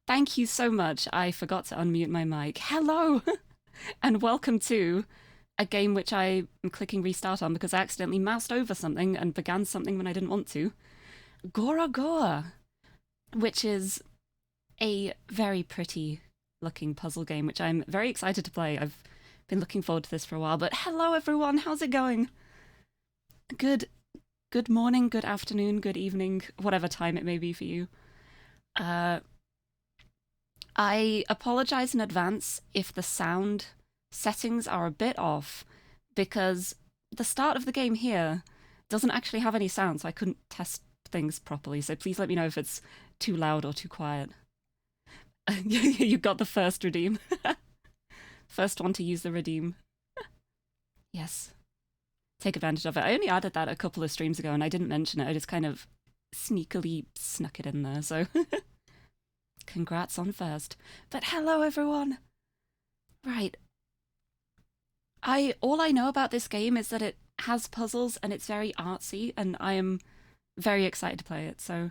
Thank you so much. I forgot to unmute my mic. Hello, and welcome to a game which I am clicking restart on because I accidentally moused over something and began something when I didn't want to. GOROGOA, which is a very pretty looking puzzle game, which I'm very excited to play. I've been looking forward to this for a while. But hello, everyone. How's it going? Good, good morning, good afternoon, good evening, whatever time it may be for you. Uh, I apologize in advance if the sound settings are a bit off because the start of the game here doesn't actually have any sound, so I couldn't test things properly. So please let me know if it's too loud or too quiet. You got the first redeem. First one to use the redeem. Yes. Take advantage of it. I only added that a couple of streams ago and I didn't mention it. I just kind of sneakily snuck it in there, so congrats on first. But hello, everyone. Right. All I know about this game is that it has puzzles and it's very artsy, and I am very excited to play it. So,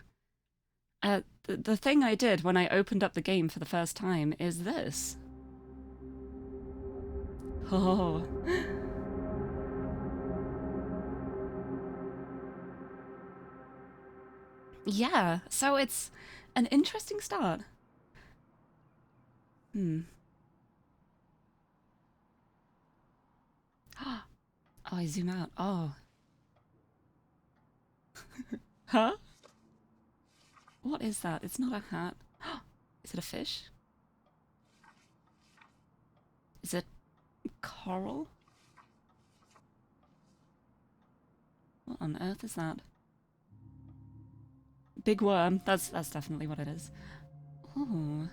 the thing I did when I opened up the game for the first time is this. Oh. Yeah, so it's an interesting start. Hmm. Oh, I zoom out. Oh. Huh? What is that? It's not a hat. Is it a fish? Is it coral? What on earth is that? Big worm. That's definitely what it is. Ooh.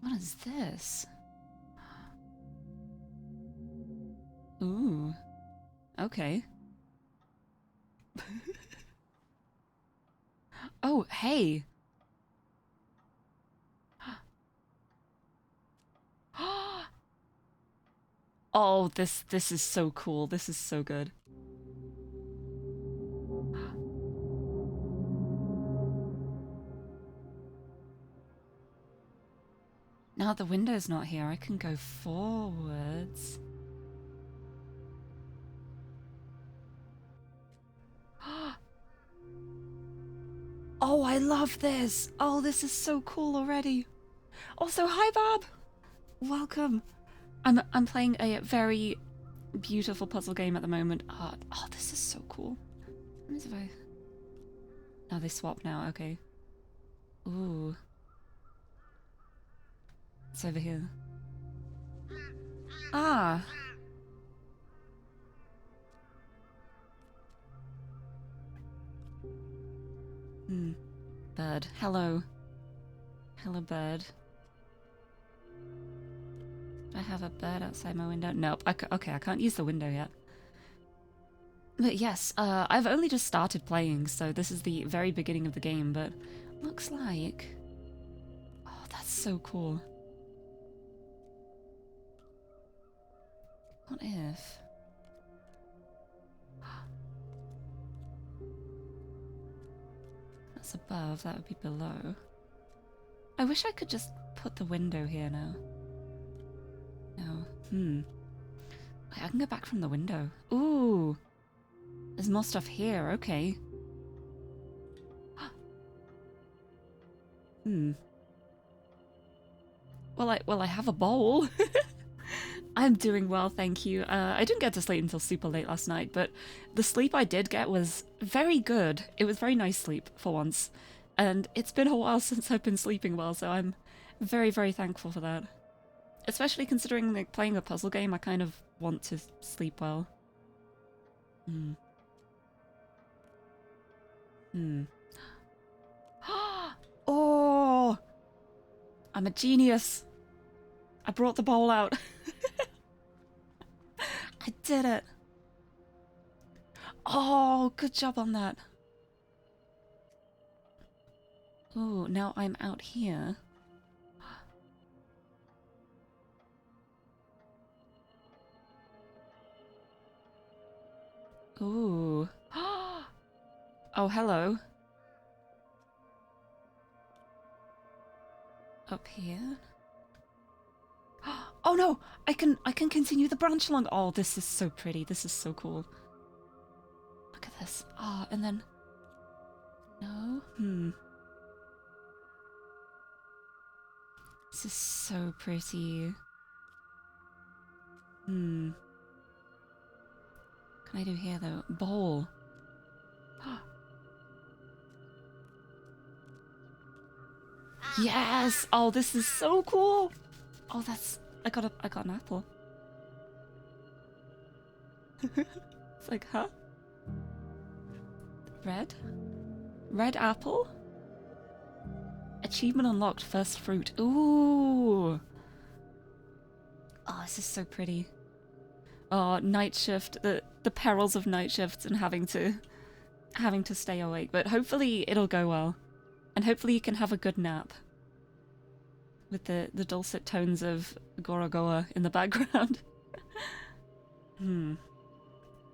What is this? Ooh. Okay. Oh, hey. Oh, this is so cool. This is so good. Now the window's not here, I can go forwards. Oh, I love this. Oh, this is so cool already. Also, hi, Bob. Welcome. I'm playing a very beautiful puzzle game at the moment. Oh, this is so cool. What is if I... Oh, they swap now. Okay. Ooh. It's over here. Ah. Hmm. Bird. Hello. Hello, bird. Do I have a bird outside my window? Nope. Okay, I can't use the window yet. But yes, I've only just started playing, so this is the very beginning of the game, but looks like... Oh, that's so cool. What if... That's above, that would be below. I wish I could just put the window here now. No. Wait, I can go back from the window. Ooh! There's more stuff here, okay. Well, I have a bowl. I'm doing well, thank you. I didn't get to sleep until super late last night, but the sleep I did get was very good. It was very nice sleep for once. And it's been a while since I've been sleeping well, so I'm very, very thankful for that. Especially considering like playing a puzzle game, I kind of want to sleep well. Hmm. Hmm. Oh! I'm a genius! I brought the bowl out. I did it! Oh, good job on that. Ooh, now I'm out here. Ooh. Oh, hello. up here. Oh no! I can continue the branch along. Oh, this is so pretty. This is so cool. Look at this. Oh, and then... No? This is so pretty. What can I do here though? Bowl. Yes! Oh, this is so cool! Oh, that's... I got an apple. It's like, huh? Red? Red apple? Achievement unlocked, first fruit. Ooh! Oh, this is so pretty. Oh, night shift, the perils of night shifts and having to stay awake. But hopefully it'll go well. And hopefully you can have a good nap. With the dulcet tones of GOROGOA in the background.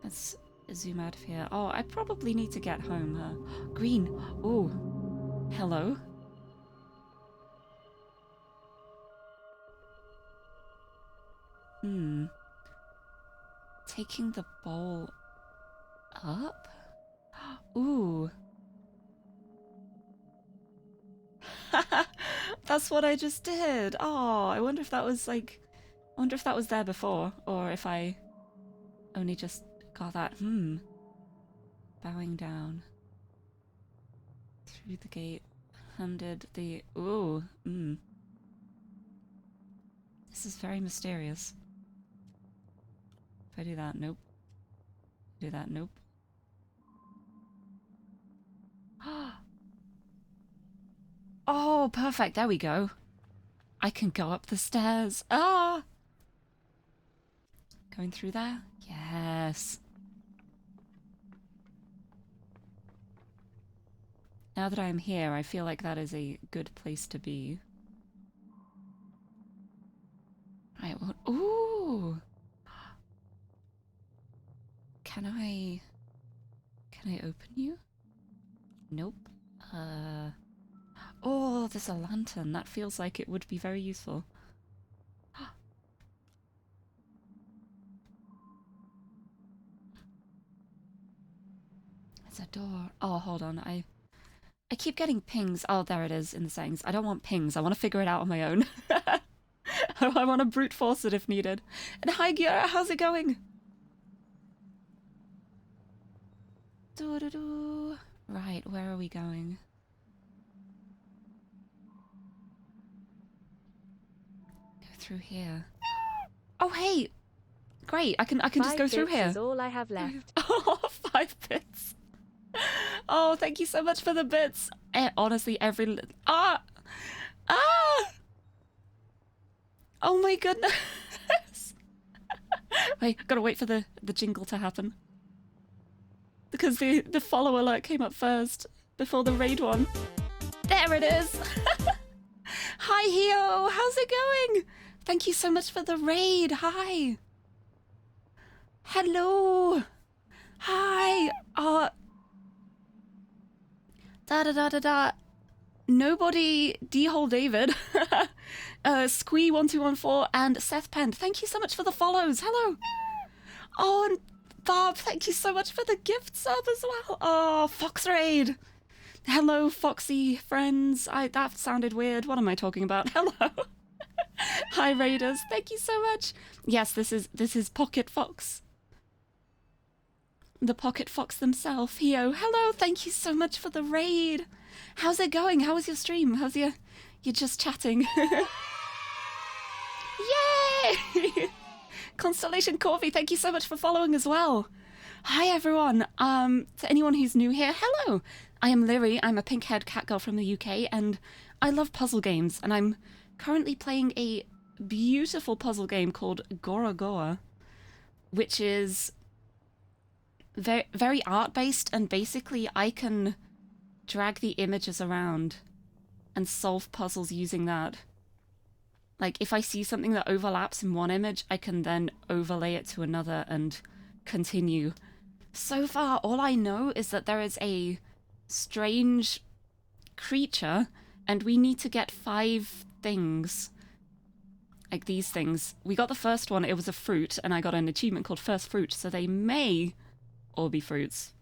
Let's zoom out of here. Oh, I probably need to get home, huh? Green. Ooh. Hello. Taking the bowl up? Ooh. That's what I just did. Oh, I wonder if that was like... I wonder if that was there before, or if I only just got that. Bowing down. Through the gate. Handed the... Ooh. This is very mysterious. If I do that, nope. Do that, nope. Oh, perfect. There we go. I can go up the stairs. Ah! Going through there? Yes. Now that I'm here, I feel like that is a good place to be. Right, well, ooh! Can I open you? Nope. Oh, there's a lantern. That feels like it would be very useful. There's a door. Oh, hold on. I keep getting pings. Oh, there it is in the settings. I don't want pings. I want to figure it out on my own. I want to brute force it if needed. And hi, Gira. How's it going? Doo-doo-doo. Right, where are we going? Through here. Oh, hey! Great, I can just go through here. 5 bits is all I have left. Oh, 5 bits. Oh, thank you so much for the bits. Honestly, every... Ah! Oh my goodness. Wait, gotta wait for the jingle to happen. Because the follow alert came up first, before the raid one. There it is! Hi, Hio! How's it going? Thank you so much for the raid. Hi. Hello. Hi. Da. Nobody. D-hole David. Squee1214 and Seth Penn. Thank you so much for the follows. Hello. Oh, and Barb, thank you so much for the gift sub as well. Oh, Fox Raid. Hello, Foxy friends. That sounded weird. What am I talking about? Hello. Hi, Raiders. Thank you so much. Yes, this is Pocket Fox. The Pocket Fox themselves. Hio. Hello. Thank you so much for the raid. How's it going? How was your stream? How's your... You're just chatting. Yay! Constellation Corby, thank you so much for following as well. Hi, everyone. To anyone who's new here, hello. I am Lyri. I'm a pink-haired cat girl from the UK, and I love puzzle games, and I'm currently playing a beautiful puzzle game called GOROGOA, which is very, very art-based, and basically I can drag the images around and solve puzzles using that. Like, if I see something that overlaps in one image, I can then overlay it to another and continue. So far, all I know is that there is a strange creature, and we need to get 5 things, like these things. We got the first one, it was a fruit, and I got an achievement called First Fruit, so they may all be fruits.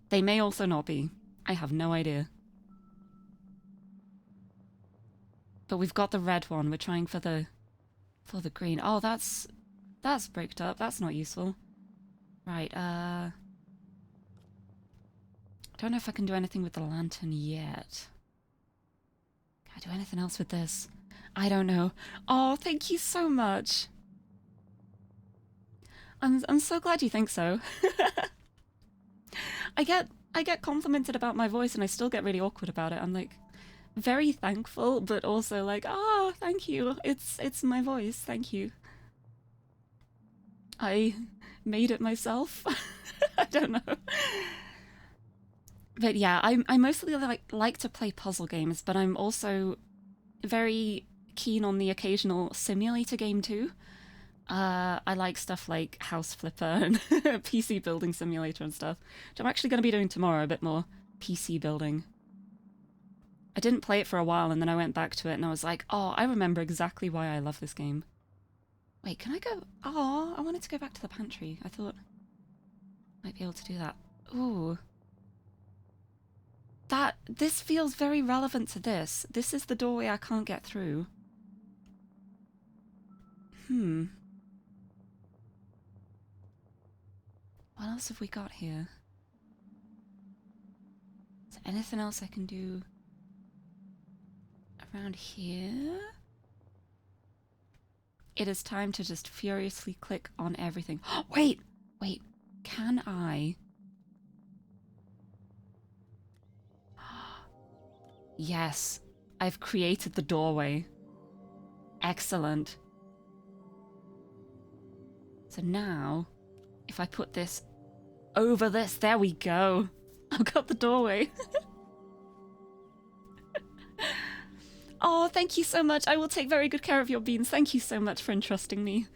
They may also not be. I have no idea. But we've got the red one. We're trying for the green. Oh, that's bricked up. That's not useful. Right, I don't know if I can do anything with the lantern yet. Can I do anything else with this? I don't know. Oh, thank you so much. I'm so glad you think so. I get complimented about my voice and I still get really awkward about it. I'm like very thankful, but also like, oh, thank you. It's my voice. Thank you. I made it myself. I don't know. But yeah, I mostly like to play puzzle games, but I'm also very keen on the occasional simulator game too. I like stuff like House Flipper and PC building simulator and stuff, which I'm actually going to be doing tomorrow, a bit more PC building. I didn't play it for a while and then I went back to it and I was like, oh, I remember exactly why I love this game. Wait, can I go? Oh, I wanted to go back to the pantry. I thought I might be able to do that. Ooh. This feels very relevant to this. This is the doorway I can't get through. What else have we got here? Is there anything else I can do around here? It is time to just furiously click on everything. Wait! Wait, can I? Yes, I've created the doorway. Excellent. So now, if I put this over this, there we go. I've got the doorway. Oh, thank you so much. I will take very good care of your beans. Thank you so much for entrusting me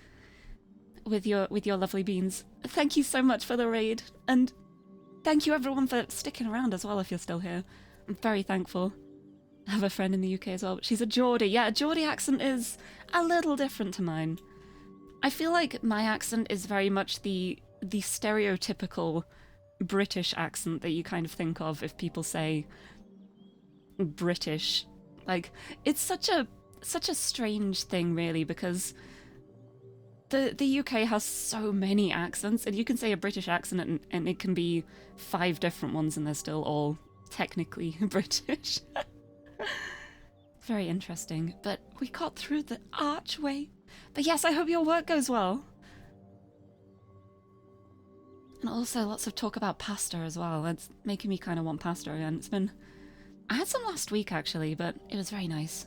with your lovely beans. Thank you so much for the raid. And thank you everyone for sticking around as well if you're still here. I'm very thankful. I have a friend in the UK as well. She's a Geordie. Yeah, a Geordie accent is a little different to mine. I feel like my accent is very much the stereotypical British accent that you kind of think of if people say British. Like, it's such a strange thing, really, because the UK has so many accents, and you can say a British accent and it can be 5 different ones and they're still all technically British. Very interesting. But we got through the archway. But yes, I hope your work goes well. And also lots of talk about pasta as well. It's making me kind of want pasta again. It's been... I had some last week actually, but it was very nice.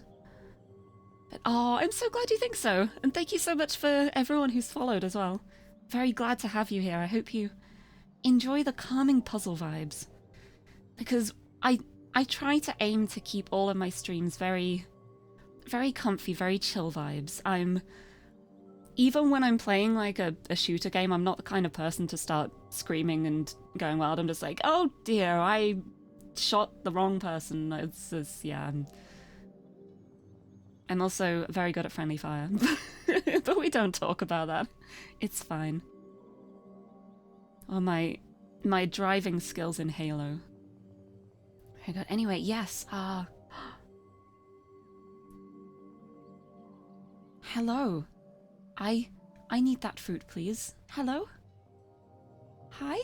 But oh, I'm so glad you think so. And thank you so much for everyone who's followed as well. Very glad to have you here. I hope you enjoy the calming puzzle vibes. Because I try to aim to keep all of my streams very, very comfy, very chill vibes. Even when I'm playing like a shooter game, I'm not the kind of person to start screaming and going wild. I'm just like, oh dear, I shot the wrong person. Yeah. I'm also very good at friendly fire. But we don't talk about that. It's fine. Or my driving skills in Halo. Very good. Anyway, yes. Hello. I need that fruit, please. Hello? Hi?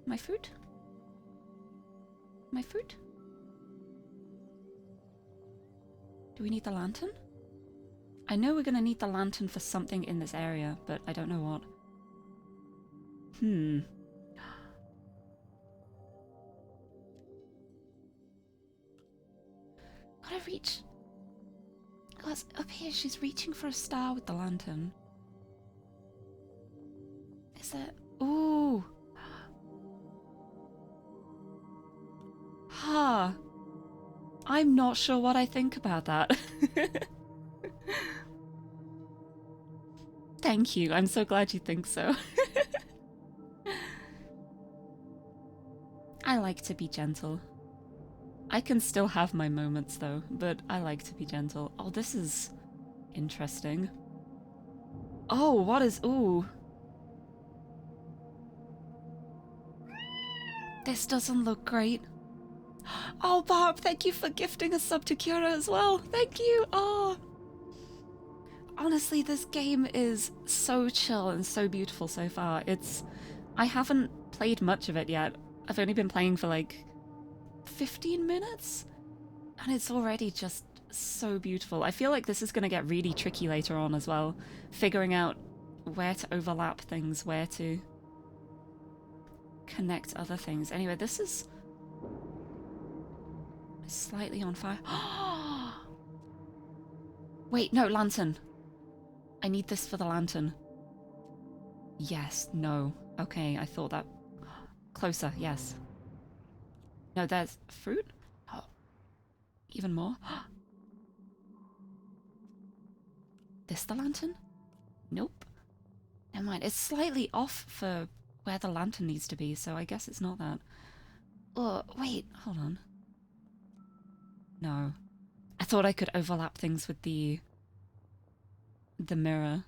My fruit? My fruit? Do we need the lantern? I know we're gonna need the lantern for something in this area, but I don't know what. Gotta reach... Oh, it's up here. She's reaching for a star with the lantern. Is there... Ooh! Huh. I'm not sure what I think about that. Thank you. I'm so glad you think so. I like to be gentle. I can still have my moments though, but I like to be gentle. Oh, this is interesting. Oh, what is... Ooh. This doesn't look great. Oh, Barb, thank you for gifting a sub to Kira as well. Thank you. Oh. Honestly, this game is so chill and so beautiful so far. I haven't played much of it yet. I've only been playing for like 15 minutes, and it's already just so beautiful. I feel like this is going to get really tricky later on as well, figuring out where to overlap things, where to connect other things. Anyway, this is slightly on fire. Wait, no, lantern. I need this for the lantern. Yes, no. Okay, I thought that. Closer, yes. No, there's fruit? Oh, even more? This the lantern? Nope. Never mind. It's slightly off for where the lantern needs to be, so I guess it's not that. Oh, wait, hold on. No. I thought I could overlap things with the mirror.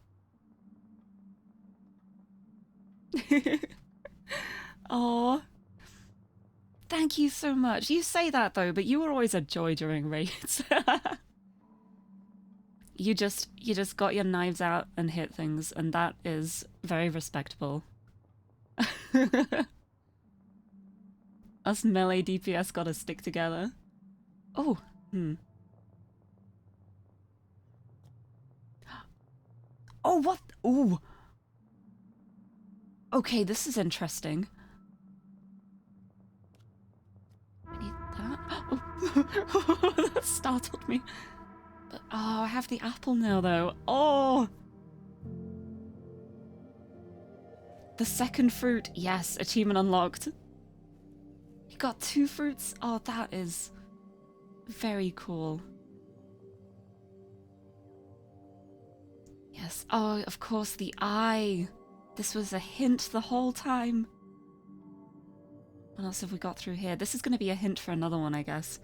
Oh, thank you so much. You say that though, but you were always a joy during raids. You just got your knives out and hit things, and that is very respectable. Us melee DPS gotta stick together. Oh, Oh, what? Ooh. Okay, this is interesting. I need that. Oh, that startled me. But, oh, I have the apple now, though. Oh! The second fruit. Yes, achievement unlocked. You got 2 fruits? Oh, that is very cool. Yes. Oh, of course, the eye. This was a hint the whole time. What else have we got through here? This is going to be a hint for another one, I guess.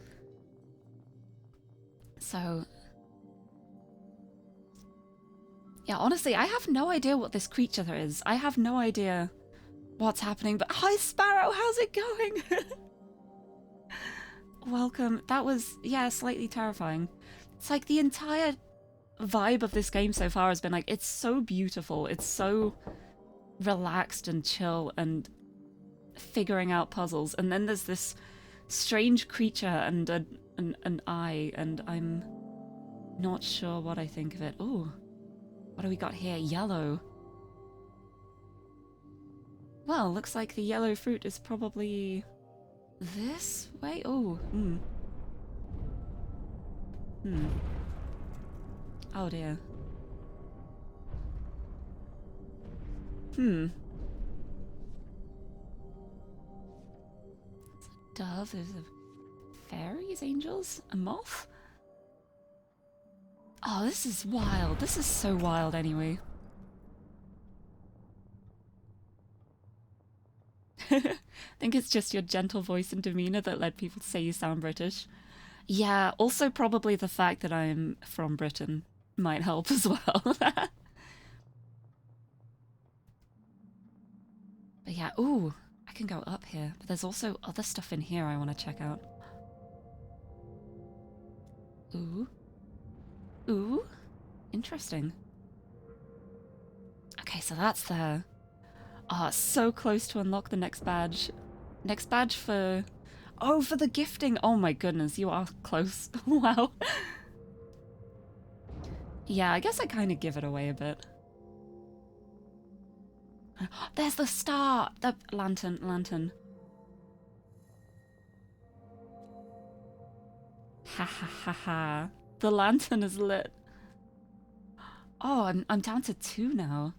So... yeah, honestly, I have no idea what this creature is. I have no idea what's happening, but hi, Sparrow, how's it going? Welcome. That was, yeah, slightly terrifying. It's like the entire vibe of this game so far has been like, it's so beautiful. It's so relaxed and chill and figuring out puzzles. And then there's this strange creature and an eye, and I'm not sure what I think of it. Ooh. What do we got here? Yellow. Well, looks like the yellow fruit is probably this way. Oh, Oh dear. There's a dove, there's a fairies, angels, a moth? Oh, this is wild. This is so wild anyway. I think it's just your gentle voice and demeanor that led people to say you sound British. Yeah, also probably the fact that I'm from Britain might help as well. But yeah, ooh, I can go up here. But there's also other stuff in here I want to check out. Ooh. Ooh, interesting. Okay, so that's there. Oh, so close to unlock the next badge. Next badge for... oh, for the gifting! Oh my goodness, you are close. Wow. Yeah, I guess I kind of give it away a bit. There's the star! The lantern. Ha ha ha ha. The lantern is lit. Oh, I'm down to 2 now.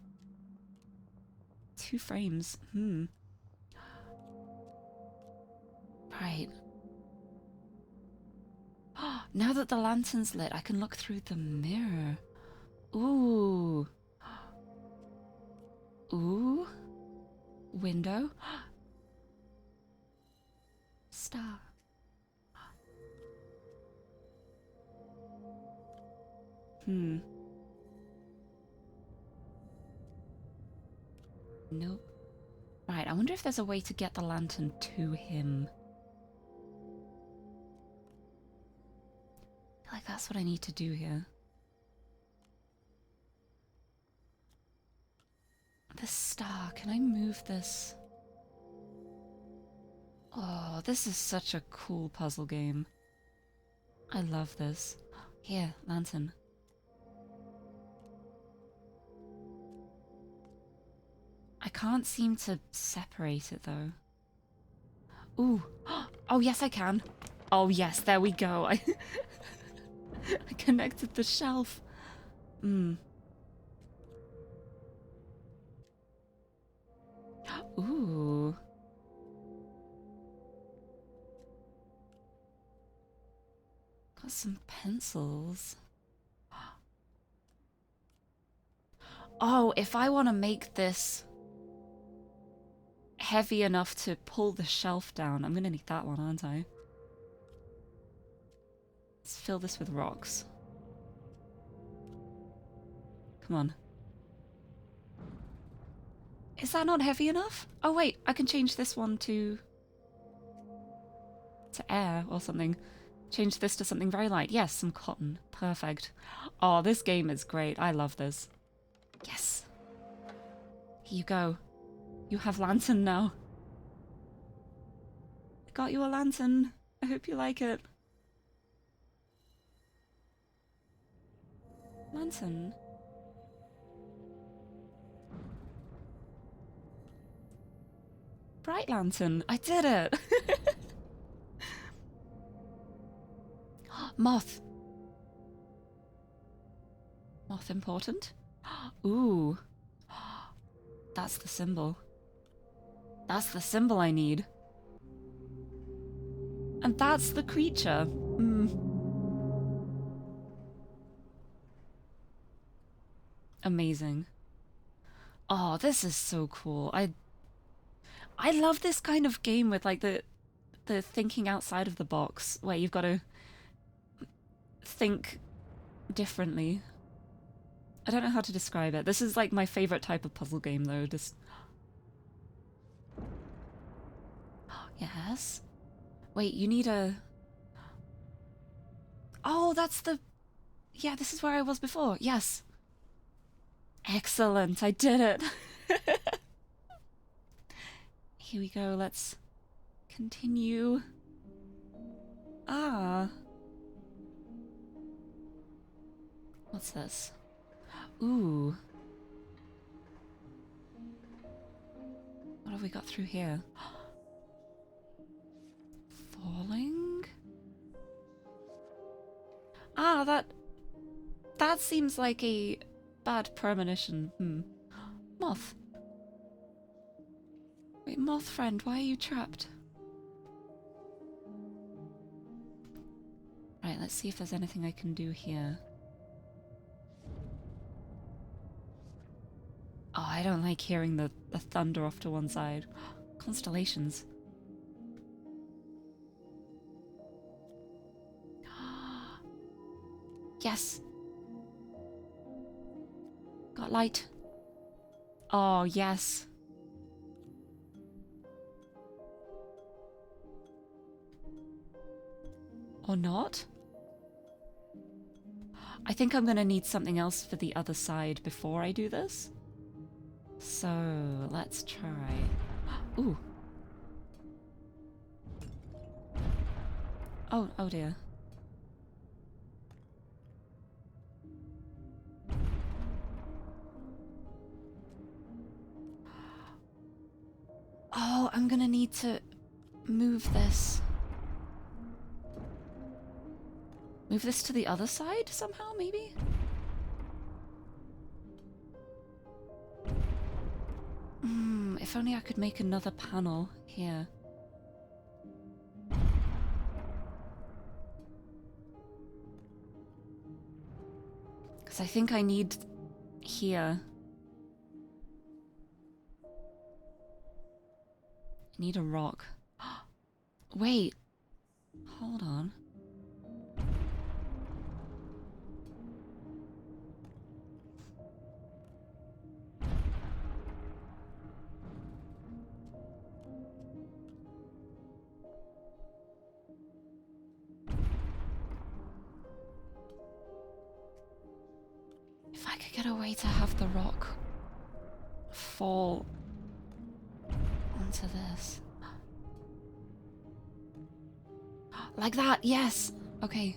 2 frames. Right. Now that the lantern's lit, I can look through the mirror. Ooh. Ooh. Window. Star. Hmm. Nope. Right, I wonder if there's a way to get the lantern to him. I feel like that's what I need to do here. This star, can I move this? Oh, this is such a cool puzzle game. I love this. Here, lantern. I can't seem to separate it though. Ooh. Oh, yes, I can. Oh, yes, there we go. I connected the shelf. Hmm. Ooh. Got some pencils. Oh, if I want to make this heavy enough to pull the shelf down, I'm gonna need that one, aren't I? Let's fill this with rocks. Come on. Is that not heavy enough? Oh wait, I can change this one to air or something. Change this to something very light. Yes, some cotton. Perfect. Oh, this game is great. I love this. Yes. Here you go. You have lantern now. I got you a lantern. I hope you like it. Lantern. Bright lantern. I did it. Moth. Moth important? Ooh. That's the symbol. That's the symbol I need. And that's the creature. Amazing. Oh, this is so cool. I love this kind of game with like the thinking outside of the box where you've got to think differently. I don't know how to describe it. This is like my favorite type of puzzle game though. Just yes. Wait, you need a... Oh, that's the... Yeah, this is where I was before. Yes. Excellent. I did it. Here we go. Let's continue. Ah. What's this? Ooh. What have we got through here? Falling? Ah, that seems like a bad premonition. Moth. Wait, moth friend, why are you trapped? Right, let's see if there's anything I can do here. Oh, I don't like hearing the thunder off to one side. Constellations. Yes. Got light. Oh, yes. Or not? I think I'm gonna need something else for the other side before I do this. So, let's try. Ooh. Oh dear. Oh, I'm gonna need to move this. Move this to the other side somehow, maybe? If only I could make another panel here. Because I think I need here. I need a rock. Wait. Hold on. get a way to have the rock fall onto this? Like that, yes! Okay.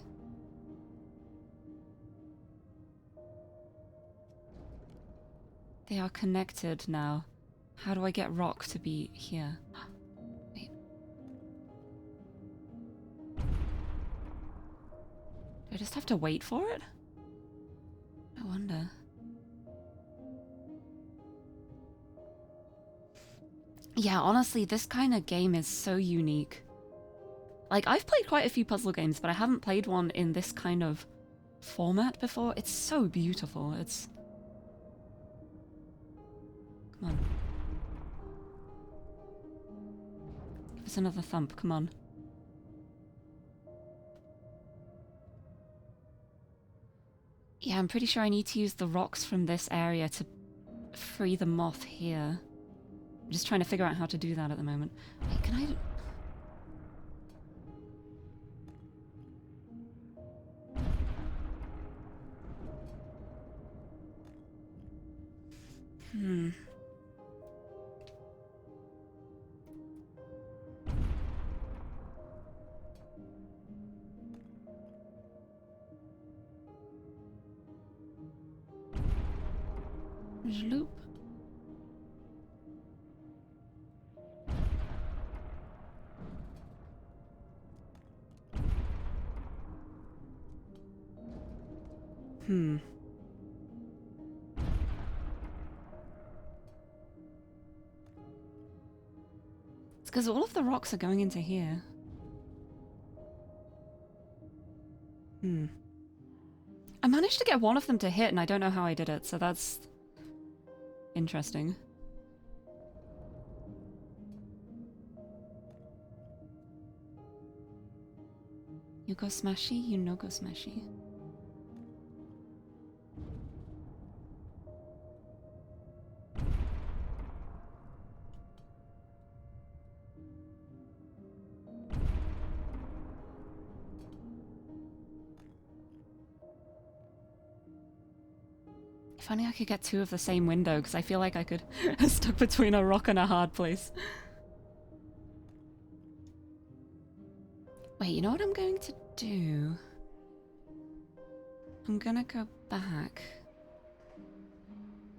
They are connected now. How do I get rock to be here? Wait. Do I just have to wait for it? I wonder. Yeah, honestly, this kind of game is so unique. Like, I've played quite a few puzzle games, but I haven't played one in this kind of format before. It's so beautiful. It's... Come on. Give us another thump, come on. Yeah, I'm pretty sure I need to use the rocks from this area to free the moth here. I'm just trying to figure out how to do that at the moment. Wait, can I... Loop. It's because all of the rocks are going into here. I managed to get one of them to hit and I don't know how I did it, so that's interesting. You go smashy, you no go smashy. If only I could get two of the same window, because I feel like I could stuck between a rock and a hard place. Wait, you know what I'm going to do? I'm gonna go back.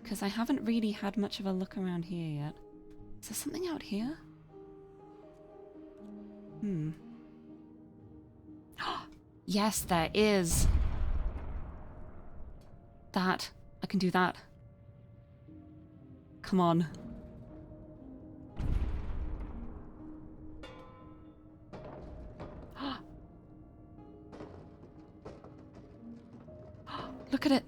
Because I haven't really had much of a look around here yet. Is there something out here? Yes, there is. That. I can do that. Come on. Look at it.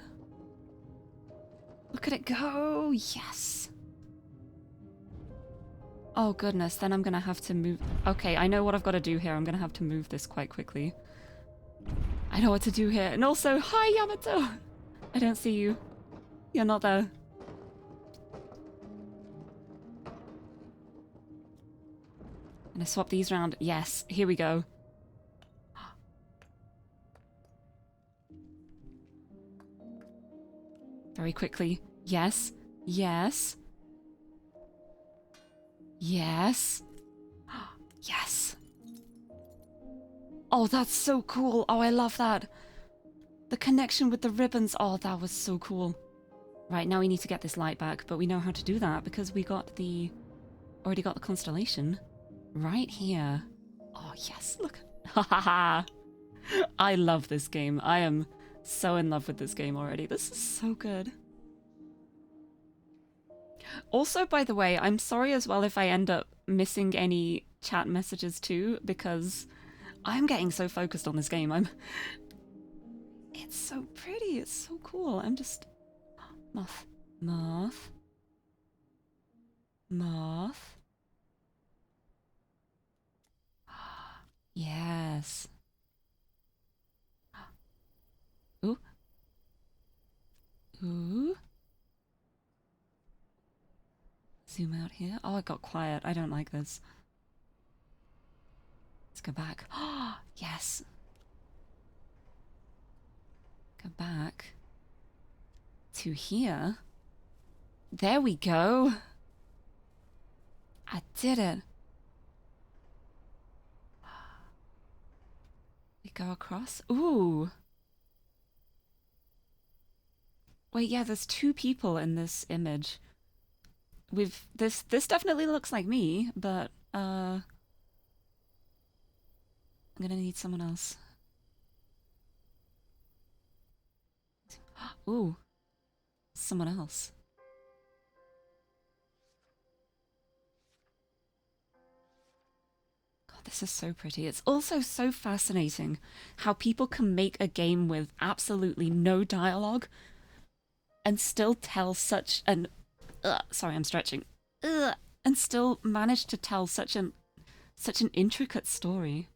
Look at it go. Yes. Oh goodness, then I'm gonna have to move. Okay, I know what I've got to do here. I'm gonna have to move this quite quickly. I know what to do here. And also, hi Yamato! I don't see you. You're not there. I'm gonna swap these around. Yes, here we go. Very quickly. Yes. Yes. Yes. Yes. Oh, that's so cool. Oh, I love that. The connection with the ribbons. Oh, that was so cool. Right, now we need to get this light back, but we know how to do that because we got the... already got the constellation right here. Oh, yes, look. Ha ha ha. I love this game. I am so in love with this game already. This is so good. Also, by the way, I'm sorry as well if I end up missing any chat messages too, because I'm getting so focused on this game. It's so pretty. It's so cool. I'm just... Moth. Moth. Moth. Yes. Ooh. Ooh. Zoom out here. Oh, it got quiet. I don't like this. Let's go back. Oh, yes. Go back to here. There we go. I did it. We go across. Ooh. Wait, yeah, there's two people in this image. This definitely looks like me, but I'm gonna need someone else. Ooh. Someone else. God, this is so pretty. It's also so fascinating how people can make a game with absolutely no dialogue and still tell such an sorry, I'm stretching. And still manage to tell such an intricate story.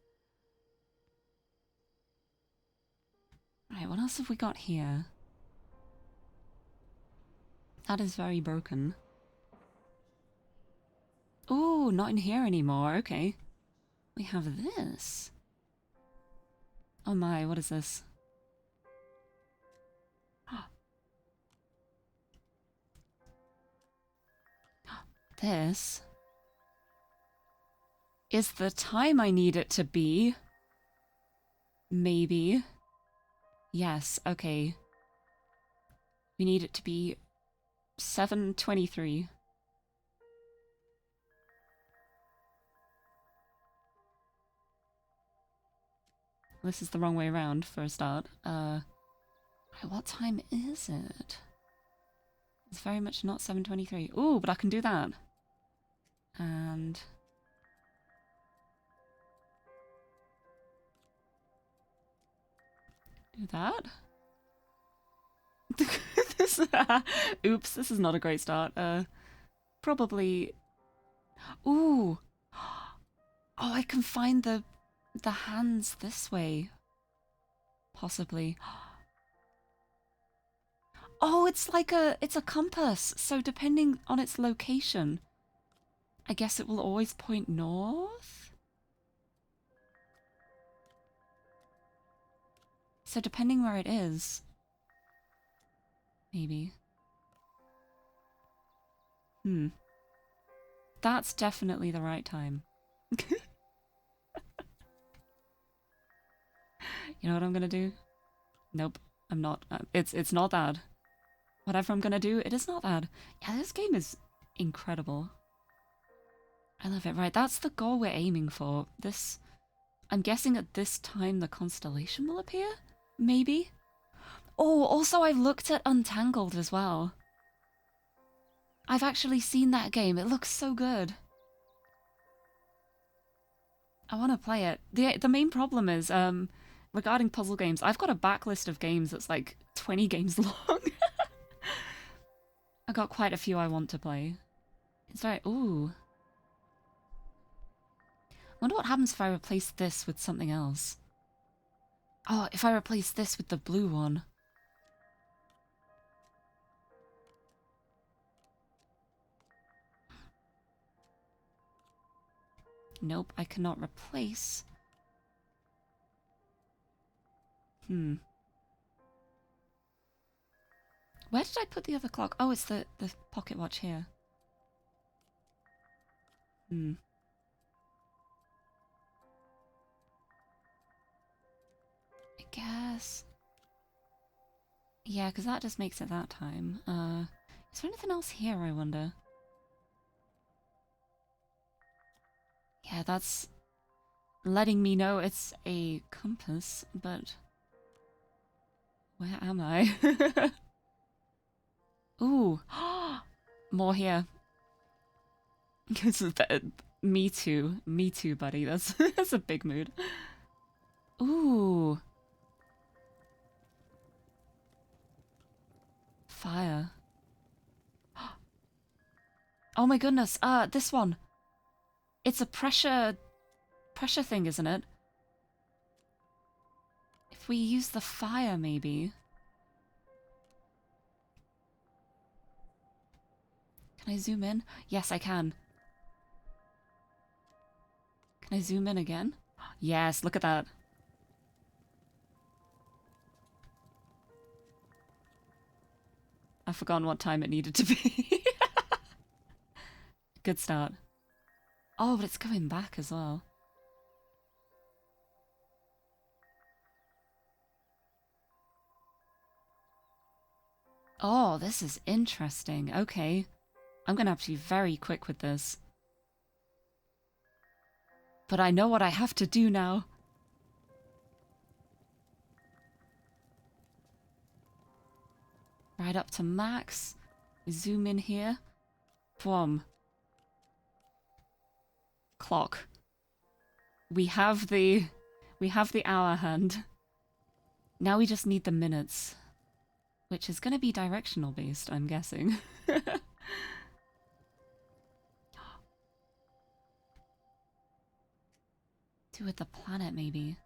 Right, what else have we got here? That is very broken. Oh, not in here anymore. Okay. We have this. Oh my, what is this? This is the time I need it to be. Maybe. Yes, okay. We need it to be 7:23. This is the wrong way around for a start. What time is it? It's very much not 7:23. Ooh, but I can do that. And do that. This, oops, this is not a great start. Probably. Ooh. Oh, I can find the hands this way. Possibly. Oh, it's like it's a compass. So depending on its location, I guess it will always point north? So depending where it is, maybe. That's definitely the right time. You know what I'm gonna do? Nope, I'm not. It's not that. Whatever I'm gonna do, it is not that. Yeah, this game is incredible. I love it. Right, that's the goal we're aiming for. This, I'm guessing at this time the constellation will appear? Maybe? Oh, also I've looked at Untangled as well. I've actually seen that game. It looks so good. I want to play it. The main problem is, regarding puzzle games, I've got a backlist of games that's like 20 games long. I got quite a few I want to play. It's very... Ooh. I wonder what happens if I replace this with something else. Oh, if I replace this with the blue one. Nope, I cannot replace. Where did I put the other clock? Oh, it's the pocket watch here. I guess. Yeah, because that just makes it that time. Is there anything else here, I wonder? Yeah, that's letting me know it's a compass, but where am I? Ooh, more here. Me too, buddy. That's that's a big mood. Ooh, fire. Oh my goodness. This one. It's a pressure thing, isn't it? If we use the fire, maybe. Can I zoom in? Yes, I can. Can I zoom in again? Yes, look at that. I've forgotten what time it needed to be. Good start. Oh, but it's going back as well. Oh, this is interesting. Okay. I'm gonna have to be very quick with this. But I know what I have to do now. Right up to max. Zoom in here. Boom. Clock. We have the hour hand. Now we just need the minutes. Which is gonna be directional based, I'm guessing. Do with the planet, maybe.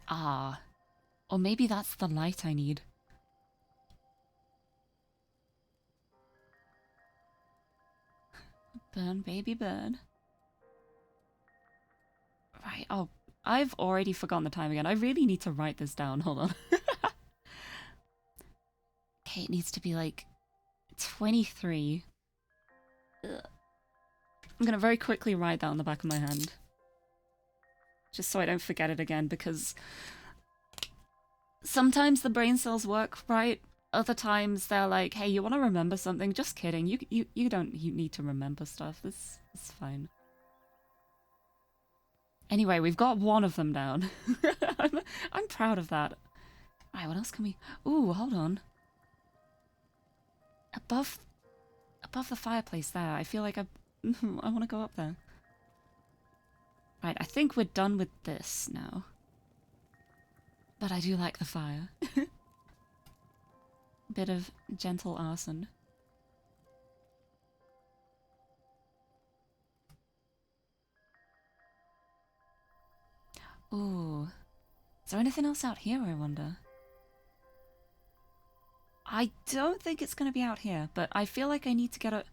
Ah. Or maybe that's the light I need. Burn, baby, burn. Right, oh, I've already forgotten the time again. I really need to write this down. Hold on. Okay, it needs to be like 23. Ugh. I'm gonna very quickly write that on the back of my hand. Just so I don't forget it again, because sometimes the brain cells work right. Other times they're like, hey, you want to remember something? Just kidding. You don't need to remember stuff. This is fine. Anyway, we've got one of them down. I'm proud of that. Alright, what else can we... Ooh, hold on. Above the fireplace there. I feel like I want to go up there. Right, I think we're done with this now. But I do like the fire. Bit of gentle arson. Ooh. Is there anything else out here, I wonder? I don't think it's going to be out here, but I feel like I need to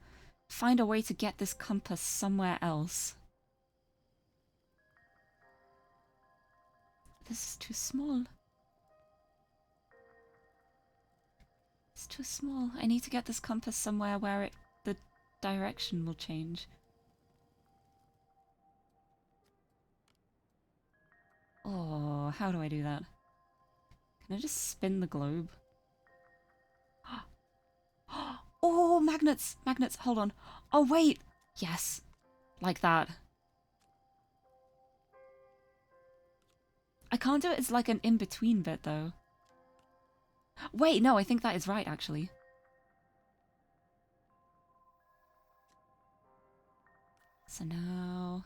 find a way to get this compass somewhere else. This is too small. It's too small. I need to get this compass somewhere where the direction will change. Oh, how do I do that? Can I just spin the globe? Oh, magnets! Magnets, hold on. Oh, wait! Yes. Like that. I can't do it as like an in-between bit, though. Wait, no, I think that is right, actually. So now...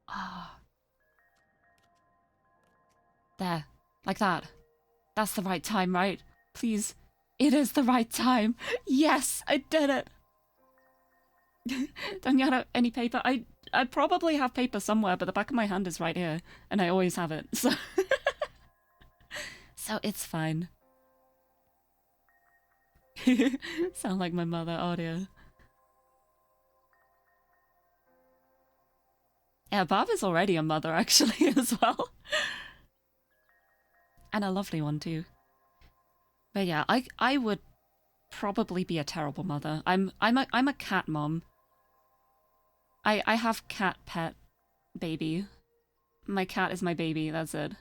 Ah. There. Like that. That's the right time, right? Please. It is the right time. Yes, I did it. Don't you have any paper? I probably have paper somewhere, but the back of my hand is right here, and I always have it, so... So it's fine. Sound like my mother, oh dear. Yeah, Barb is already a mother, actually, as well. And a lovely one, too. But yeah, I would probably be a terrible mother. I'm a cat mom. I have cat pet baby. My cat is my baby, that's it.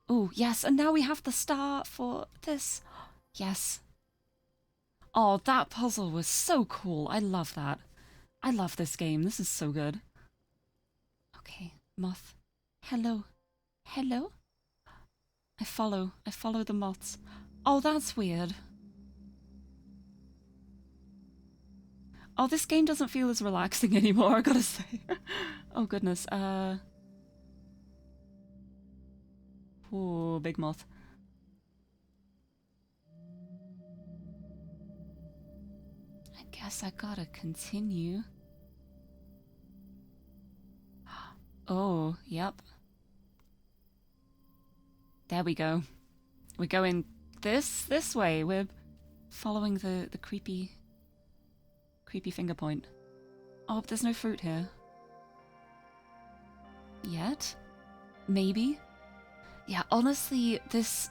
Oh, yes, and now we have the star for this. Yes. Oh, that puzzle was so cool. I love that. I love this game. This is so good. Okay, moth. Hello. Hello? I follow the moths. Oh, that's weird. Oh, this game doesn't feel as relaxing anymore, I gotta say. Oh, goodness. Oh, big moth. I guess I gotta continue. Oh, yep. There we go. We're going this way. We're following the creepy finger point. Oh, there's no fruit here. Yet? Maybe? Yeah, honestly, this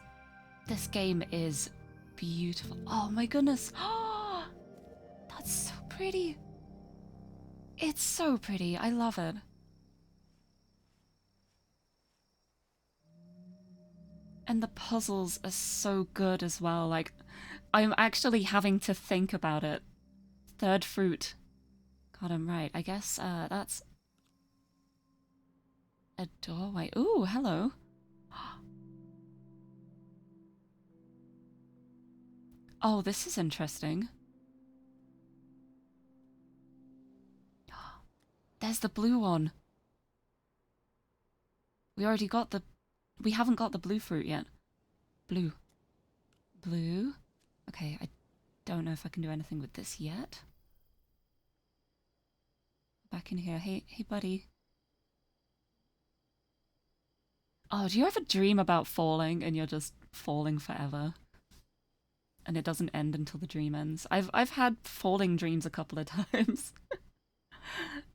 game is beautiful. Oh my goodness. Oh, that's so pretty. It's so pretty. I love it. And the puzzles are so good as well. Like, I'm actually having to think about it. Third fruit. God, I'm right. I guess that's a doorway. Ooh, hello. Oh, this is interesting. There's the blue one. We already got the... We haven't got the blue fruit yet. Blue. Blue. Okay, I don't know if I can do anything with this yet. Back in here. Hey, buddy. Oh, do you ever dream about falling and you're just falling forever? And it doesn't end until the dream ends. I've had falling dreams a couple of times.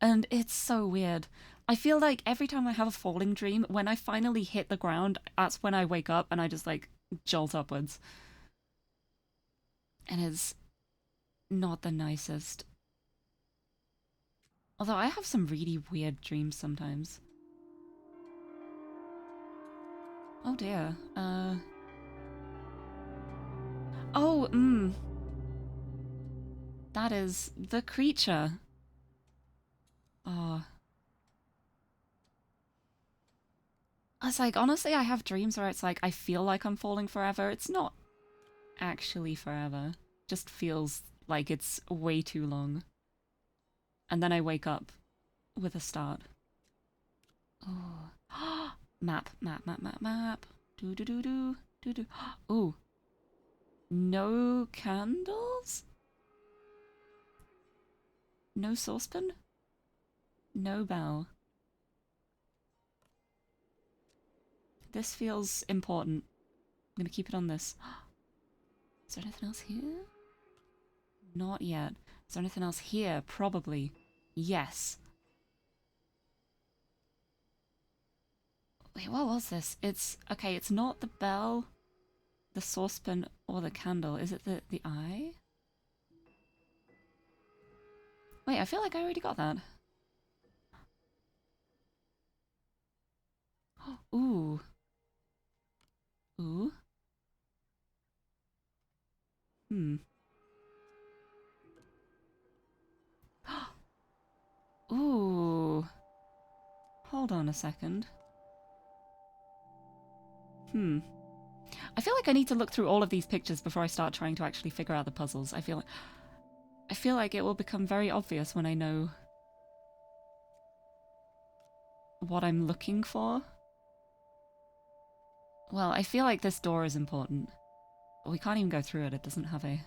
And it's so weird. I feel like every time I have a falling dream, when I finally hit the ground, that's when I wake up and I just like jolt upwards. And it's not the nicest. Although I have some really weird dreams sometimes. Oh dear. Oh, that is the creature. Oh. It's like, honestly, I have dreams where it's like, I feel like I'm falling forever. It's not actually forever. Just feels like it's way too long. And then I wake up with a start. Oh. Map. Do do do do do do. Ooh. No candles? No saucepan? No bell. This feels important. I'm gonna keep it on this. Is there anything else here? Not yet. Is there anything else here? Probably. Yes. Wait, what was this? It's... Okay, it's not the bell, the saucepan, or the candle. Is it the eye? Wait, I feel like I already got that. Ooh. Ooh. Hmm. Ooh. Hold on a second. I feel like I need to look through all of these pictures before I start trying to actually figure out the puzzles. I feel like it will become very obvious when I know what I'm looking for. Well, I feel like this door is important. But we can't even go through it. It doesn't have a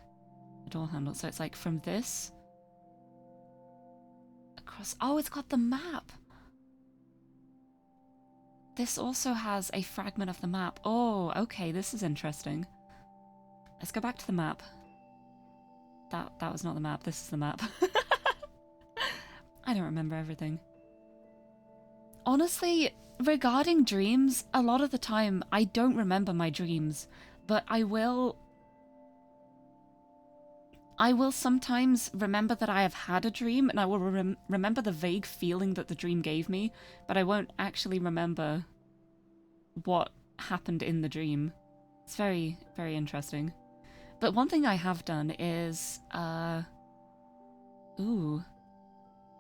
door handle. So it's like from this across. Oh, it's got the map. This also has a fragment of the map. Oh, okay, this is interesting. Let's go back to the map. That was not the map. This is the map. I don't remember everything. Honestly, regarding dreams, a lot of the time I don't remember my dreams, but I will sometimes remember that I have had a dream, and I will remember the vague feeling that the dream gave me, but I won't actually remember what happened in the dream. It's very, very interesting. But one thing I have done is, ooh,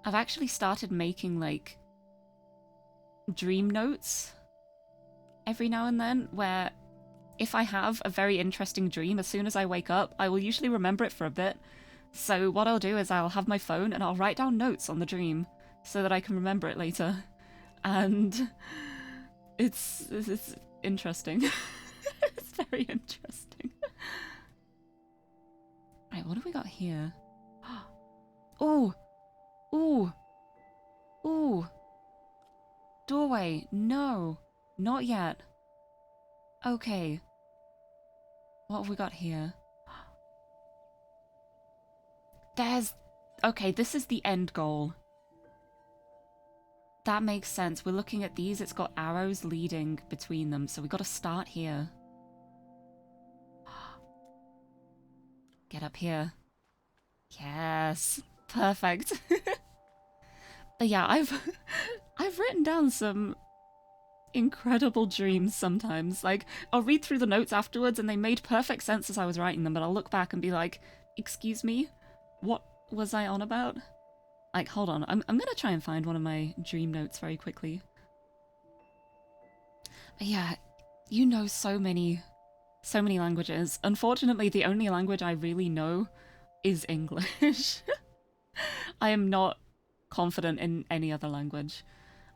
I've actually started making, like, dream notes every now and then, where if I have a very interesting dream, as soon as I wake up, I will usually remember it for a bit. So what I'll do is I'll have my phone and I'll write down notes on the dream so that I can remember it later. And it's interesting. It's very interesting. Right, what have we got here? Oh! Ooh! Ooh! Doorway! No! Not yet. Okay. What have we got here? There's... Okay, this is the end goal. That makes sense. We're looking at these. It's got arrows leading between them, so we got to start here. Get up here. Yes. Perfect. But yeah, I've written down some incredible dreams sometimes. Like, I'll read through the notes afterwards and they made perfect sense as I was writing them, but I'll look back and be like, excuse me? What was I on about? Like, hold on. I'm gonna try and find one of my dream notes very quickly. But yeah, you know so many languages. Unfortunately, the only language I really know is English. I am not confident in any other language.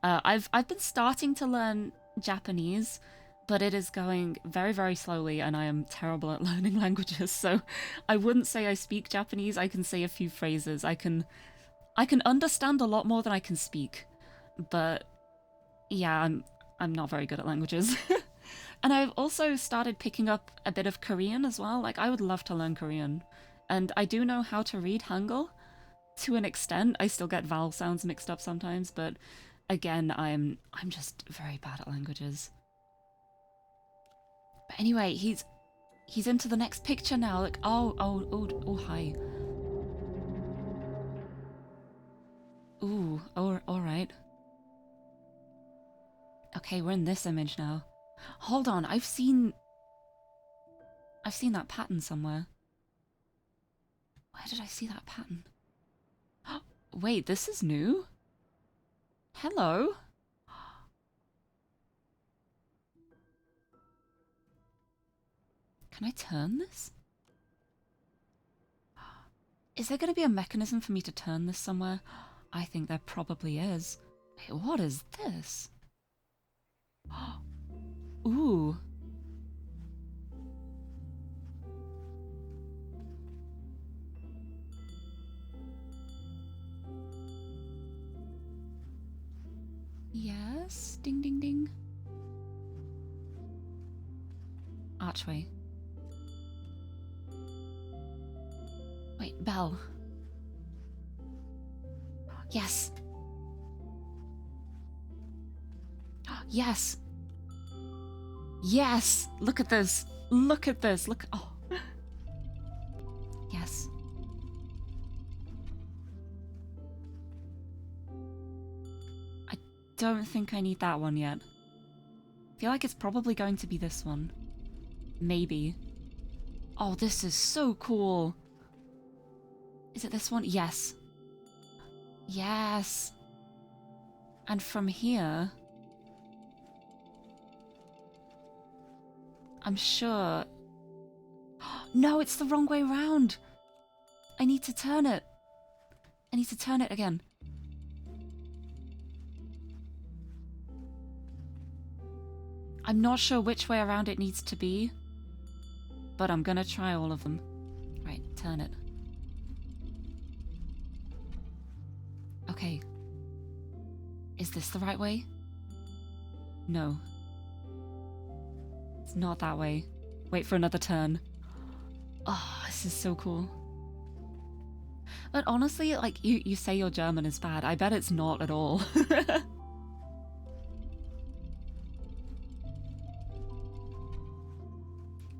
I've been starting to learn Japanese, but it is going very, very slowly, and I am terrible at learning languages, so I wouldn't say I speak Japanese. I can say a few phrases. I can understand a lot more than I can speak, but yeah, I'm not very good at languages. And I've also started picking up a bit of Korean as well. Like, I would love to learn Korean, and I do know how to read Hangul to an extent. I still get vowel sounds mixed up sometimes, but again, I'm just very bad at languages. But anyway, he's into the next picture now. Like, oh, hi. Ooh, oh, all right. Okay, we're in this image now. Hold on, I've seen that pattern somewhere. Where did I see that pattern? Wait, this is new? Hello? Can I turn this? Is there going to be a mechanism for me to turn this somewhere? I think there probably is. Wait, what is this? Ooh. Yes. Ding, ding, ding. Archway. Wait, bell. Yes. Yes. Yes. Look at this. Look at this. Look. Oh. Yes. I don't think I need that one yet. I feel like it's probably going to be this one. Maybe. Oh, this is so cool. Is it this one? Yes. Yes. And from here, I'm sure... No, it's the wrong way around. I need to turn it. I need to turn it again. I'm not sure which way around it needs to be, but I'm gonna try all of them. Right, turn it. Okay. Is this the right way? No. It's not that way. Wait for another turn. Oh, this is so cool. But honestly, like, you say your German is bad. I bet it's not at all.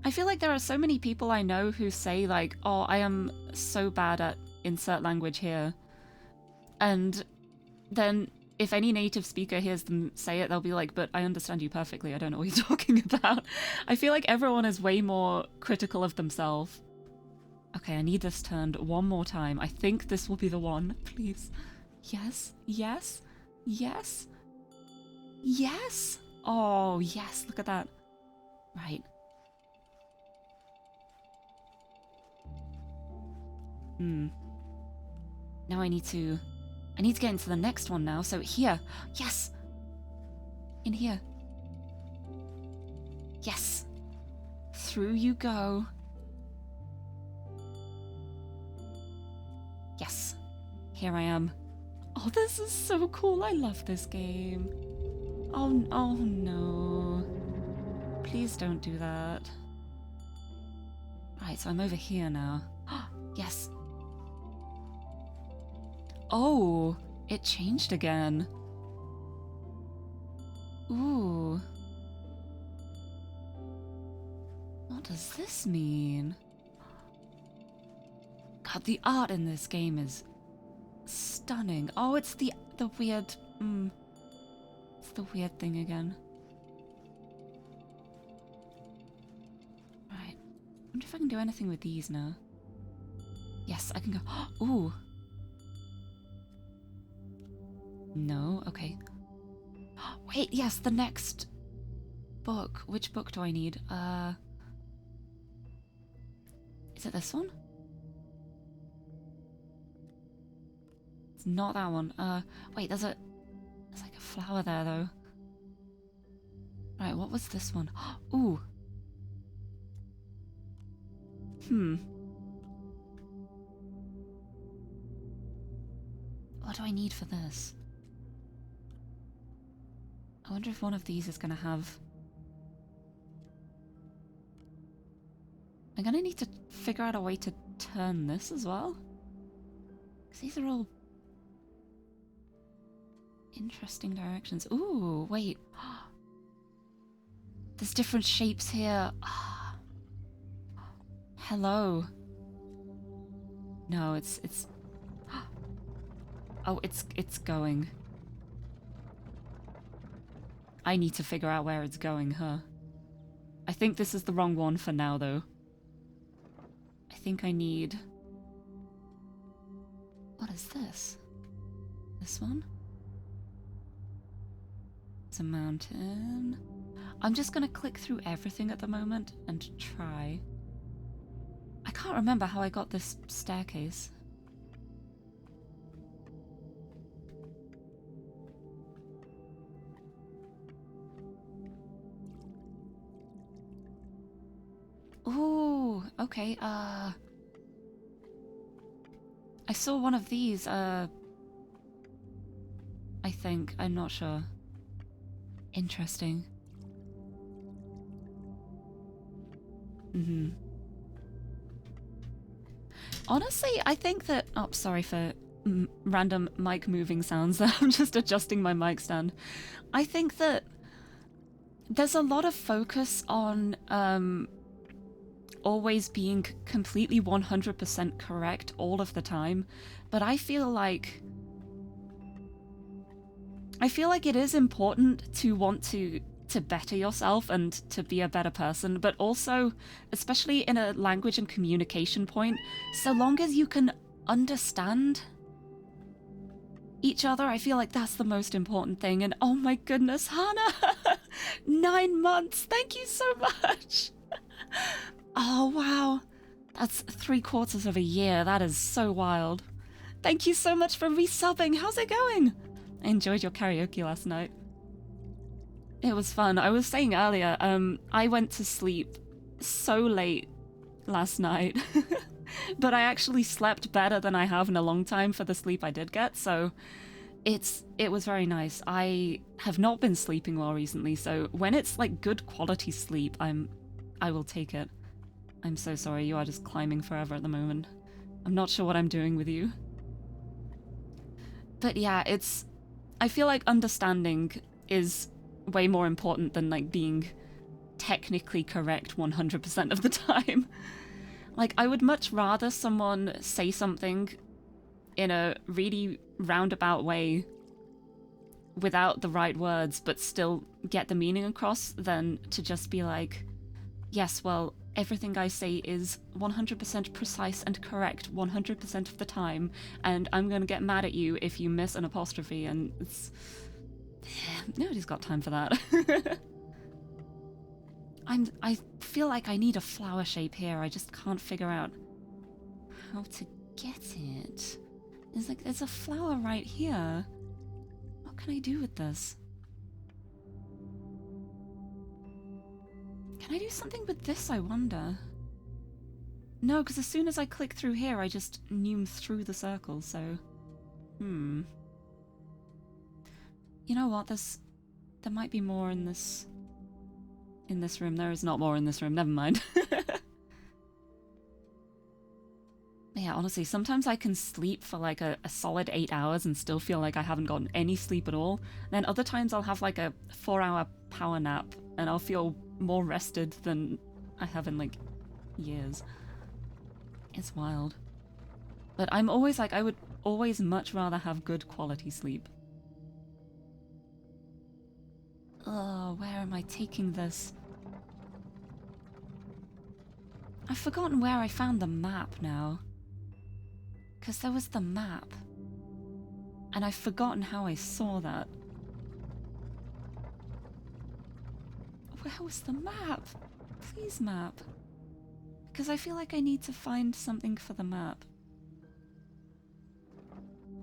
I feel like there are so many people I know who say, like, oh, I am so bad at insert language here. And then if any native speaker hears them say it, they'll be like, but I understand you perfectly. I don't know what you're talking about. I feel like everyone is way more critical of themselves. Okay, I need this turned one more time. I think this will be the one. Please. Yes, yes, yes, yes. Oh, yes, look at that. Right. Now I need to get into the next one now. So here. Yes. In here. Yes. Through you go. Yes. Here I am. Oh, this is so cool. I love this game. Oh no. Please don't do that. Right, so I'm over here now. Yes. Oh, it changed again. Ooh. What does this mean? God, the art in this game is stunning. Oh, it's the weird... It's the weird thing again. Right. I wonder if I can do anything with these now. Yes, I can go... Ooh. No, okay. Wait, yes, the next book. Which book do I need? Is it this one? It's not that one. Wait, there's like a flower there though. Right, what was this one? Ooh. What do I need for this? I wonder if one of these is gonna have... I'm gonna need to figure out a way to turn this as well. Because these are all interesting directions. Ooh, wait. There's different shapes here. Hello. No, it's... Oh, it's going. I need to figure out where it's going, huh? I think this is the wrong one for now, though. I think I need... What is this? This one? It's a mountain. I'm just gonna click through everything at the moment and try. I can't remember how I got this staircase. Ooh, okay, I saw one of these, I think. I'm not sure. Interesting. Honestly, I think that... Oh, sorry for random mic moving sounds. I'm just adjusting my mic stand. I think that there's a lot of focus on always being completely 100% correct all of the time, but I feel like it is important to want to better yourself and to be a better person, but also, especially in a language and communication point, so long as you can understand each other, I feel like that's the most important thing. And oh my goodness, Hannah! 9 months! Thank you so much! Oh wow, that's 3/4 of a year. That is so wild. Thank you so much for resubbing. How's it going? I enjoyed your karaoke last night. It was fun. I was saying earlier, I went to sleep so late last night, but I actually slept better than I have in a long time for the sleep I did get, so it was very nice. I have not been sleeping well recently, so when it's like good quality sleep, I will take it. I'm so sorry, you are just climbing forever at the moment. I'm not sure what I'm doing with you. But yeah, I feel like understanding is way more important than like being technically correct 100% of the time. Like, I would much rather someone say something in a really roundabout way without the right words but still get the meaning across than to just be like, yes, well, everything I say is 100% precise and correct 100% of the time, and I'm gonna get mad at you if you miss an apostrophe, and it's... Nobody's got time for that. I feel like I need a flower shape here. I just can't figure out how to get it. There's a flower right here. What can I do with this? Can I do something with this, I wonder? No, because as soon as I click through here, I just neum through the circle, so... You know what, there might be more in this room. There is not more in this room, never mind. Yeah, Yeah, honestly, sometimes I can sleep for like a solid 8 hours and still feel like I haven't gotten any sleep at all. Then other times I'll have like a 4 hour power nap and I'll feel more rested than I have in like years. It's wild. But I'm always like, I would always much rather have good quality sleep. Oh, where am I taking this? I've forgotten where I found the map now. Because there was the map. And I've forgotten how I saw that. Where was the map? Please, map. Because I feel like I need to find something for the map.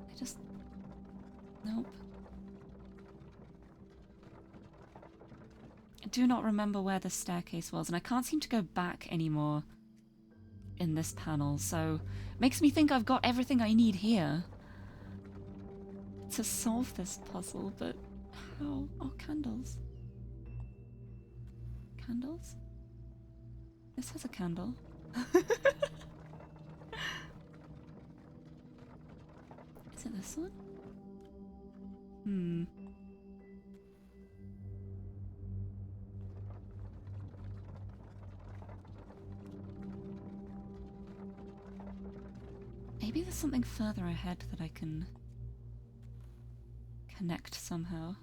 I just... Nope. I do not remember where the staircase was, and I can't seem to go back anymore in this panel, so makes me think I've got everything I need here to solve this puzzle, but how? Oh, candles. Candles? This has a candle. Is it this one? Hmm. Maybe there's something further ahead that I can connect somehow.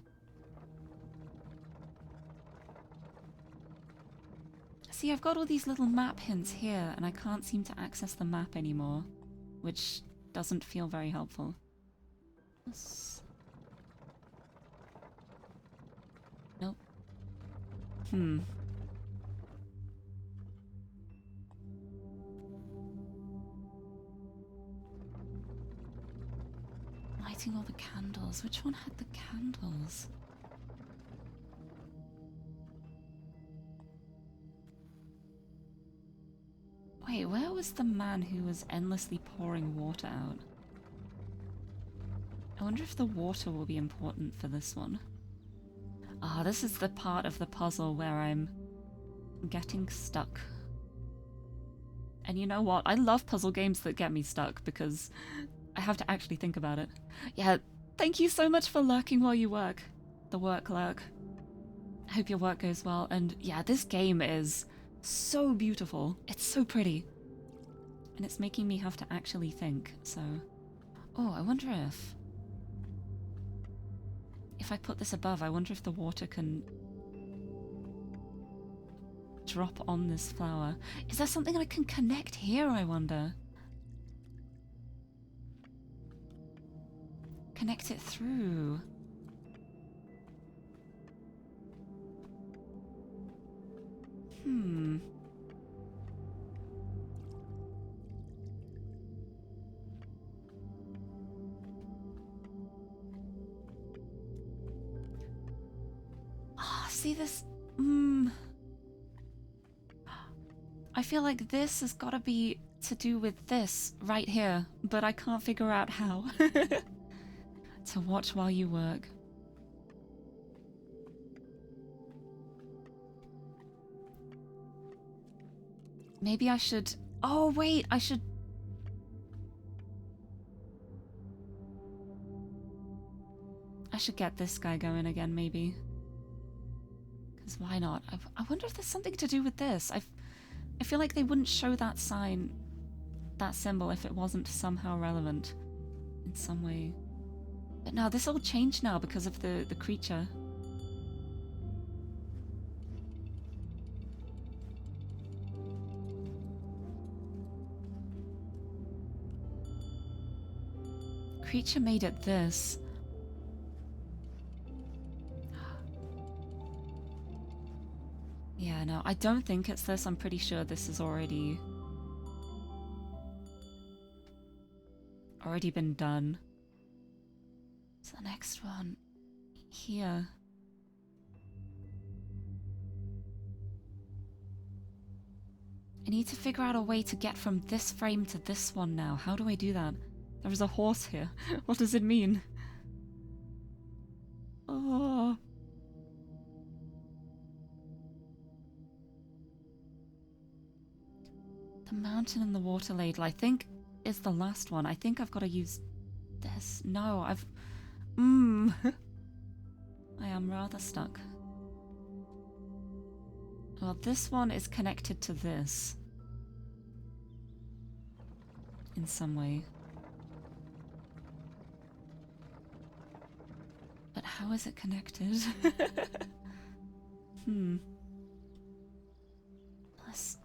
See, I've got all these little map hints here, and I can't seem to access the map anymore, which doesn't feel very helpful. Nope. Hmm. Lighting all the candles. Which one had the candles? Wait, where was the man who was endlessly pouring water out? I wonder if the water will be important for this one. Ah, this is the part of the puzzle where I'm getting stuck. And you know what? I love puzzle games that get me stuck because I have to actually think about it. Yeah, thank you so much for lurking while you work. The work lurk. I hope your work goes well. And yeah, this game is so beautiful. It's so pretty. And it's making me have to actually think, so... Oh, I wonder if I put this above, I wonder if the water can drop on this flower. Is there something I can connect here, I wonder? Connect it through. Hmm. Ah, see this? I feel like this has got to be to do with this right here, but I can't figure out how. To watch while you work. Maybe I should... Oh, wait, I should... I should get this guy going again, maybe. Because why not? I wonder if there's something to do with this. I feel like they wouldn't show that sign, that symbol, if it wasn't somehow relevant in some way. But no, this all changed now because of the creature. Creature made it this. Yeah, no, I don't think it's this. I'm pretty sure this has already been done. So the next one here. I need to figure out a way to get from this frame to this one now. How do I do that? There is a horse here. What does it mean? Oh. The mountain and the water ladle. I think is the last one? I think I've got to use this. No, I've... I am rather stuck. Well, this one is connected to this. In some way. But how is it connected? Plus...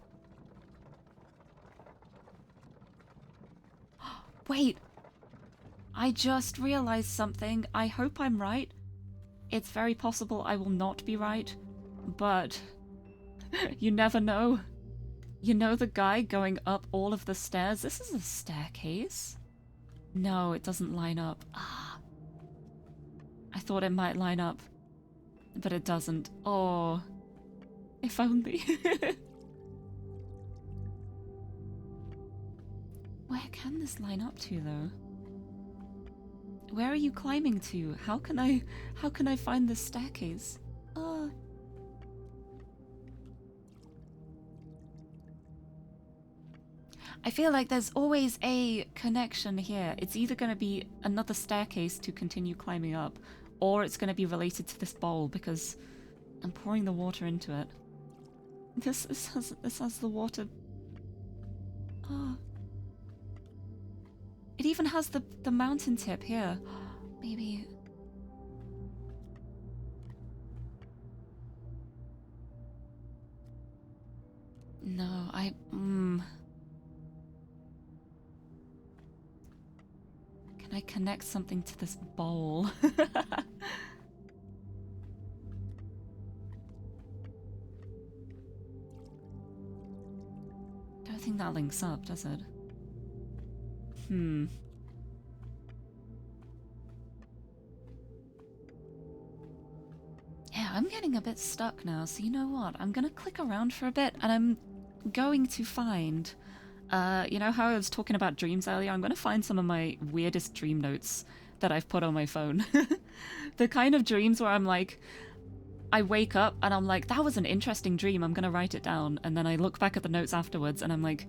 Wait! I just realized something. I hope I'm right. It's very possible I will not be right, but you never know. You know the guy going up all of the stairs? This is a staircase. No, it doesn't line up. Ah. I thought it might line up, but it doesn't. Oh, if only. Where can this line up to, though? Where are you climbing to? How can I find this staircase? I feel like there's always a connection here. It's either going to be another staircase to continue climbing up, or it's going to be related to this bowl because I'm pouring the water into it. This has the water. Oh. It even has the mountain tip here. Maybe. No, Can I connect something to this bowl? Don't think that links up, does it? Yeah, I'm getting a bit stuck now, so you know what? I'm gonna click around for a bit, and I'm going to find... you know how I was talking about dreams earlier? I'm gonna find some of my weirdest dream notes that I've put on my phone. The kind of dreams where I'm like... I wake up and I'm like, that was an interesting dream, I'm gonna write it down. And then I look back at the notes afterwards and I'm like,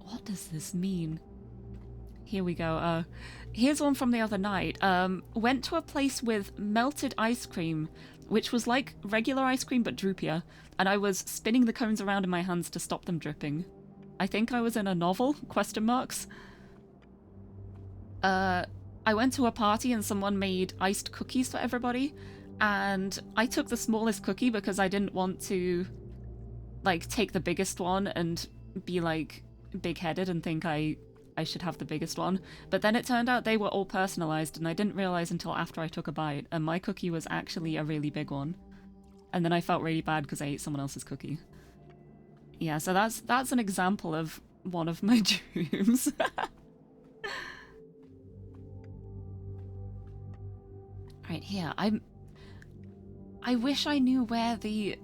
what does this mean? Here we go. Here's one from the other night. Went to a place with melted ice cream, which was like regular ice cream but droopier, and I was spinning the cones around in my hands to stop them dripping. I think I was in a novel? Question marks. I went to a party and someone made iced cookies for everybody, and I took the smallest cookie because I didn't want to, like, take the biggest one and be, like, big-headed and think I should have the biggest one. But then it turned out they were all personalized, and I didn't realize until after I took a bite, and my cookie was actually a really big one. And then I felt really bad because I ate someone else's cookie. Yeah, so that's an example of one of my dreams. Right here, I wish I knew where the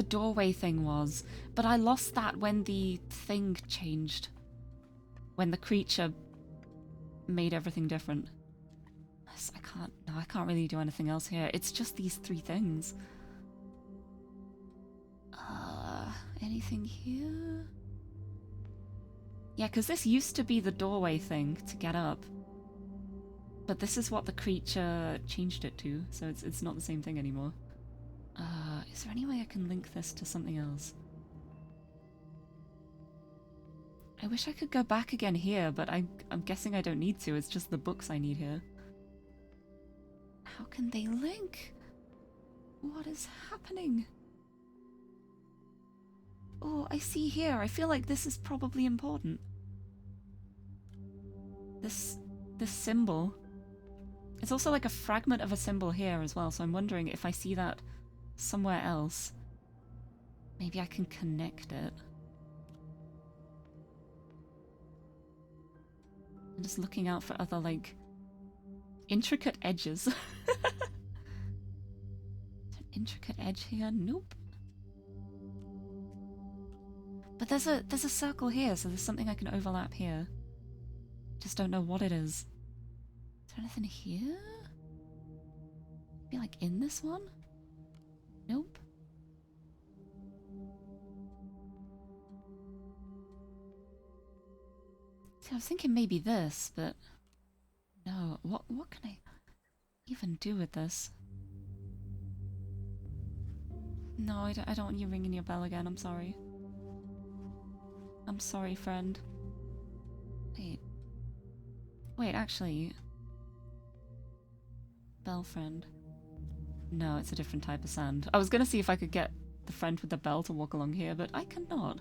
doorway thing was, but I lost that when the thing changed. When the creature made everything different. I can't really do anything else here. It's just these three things. Anything here? Yeah, because this used to be the doorway thing to get up. But this is what the creature changed it to, so it's not the same thing anymore. Is there any way I can link this to something else? I wish I could go back again here, but I'm guessing I don't need to. It's just the books I need here. How can they link? What is happening? Oh, I see here. I feel like this is probably important. This symbol. It's also like a fragment of a symbol here as well, so I'm wondering if I see that somewhere else. Maybe I can connect it. I'm just looking out for other, like, intricate edges. Is there an intricate edge here? Nope. But there's a circle here, so there's something I can overlap here. Just don't know what it is. Is there anything here? Maybe like in this one? Nope. See, I was thinking maybe this, but no. What can I even do with this? No, I don't want you ringing your bell again. I'm sorry. I'm sorry, friend. Wait. Wait, actually... Bell friend. No, it's a different type of sand. I was gonna see if I could get the friend with the bell to walk along here, but I cannot.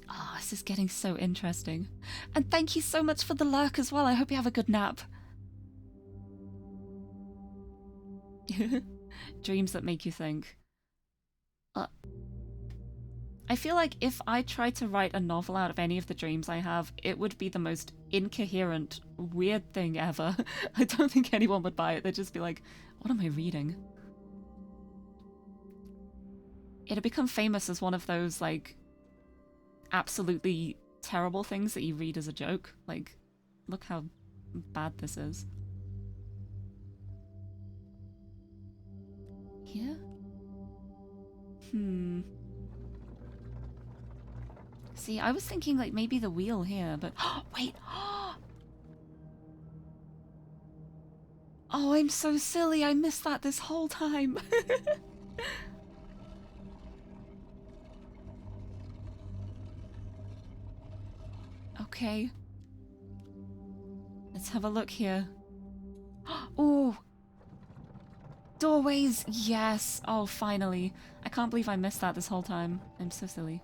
Oh, this is getting so interesting. And thank you so much for the lurk as well. I hope you have a good nap. Dreams that make you think. I feel like if I tried to write a novel out of any of the dreams I have, it would be the most incoherent, weird thing ever. I don't think anyone would buy it. They'd just be like, what am I reading? It'd become famous as one of those, like, absolutely terrible things that you read as a joke. Like, look how bad this is. Here? See, I was thinking, like, maybe the wheel here, but... wait! Oh, I'm so silly. I missed that this whole time. Okay. Let's have a look here. Oh! Doorways! Yes! Oh, finally. I can't believe I missed that this whole time. I'm so silly.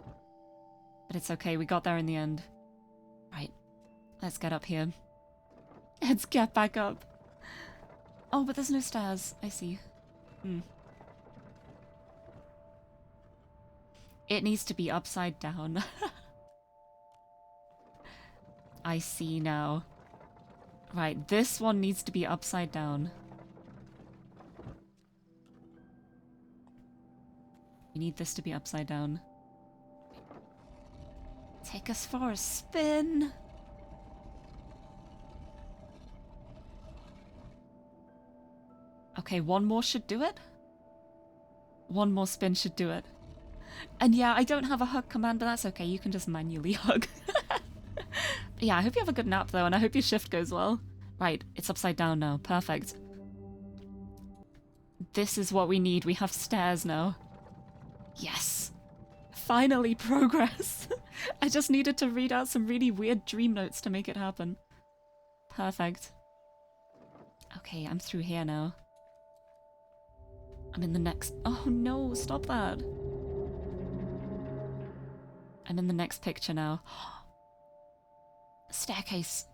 But it's okay, we got there in the end. Right. Let's get up here. Let's get back up. Oh, but there's no stairs. I see. It needs to be upside down. I see now. Right, this one needs to be upside down. We need this to be upside down. Take us for a spin. Okay, one more should do it. One more spin should do it. And yeah, I don't have a hug command, but that's okay. You can just manually hug. Yeah, I hope you have a good nap, though, and I hope your shift goes well. Right, it's upside down now. Perfect. This is what we need. We have stairs now. Yes. Finally, progress. I just needed to read out some really weird dream notes to make it happen. Perfect. Okay, I'm through here now. I'm in the next... Oh no, stop that. I'm in the next picture now. Staircase.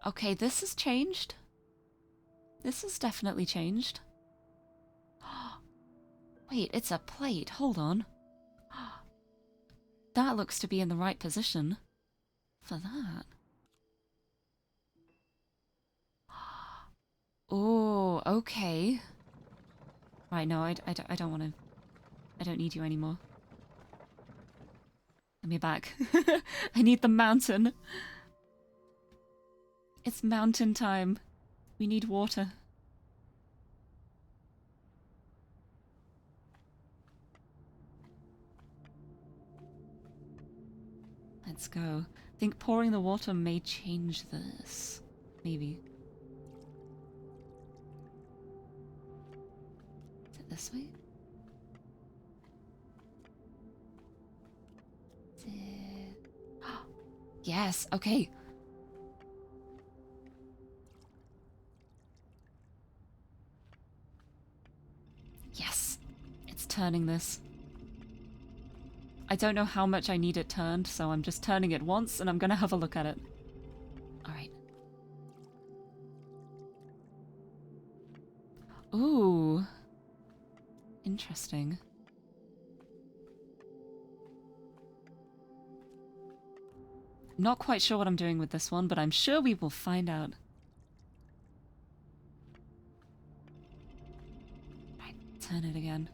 Okay, this has changed. This has definitely changed. Wait, it's a plate. Hold on. That looks to be in the right position for that. Oh, okay. Right, no, I don't want to... I don't need you anymore. Let me back. I need the mountain. It's mountain time. We need water. Let's go. I think pouring the water may change this. Maybe. Is it this way? Is it... Yes, okay. Yes, it's turning this. I don't know how much I need it turned, so I'm just turning it once and I'm gonna have a look at it. Alright. Ooh. Interesting. Not quite sure what I'm doing with this one, but I'm sure we will find out. Right, turn it again.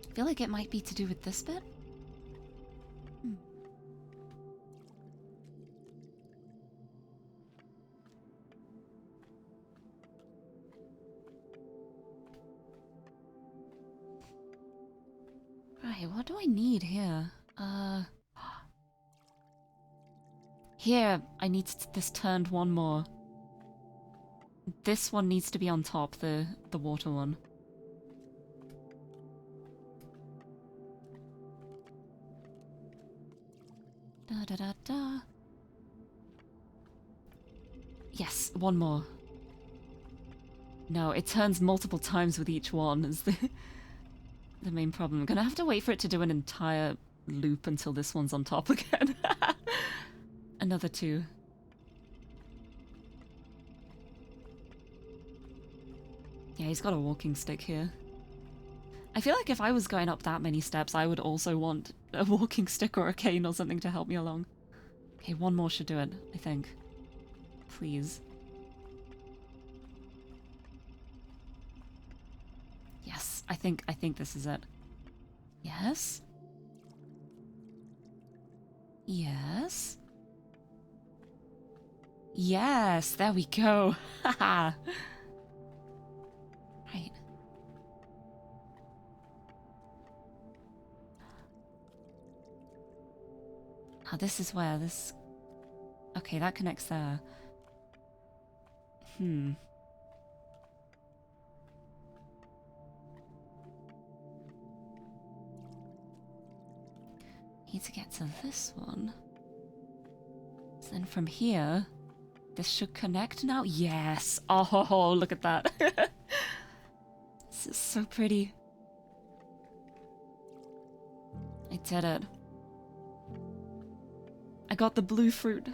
I feel like it might be to do with this bit. Right, what do I need here? Uh... Here, I need this turned one more. This one needs to be on top, the water one. Da da da da. Yes, one more. No, it turns multiple times with each one is the main problem. I'm gonna have to wait for it to do an entire loop until this one's on top again. Another 2. Yeah, he's got a walking stick here. I feel like if I was going up that many steps, I would also want a walking stick or a cane or something to help me along. Okay, one more should do it, I think. Please. Yes, I think this is it. Yes? Yes? Yes, there we go. Haha. Right. Oh, this is where this... Okay, that connects there. Need to get to this one. So then from here, this should connect now? Yes! Oh, look at that. This is so pretty. I did it. I got the blue fruit.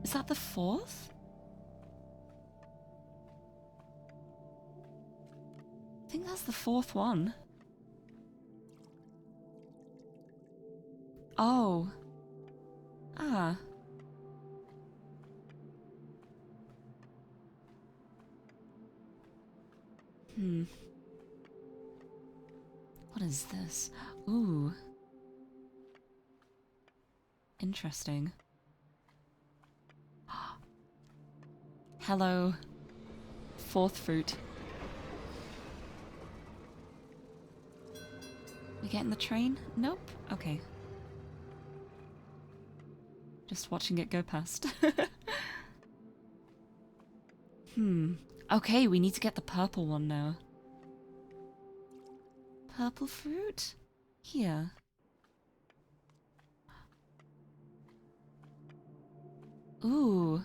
Is that the 4th? I think that's the 4th one. Oh. Ah. What is this? Ooh. Interesting. Hello. 4th fruit. We getting the train? Nope. Okay. Just watching it go past. Okay, we need to get the purple one now. Purple fruit? Here. Ooh.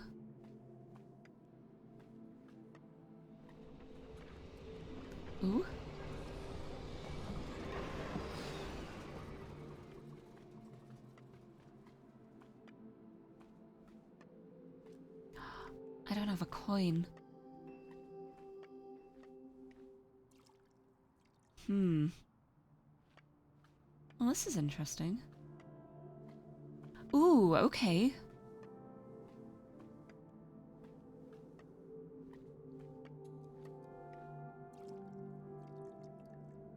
Ooh. I don't have a coin. Well, this is interesting. Ooh, okay.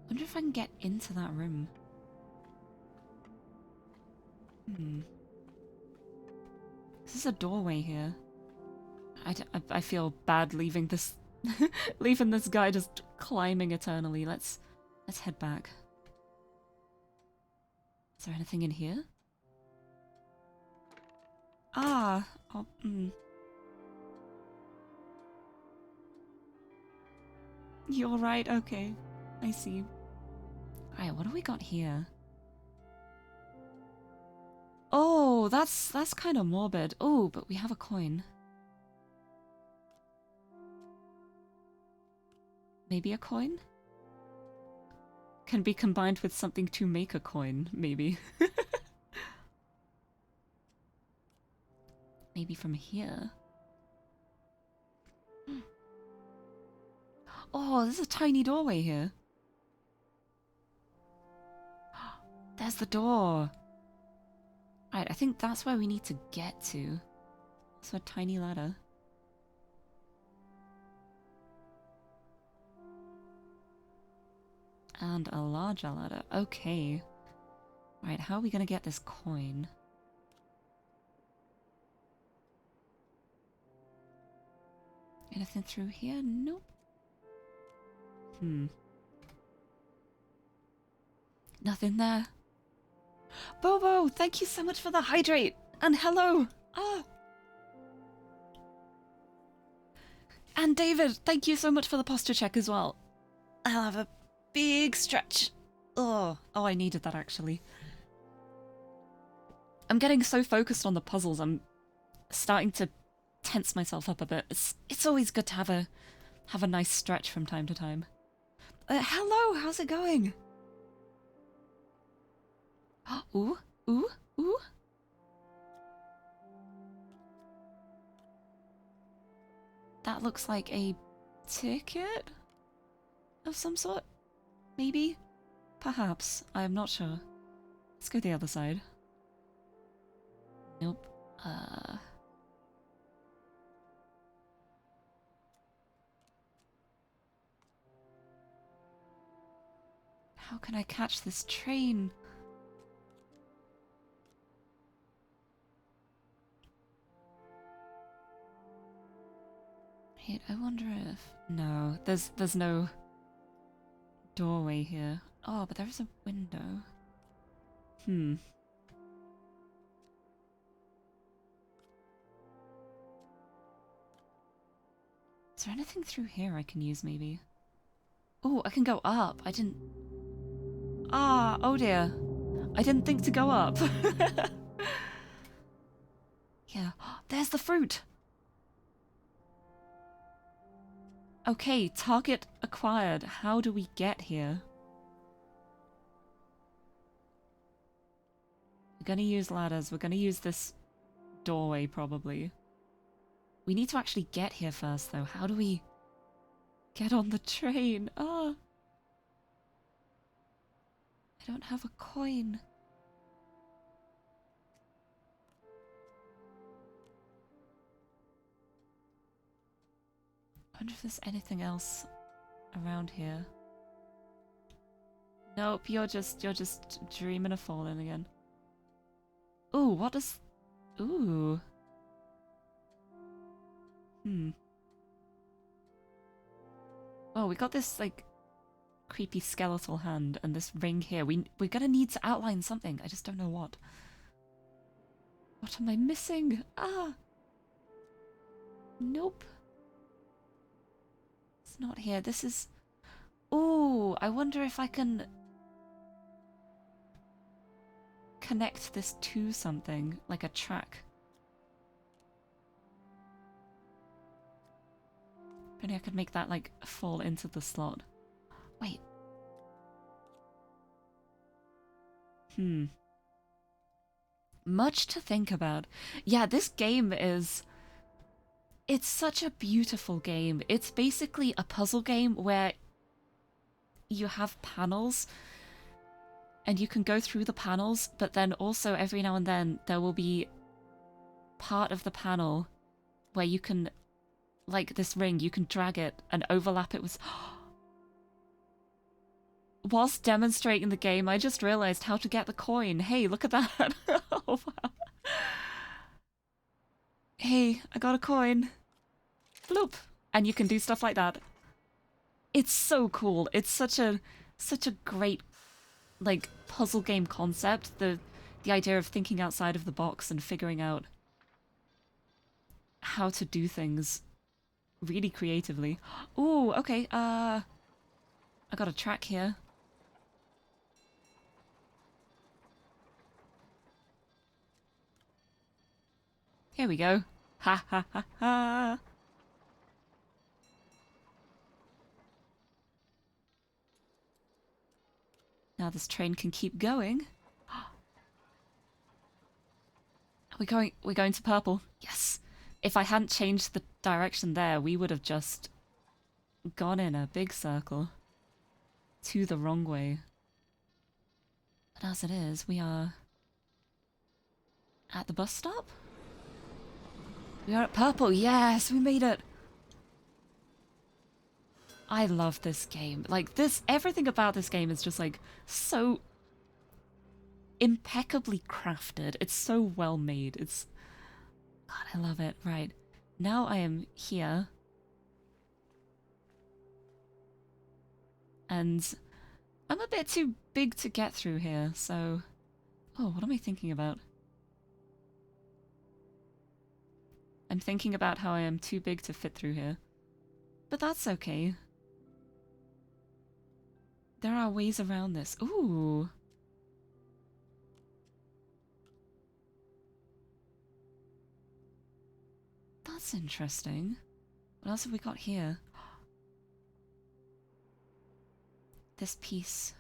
Wonder if I can get into that room. This is a doorway here. I feel bad leaving this leaving this guy just climbing eternally. Let's head back. Is there anything in here? Ah, oh, You're right, okay. I see. Alright, what do we got here? Oh, that's kind of morbid. Oh, but we have a coin. Maybe a coin? Can be combined with something to make a coin, maybe. Maybe from here. Oh, there's a tiny doorway here. There's the door. Right, I think that's where we need to get to. So a tiny ladder. And a larger ladder. Okay. Right, how are we gonna get this coin? Anything through here? Nope. Nothing there. Bobo, thank you so much for the hydrate. And hello. Ah. And David, thank you so much for the posture check as well. I'll have a big stretch. Oh, I needed that actually. I'm getting so focused on the puzzles, I'm starting to tense myself up a bit. It's always good to have a nice stretch from time to time. Hello, how's it going? Ooh, ooh, ooh. That looks like a ticket of some sort? Maybe? Perhaps. I am not sure. Let's go the other side. Nope. How can I catch this train? Wait, I wonder if... No, there's no doorway here. Oh, but there is a window. Is there anything through here I can use, maybe? Oh, I can go up. I didn't... Ah, oh dear. I didn't think to go up. Yeah, there's the fruit. Okay, target acquired. How do we get here? We're gonna use ladders. We're gonna use this doorway, probably. We need to actually get here first, though. How do we get on the train? Ah. I don't have a coin. I wonder if there's anything else around here. Nope, you're just dreaming of falling again. Ooh, what does... Ooh. Oh, we got this, like, creepy skeletal hand and this ring here. We're gonna need to outline something. I just don't know what. What am I missing? Ah! Nope. It's not here. This is... Ooh, I wonder if I can... connect this to something, like a track. Maybe I could make that, like, fall into the slot. Wait. Much to think about. Yeah, this game is... It's such a beautiful game. It's basically a puzzle game where you have panels and you can go through the panels, but then also every now and then there will be part of the panel where you can, like this ring, you can drag it and overlap it with... Whilst demonstrating the game, I just realized how to get the coin. Hey, look at that. Oh, wow. Hey, I got a coin. Bloop. And you can do stuff like that. It's so cool. It's such a great, like, puzzle game concept. The idea of thinking outside of the box and figuring out how to do things really creatively. Ooh, okay, I got a track here. Here we go. Ha ha ha ha. Now this train can keep going. We're going to purple. Yes. If I hadn't changed the direction there, we would have just gone in a big circle to the wrong way. But as it is, we are at the bus stop? We are at purple. Yes, we made it. I love this game. Like, everything about this game is just, like, so impeccably crafted. It's so well made. It's... God, I love it. Right. Now I am here. And I'm a bit too big to get through here, so... Oh, what am I thinking about? I'm thinking about how I am too big to fit through here. But that's okay. There are ways around this. Ooh. That's interesting. What else have we got here? This piece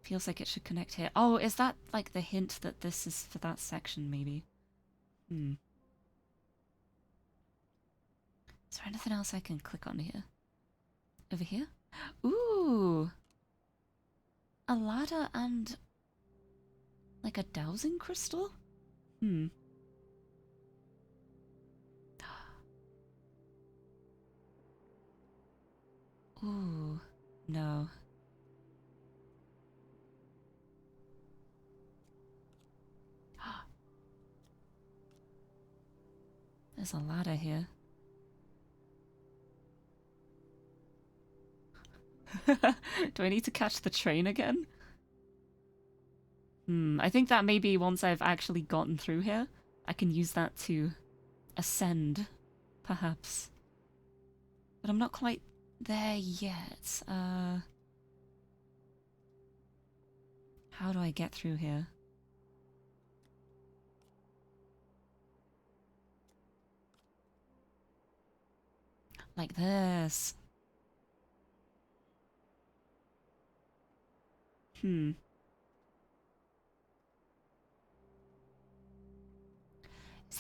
feels like it should connect here. Oh, is that like the hint that this is for that section, maybe? Hmm. Is there anything else I can click on here? Over here? Ooh! A ladder and like a dowsing crystal? Hmm. Ooh, no. There's a ladder here. Do I need to catch the train again? I think that maybe once I've actually gotten through here, I can use that to ascend, perhaps. But I'm not quite there yet. How do I get through here? Like this. Is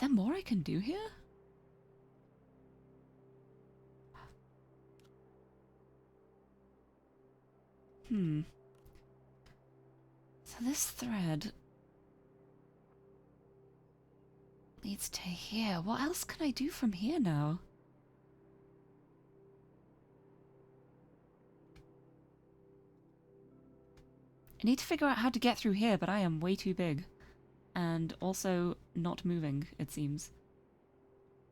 there more I can do here? So this thread leads to here. What else can I do from here now? I need to figure out how to get through here, but I am way too big. And also not moving, it seems.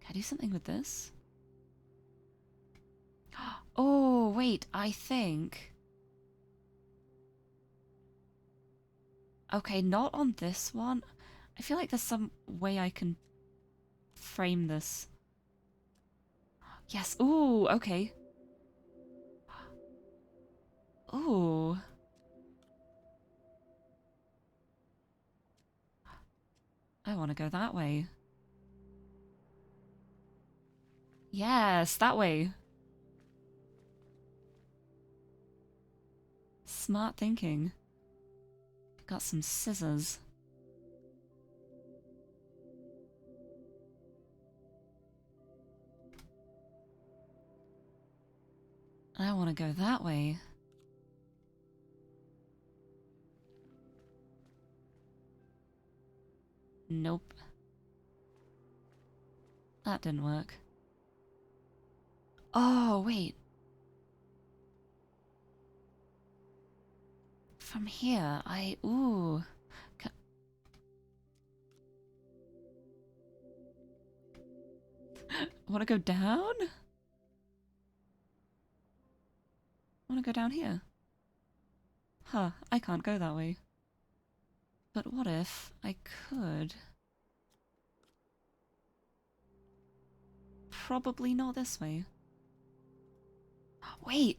Can I do something with this? Oh, wait, I think... Okay, not on this one. I feel like there's some way I can frame this. Yes, ooh, okay. Ooh. I want to go that way. Yes, that way. Smart thinking. Got some scissors. I want to go that way. Nope. That didn't work. Oh, wait. From here, ooh. Want to go down? Want to go down here? Huh, I can't go that way. But what if I could? Probably not this way. Wait,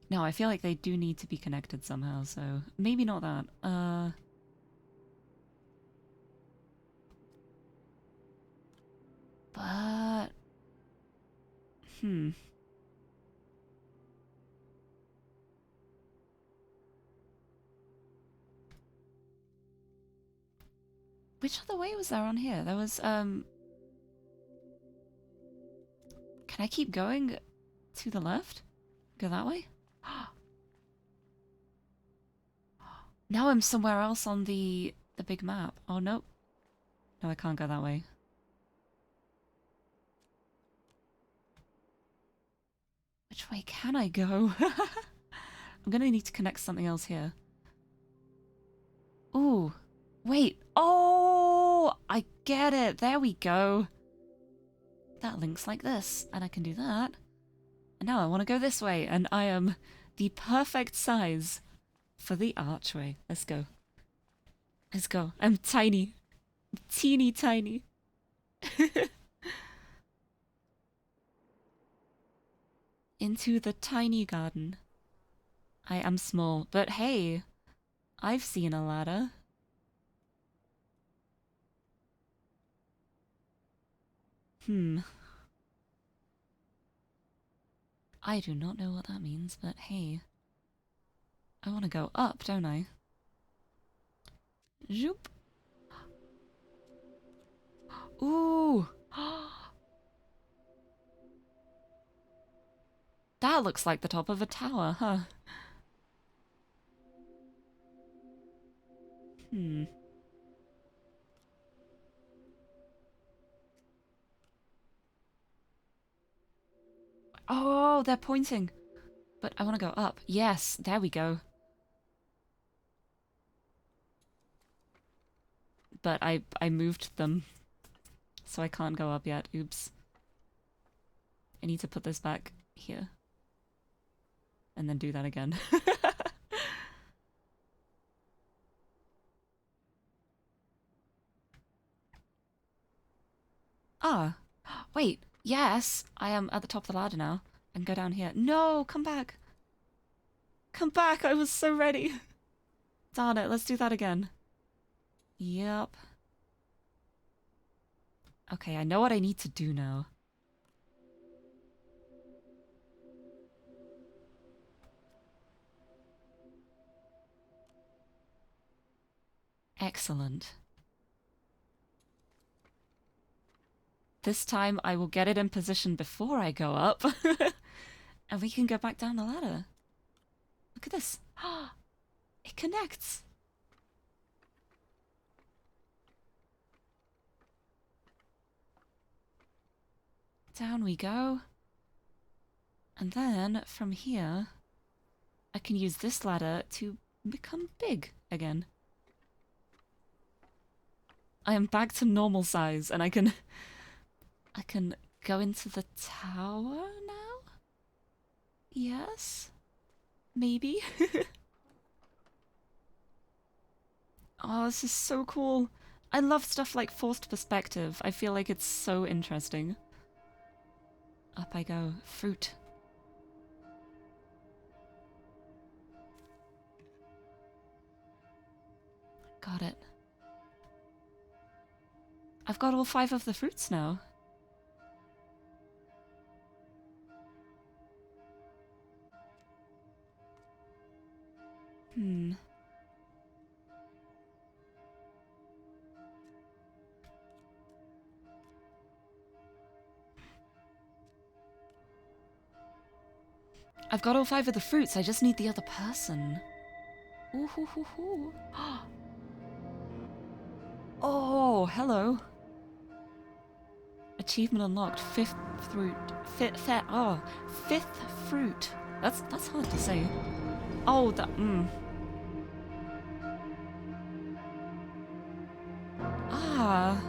No, I feel like they do need to be connected somehow, so maybe not that. But... Which other way was there on here? There was, Can I keep going to the left? Go that way? Now I'm somewhere else on the big map. Oh, no. No, I can't go that way. Which way can I go? I'm gonna need to connect something else here. Ooh. Wait. Oh! I get it. There we go. That links like this, and I can do that. And now I want to go this way, and I am the perfect size for the archway. Let's go. Let's go. I'm tiny. Teeny tiny. Into the tiny garden. I am small, but hey, I've seen a ladder. I do not know what that means, but hey. I want to go up, don't I? Zoop. Ooh. That looks like the top of a tower, huh? Oh, they're pointing. But I want to go up. Yes, there we go. But I moved them. So I can't go up yet. Oops. I need to put this back here. And then do that again. Ah. Wait. Yes, I am at the top of the ladder now. I can go down here. No, come back. Come back. I was so ready. Darn it. Let's do that again. Yep. Okay, I know what I need to do now. Excellent. This time I will get it in position before I go up. And we can go back down the ladder. Look at this. It connects. Down we go. And then from here, I can use this ladder to become big again. I am back to normal size and I can go into the tower now? Yes? Maybe? Oh, this is so cool. I love stuff like forced perspective. I feel like it's so interesting. Up I go. Fruit. Got it. I've got all 5 of the fruits now. I've got all 5 of the fruits, I just need the other person. Ooh, hoo, hoo, hoo. Oh, hello. Achievement unlocked. 5th fruit. Fifth fruit. That's hard to say. Oh, that. Ah.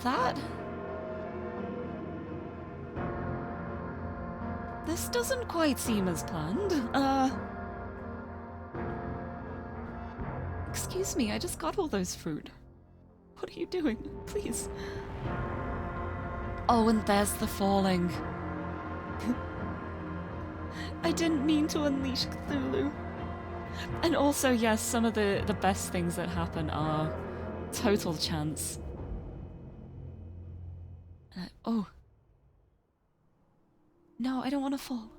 That. This doesn't quite seem as planned. Excuse me, I just got all those fruit. What are you doing? Please. Oh, and there's the falling. I didn't mean to unleash Cthulhu. And also, yes, some of the best things that happen are total chance. Oh. No, I don't want to fall.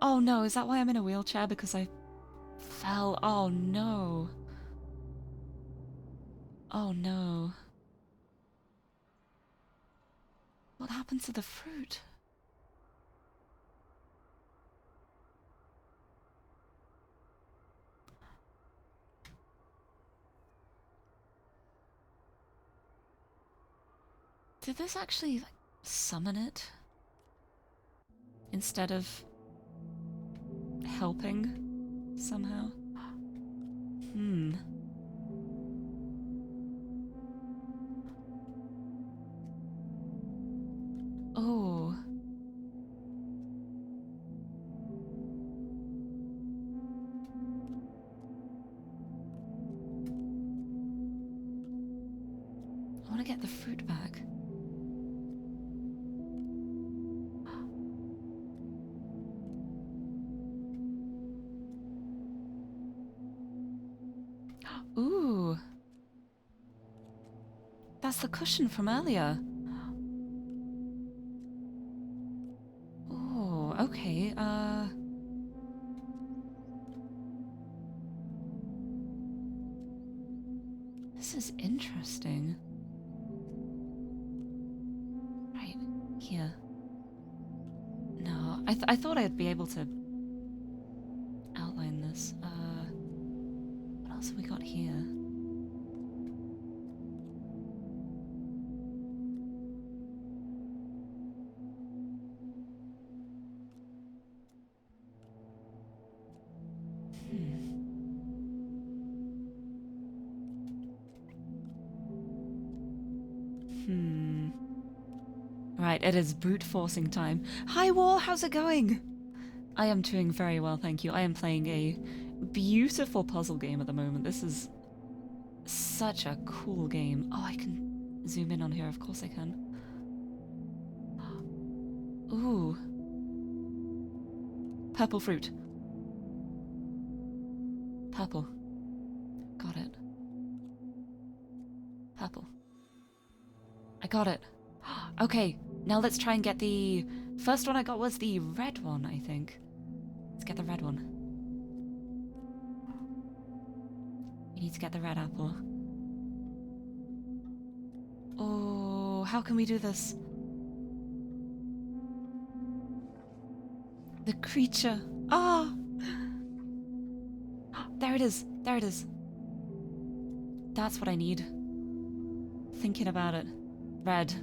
Oh no, is that why I'm in a wheelchair? Because I fell. Oh no. Oh no. What happened to the fruit? Did this actually like, summon it? Instead of helping somehow? want to get the fruit back. Ooh. That's the cushion from earlier. Oh, okay, this is interesting. Right, here. No, I thought I'd be able to outline this. What else have we got here? Right, it is brute forcing time. Hi War, how's it going? I am doing very well, thank you. I am playing a beautiful puzzle game at the moment. This is such a cool game. Oh, I can zoom in on here, of course I can. Ooh. Purple fruit. Purple. Got it. Purple. I got it. Okay, now let's try and get the... First one I got was the red one, I think. Let's get the red one. We need to get the red apple. Oh, how can we do this? The creature. Ah! There it is. There it is. That's what I need. Thinking about it. Red.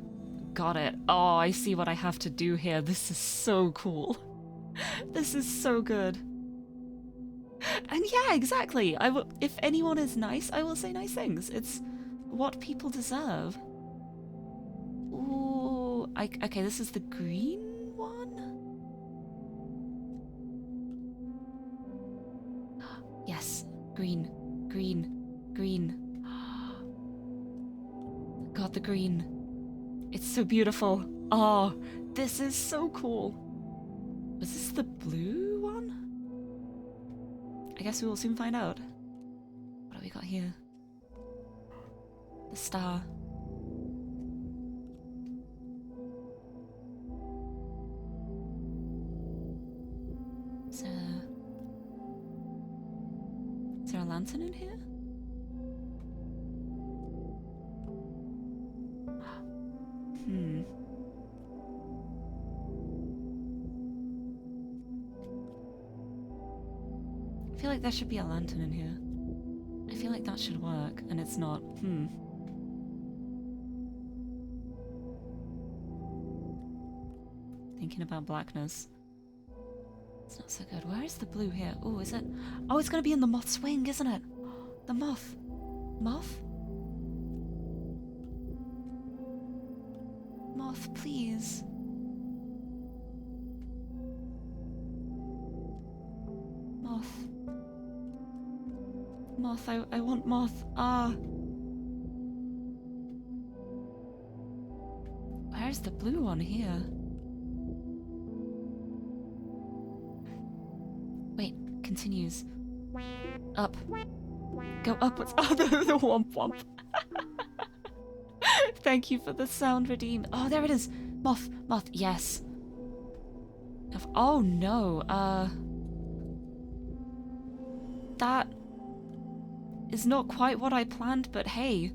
Got it. Oh, I see what I have to do here. This is so cool. This is so good. And yeah, exactly. If anyone is nice, I will say nice things. It's what people deserve. Ooh, okay, this is the green one? Yes, green, green, green. Got the green. It's so beautiful. Oh, this is so cool. Was this the blue one? I guess we will soon find out. What have we got here? The star. Is there a lantern in here? I feel like there should be a lantern in here. I feel like that should work, and it's not. Thinking about blackness. It's not so good. Where is the blue here? Oh, is it? Oh, it's gonna be in the moth's wing, isn't it? The moth. Moth? Moth, please. Moth. Moth, I want moth. Ah. Where's the blue one here? Wait, continues. Up. Go upwards. Oh, the womp womp. Thank you for the sound redeemed. Oh, there it is. Moth, moth, yes. Oh no, that is not quite what I planned, but hey,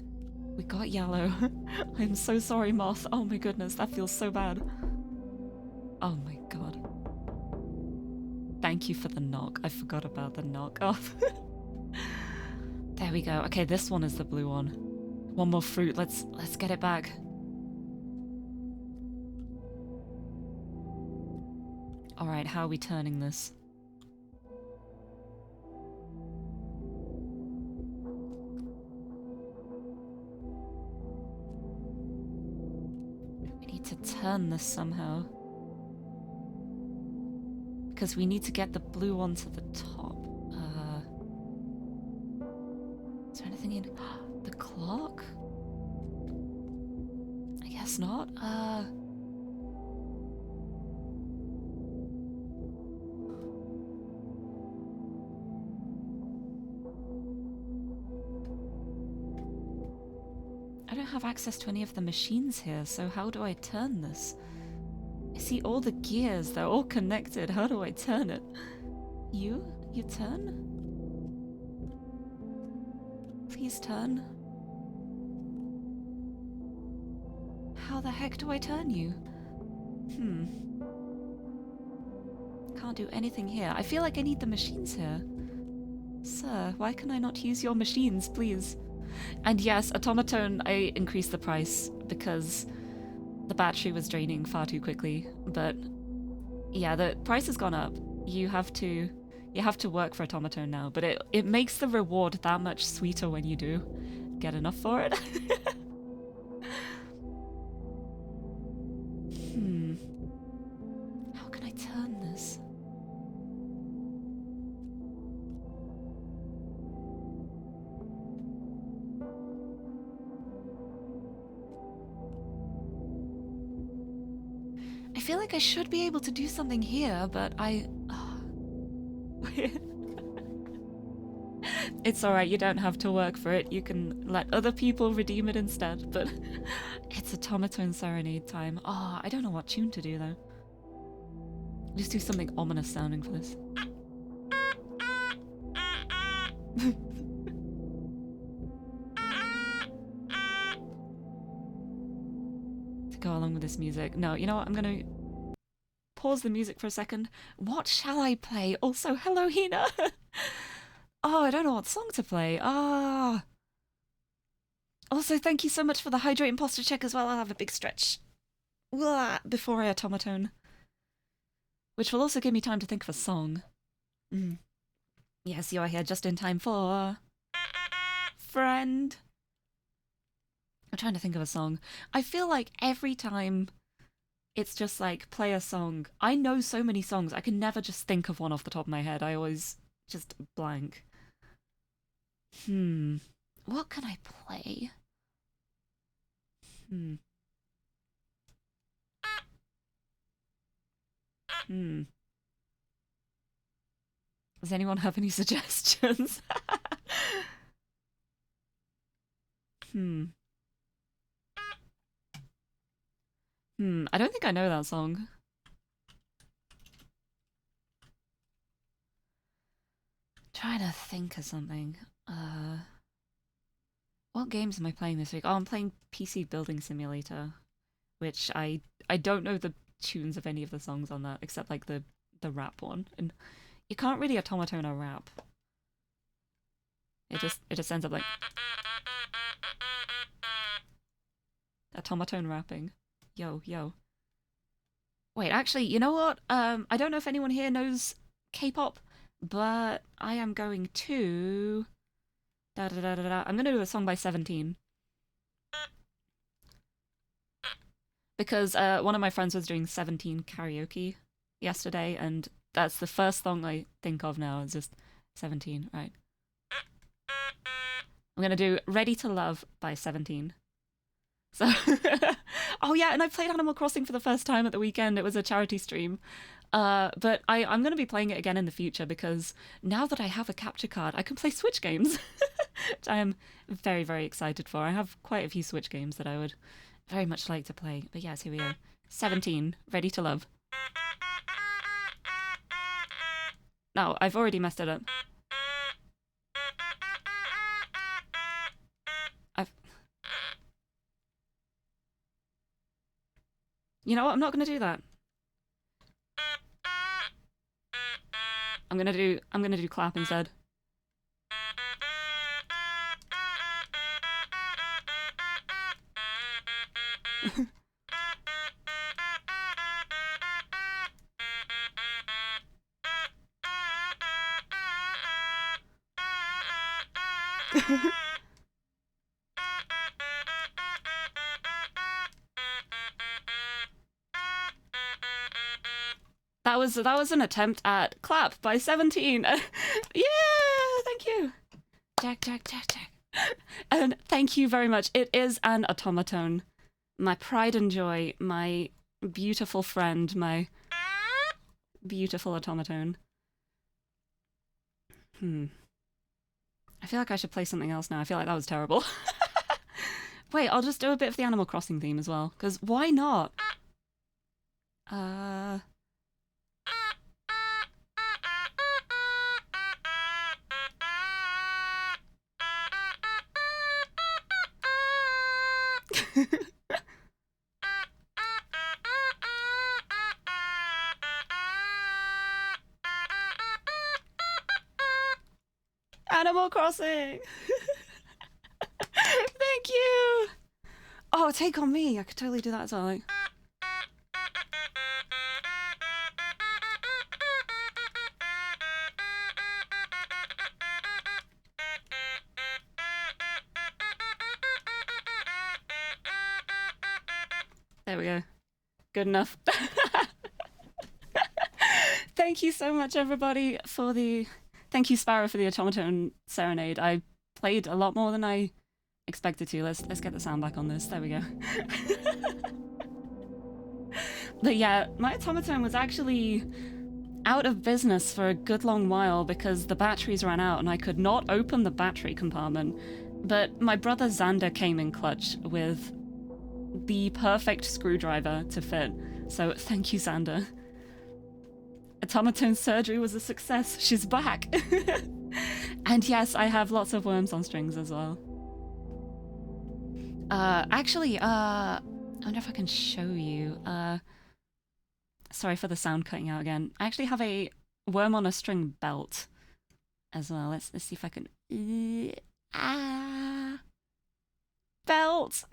we got yellow. I'm so sorry, moth. Oh my goodness, that feels so bad. Oh my god. Thank you for the knock. I forgot about the knock off. There we go. Okay, this one is the blue one. One more fruit. Let's get it back. All right, how are we turning this? We need to turn this somehow. Because we need to get the blue one to the top. Is there anything in... The clock? guess not. I don't have access to any of the machines here, so how do I turn this? I see all the gears, they're all connected. How do I turn it? You turn? Please turn. How the heck do I turn you? Can't do anything here. I feel like I need the machines here. Sir, why can I not use your machines, please? And yes, Automaton, I increased the price because the battery was draining far too quickly. But yeah, the price has gone up. You have to work for Automaton now, but it makes the reward that much sweeter when you do get enough for it. How can I turn this? I feel like I should be able to do something here, but It's alright, you don't have to work for it. You can let other people redeem it instead, but it's Automaton Serenade time. Oh, I don't know what tune to do, though. Just do something ominous sounding for this. To go along with this music. No, you know what? I'm gonna pause the music for a second. What shall I play? Also, hello, Hina! Oh, I don't know what song to play. Ah. Also, thank you so much for the hydrate imposter check as well. I'll have a big stretch before I Automaton. Which will also give me time to think of a song. Yes, you are here just in time for... Friend. I'm trying to think of a song. I feel like every time it's just like, play a song. I know so many songs, I can never just think of one off the top of my head. I always just blank. What can I play? Does anyone have any suggestions? I don't think I know that song. Trying to think of something. What games am I playing this week? Oh, I'm playing PC Building Simulator, which I don't know the tunes of any of the songs on that except like the rap one, and you can't really Automaton a rap. It just ends up like Automaton rapping. Yo. Wait, actually, you know what? I don't know if anyone here knows K-pop, but I am going to... I'm going to do a song by 17. Because one of my friends was doing 17 karaoke yesterday, and that's the first song I think of now. It's just 17, right? I'm going to do Ready to Love by 17. So, oh yeah, and I played Animal Crossing for the first time at the weekend. It was a charity stream. But I'm going to be playing it again in the future because now that I have a capture card, I can play Switch games, which I am very, very excited for. I have quite a few Switch games that I would very much like to play. But yes, here we go. 17, Ready to Love. No, I've already messed it up. You know what? I'm not going to do that. I'm gonna do clap instead. That was an attempt at clap by 17. Yeah, thank you. Jack. And thank you very much. It is an Automaton My pride and joy, my beautiful friend, my beautiful automaton. I feel like I should play something else now. I feel like that was terrible. Wait, I'll just do a bit of the Animal Crossing theme as well, because why not? Animal Crossing! Thank you! Oh, take on me! I could totally do that as well. Like... There we go. Good enough. Thank you so much, everybody, for the... Thank you, Sparrow, for the automaton serenade. I played a lot more than I expected to. Let's get the sound back on this. There we go. But yeah, my automaton was actually out of business for a good long while because the batteries ran out and I could not open the battery compartment. But my brother Xander came in clutch with the perfect screwdriver to fit. So thank you, Xander. Automaton surgery was a success. She's back. And yes, I have lots of worms on strings as well. Actually, I wonder if I can show you. Sorry for the sound cutting out again. I actually have a worm on a string belt as well. Let's see if I can... Belt!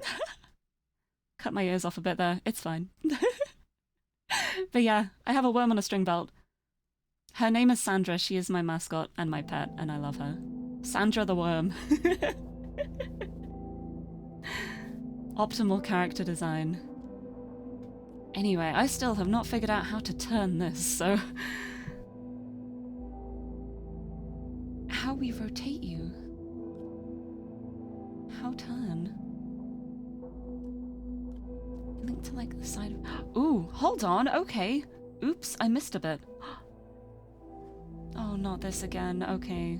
Cut my ears off a bit there. It's fine. But yeah, I have a worm on a string belt. Her name is Sandra. She is my mascot and my pet, and I love her. Sandra the worm. Optimal character design. Anyway, I still have not figured out how to turn this, so... How we rotate you? How turn? Link to like the side of... Ooh, hold on, okay. Oops, I missed a bit. Oh, not this again, okay.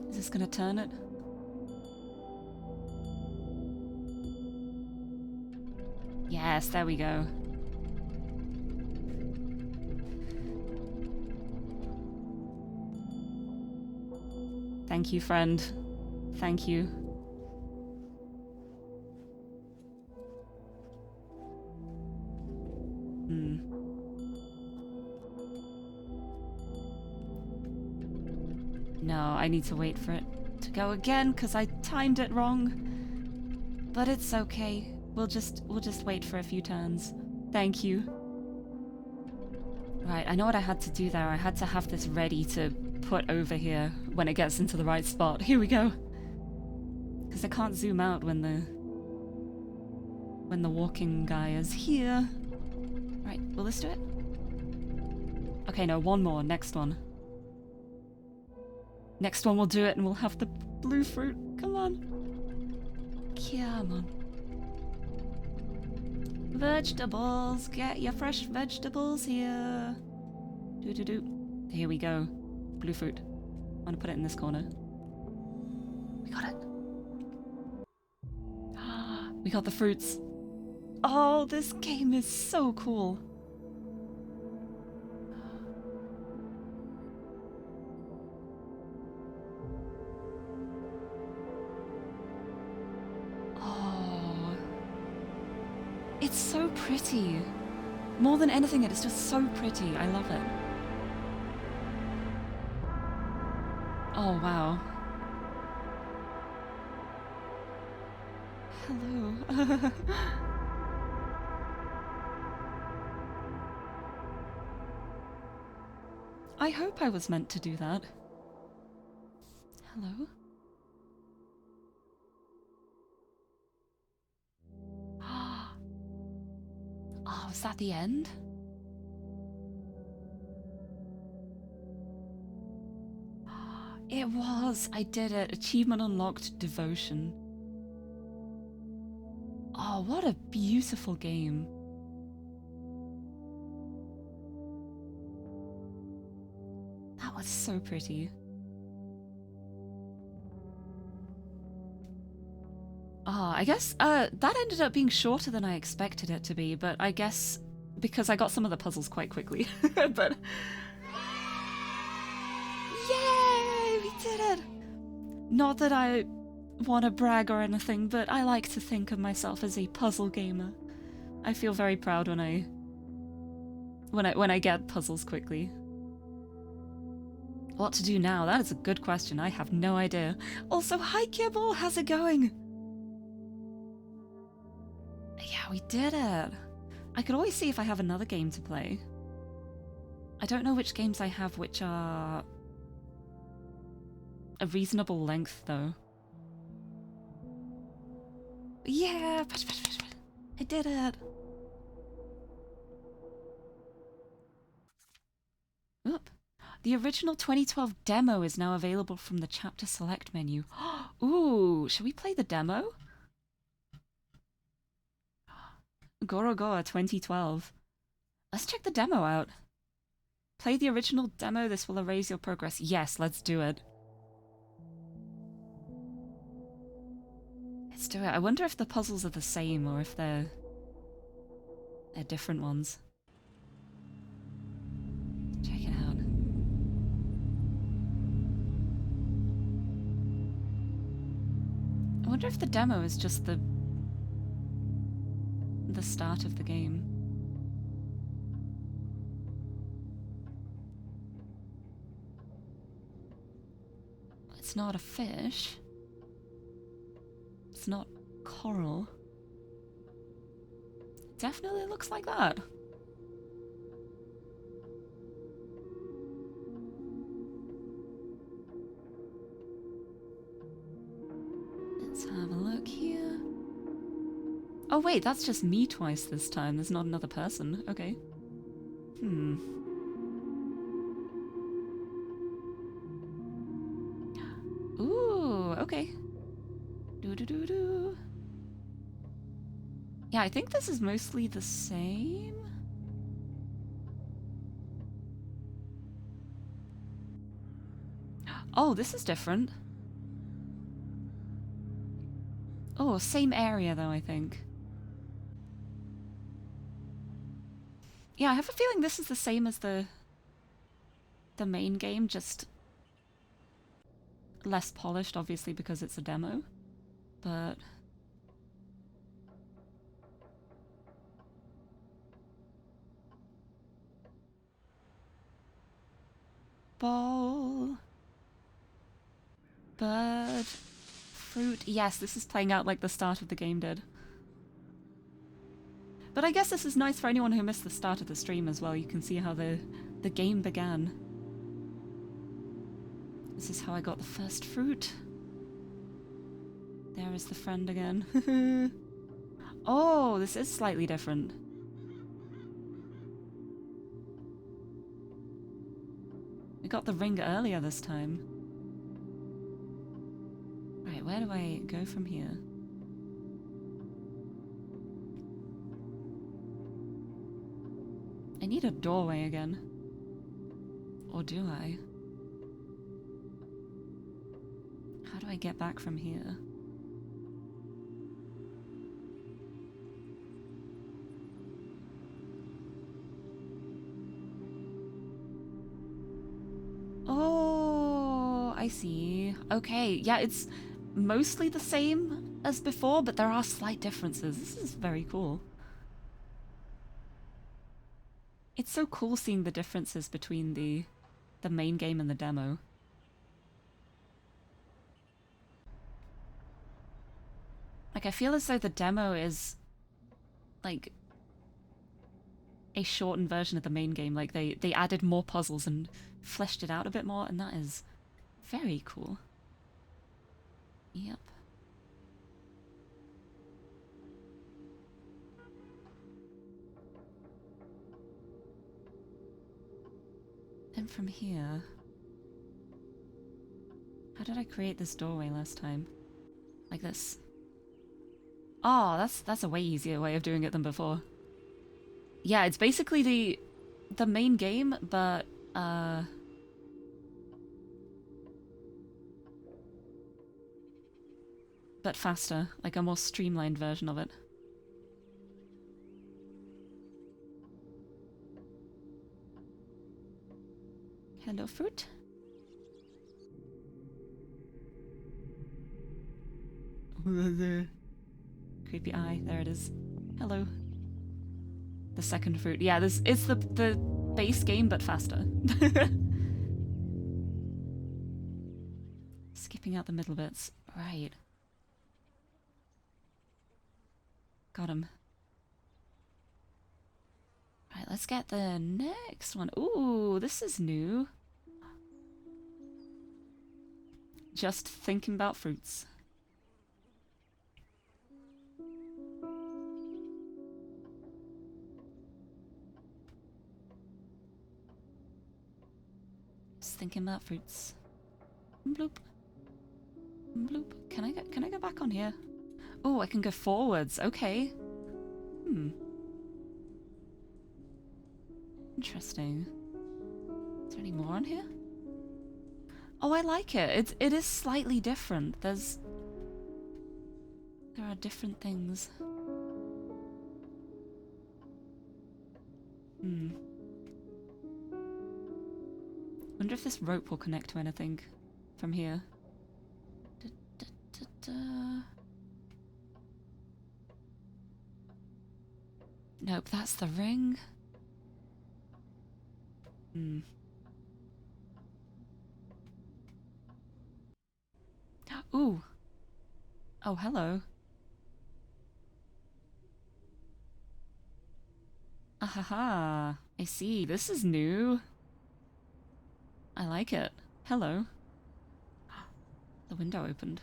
Is this gonna turn it? Yes, there we go. Thank you, friend. Thank you. No, I need to wait for it to go again because I timed it wrong. But it's okay. We'll just wait for a few turns. Thank you. Right, I know what I had to do there. I had to have this ready to put over here when it gets into the right spot. Here we go. Because I can't zoom out when the walking guy is here. Right, will this do it? Okay, no, one more. Next one. Next one will do it and we'll have the blue fruit. Come on. Come on. Vegetables. Get your fresh vegetables here. Do. Here we go. Blue fruit. I'm gonna put it in this corner. We got it. We got the fruits. Oh, this game is so cool. Oh. It's so pretty. More than anything, it is just so pretty. I love it. Oh, wow. Hello. I hope I was meant to do that. Hello? Oh, is that the end? It was! I did it! Achievement unlocked, Devotion. Oh, what a beautiful game. That was so pretty. Oh, I guess that ended up being shorter than I expected it to be, but I guess because I got some of the puzzles quite quickly. But yay, we did it! Not that I want to brag or anything, but I like to think of myself as a puzzle gamer. I feel very proud when I get puzzles quickly. What to do now? That is a good question. I have no idea. Also, hi Kibble, how's it going? Yeah, we did it. I could always see if I have another game to play. I don't know which games I have which are a reasonable length, though. Yeah! I did it! Oop. The original 2012 demo is now available from the chapter select menu. Ooh, should we play the demo? GOROGOA 2012. Let's check the demo out. Play the original demo, this will erase your progress. Yes, let's do it. Let's do it. I wonder if the puzzles are the same or if they're different ones. Check it out. I wonder if the demo is just the start of the game. It's not a fish. It's not coral. It definitely looks like that. Let's have a look here. Oh wait, that's just me twice this time. There's not another person. Okay. Ooh, okay. Doo-doo-doo-doo. Yeah, I think this is mostly the same. Oh, this is different. Oh, same area though, I think. Yeah, I have a feeling this is the same as the main game, just less polished, obviously, because it's a demo. But ball, bird, fruit. Yes, this is playing out like the start of the game did. But I guess this is nice for anyone who missed the start of the stream as well. You can see how the game began. This is how I got the first fruit. There is the friend again. Oh, this is slightly different. We got the ring earlier this time. Right, where do I go from here? I need a doorway again. Or do I? How do I get back from here? Oh, I see. Okay, yeah, it's mostly the same as before, but there are slight differences. This is very cool. It's so cool seeing the differences between the main game and the demo. Like, I feel as though the demo is, like, a shortened version of the main game. Like, they added more puzzles and fleshed it out a bit more, and that is very cool. Yep. in from here? How did I create this doorway last time? Like this. Oh, that's a way easier way of doing it than before. Yeah, it's basically the main game, but faster, like a more streamlined version of it. Hello, fruit. Creepy eye. There it is. Hello. The second fruit. Yeah, it's the base game, but faster. Skipping out the middle bits. Right. Got him. Right, let's get the next one. Ooh, this is new. Just thinking about fruits. Just thinking about fruits. Bloop. Bloop. Can I go back on here? Oh, I can go forwards. Okay. Interesting. Is there any more on here? Oh, I like it. It is slightly different. There are different things. Wonder if this rope will connect to anything from here. Nope, that's the ring. Ooh. Oh, hello. Ahaha. I see. This is new. I like it. Hello. The window opened.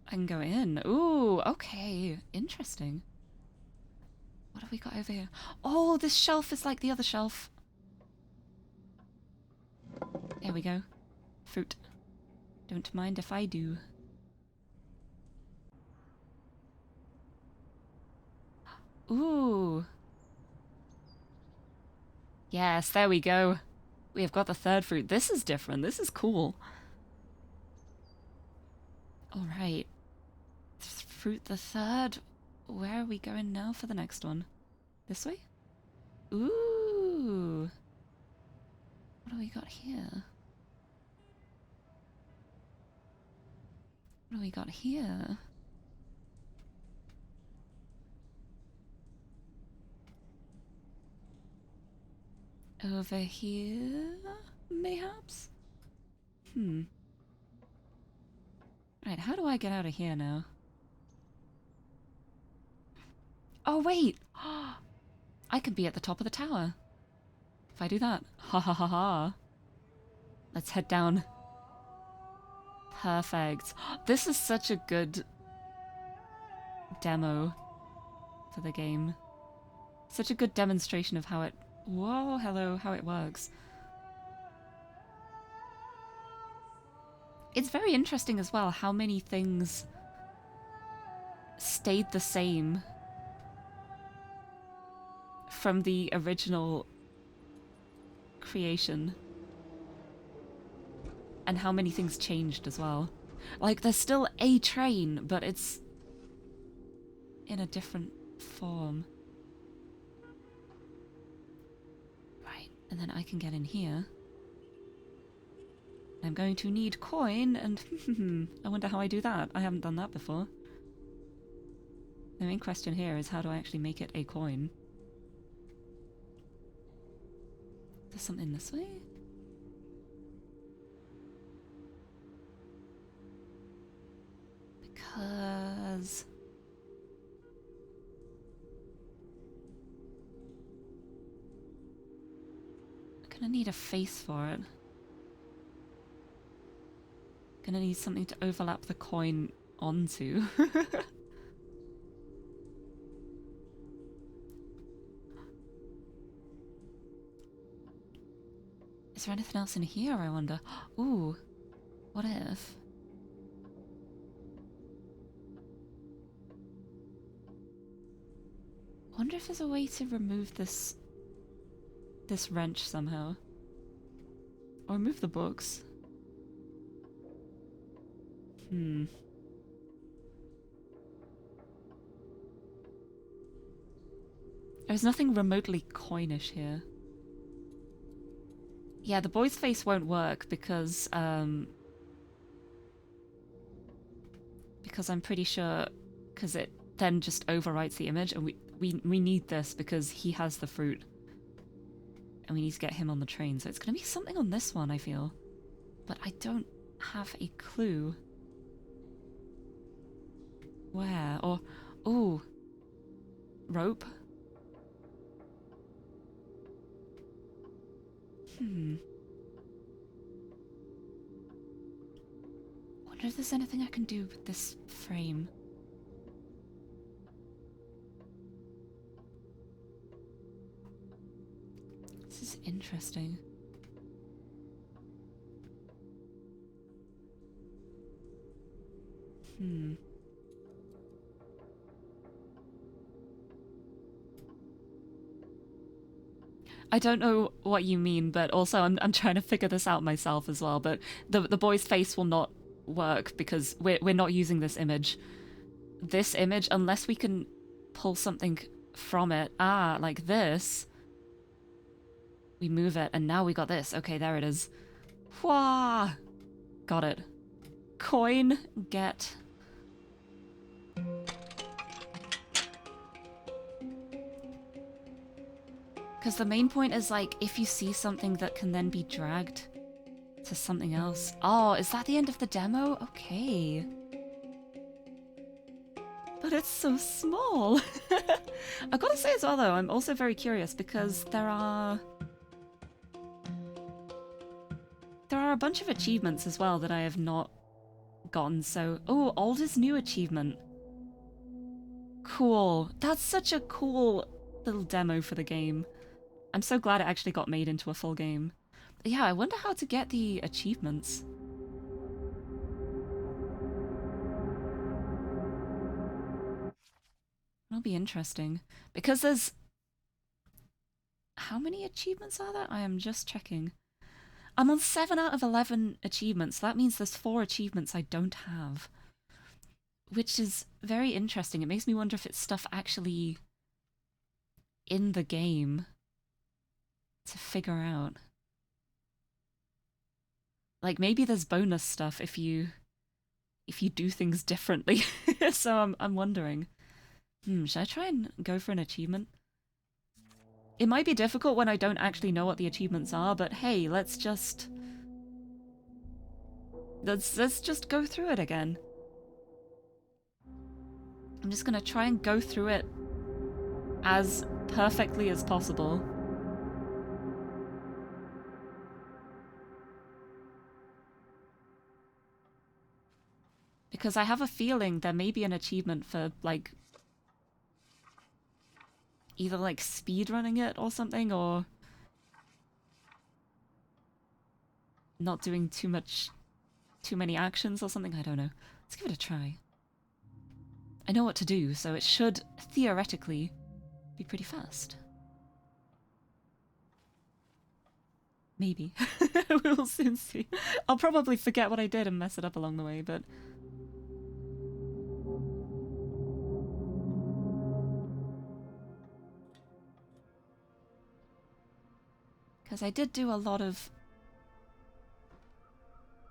I can go in. Ooh, okay. Interesting. What have we got over here? Oh, this shelf is like the other shelf. There we go. Fruit. Don't mind if I do. Ooh. Yes, there we go. We have got the third fruit. This is different. This is cool. Alright. Fruit the third. Where are we going now for the next one? This way? Ooh. What do we got here? What do we got here? Over here, mayhaps? Right, how do I get out of here now? Oh, wait! I could be at the top of the tower. If I do that. Ha ha ha ha. Let's head down. Perfect. This is such a good demo for the game. Such a good demonstration of how it... Whoa, hello, how it works. It's very interesting as well how many things stayed the same from the original creation. And how many things changed as well. Like, there's still a train, but it's in a different form. Right, and then I can get in here. I'm going to need coin, and I wonder how I do that. I haven't done that before. The main question here is how do I actually make it a coin? There's something this way? Because... I'm gonna need a face for it. Gonna need something to overlap the coin onto. there anything else in here, I wonder? Ooh, what if? I wonder if there's a way to remove this wrench somehow. Or remove the books. There's nothing remotely coinish here. Yeah, the boy's face won't work because I'm pretty sure because it then just overwrites the image, and we need this because he has the fruit. And we need to get him on the train, so it's gonna be something on this one, I feel. But I don't have a clue. Where? Or... ooh. Rope? Wonder if there's anything I can do with this frame. This is interesting. I don't know what you mean, but also I'm trying to figure this out myself as well. But the boy's face will not work because we're not using this image. This image, unless we can pull something from it. Ah, like this. We move it, and now we got this. Okay, there it is. Wah! Got it. Coin, get. Because the main point is, like, if you see something that can then be dragged to something else. Oh, is that the end of the demo? Okay. But it's so small. I've got to say as well, though, I'm also very curious because there are a bunch of achievements as well that I have not gotten, so... oh, old is new achievement. Cool. That's such a cool little demo for the game. I'm so glad it actually got made into a full game. But yeah, I wonder how to get the achievements. That'll be interesting. Because there's... how many achievements are there? I am just checking. I'm on 7 out of 11 achievements. That means there's 4 achievements I don't have. Which is very interesting. It makes me wonder if it's stuff actually in the game to figure out. Like, maybe there's bonus stuff if you do things differently. So I'm wondering. Should I try and go for an achievement? It might be difficult when I don't actually know what the achievements are, but hey, let's just go through it again. I'm just gonna try and go through it as perfectly as possible. Because I have a feeling there may be an achievement for, like, either, like, speedrunning it or something, or not doing too many actions or something. I don't know. Let's give it a try. I know what to do, so it should, theoretically, be pretty fast. Maybe. We will soon see. I'll probably forget what I did and mess it up along the way, but... because I did do a lot of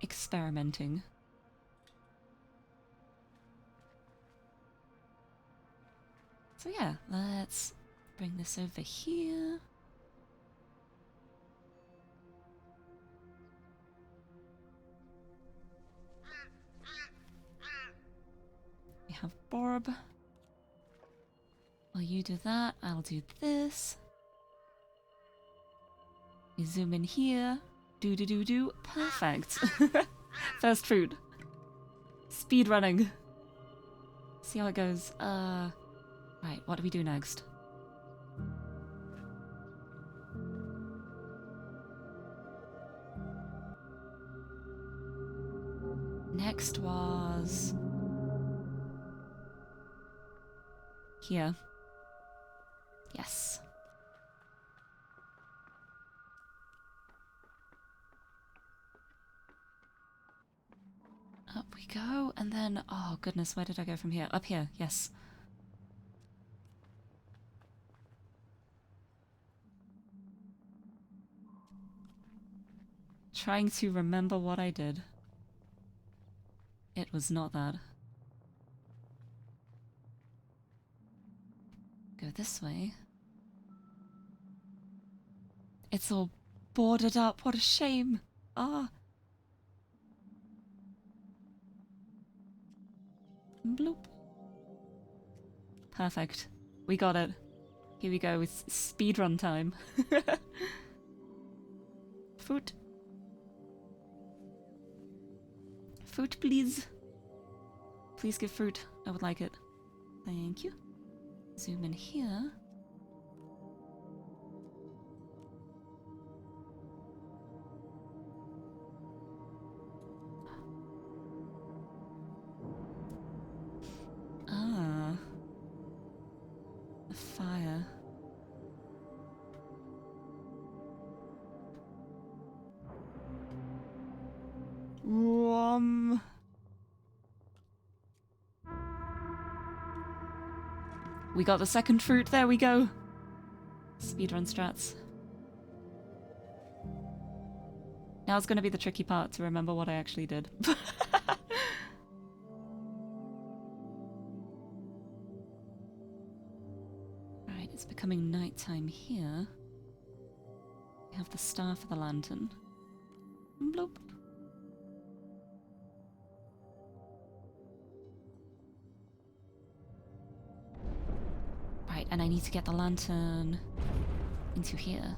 experimenting. So yeah, let's bring this over here. We have Borb. While you do that, I'll do this. We zoom in here. Do. Perfect. First food. Speed running. See how it goes. Right, what do we do next? Next was... here. Yes. Up we go, and then... oh goodness, where did I go from here? Up here, yes. Trying to remember what I did. It was not that. Go this way. It's all boarded up, what a shame! Ah! Bloop. Perfect. We got it. Here we go with speedrun time. Food. Fruit, please. Please give fruit. I would like it. Thank you. Zoom in here. Ah. A fire. We got the second fruit, there we go. Speedrun strats. Now it's gonna be the tricky part to remember what I actually did. Right, it's becoming nighttime here. We have the star for the lantern. Bloop. Right, and I need to get the lantern into here.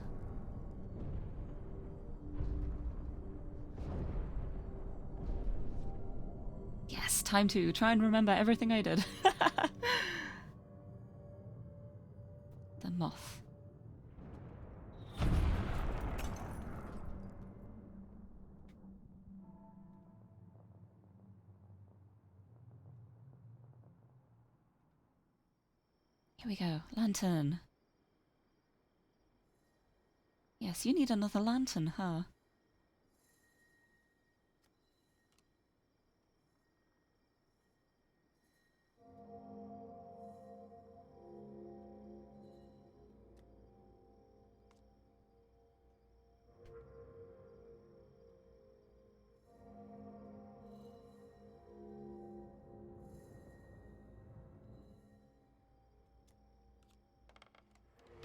Yes, time to try and remember everything I did. The moth. Here we go. Lantern. Yes, you need another lantern, huh?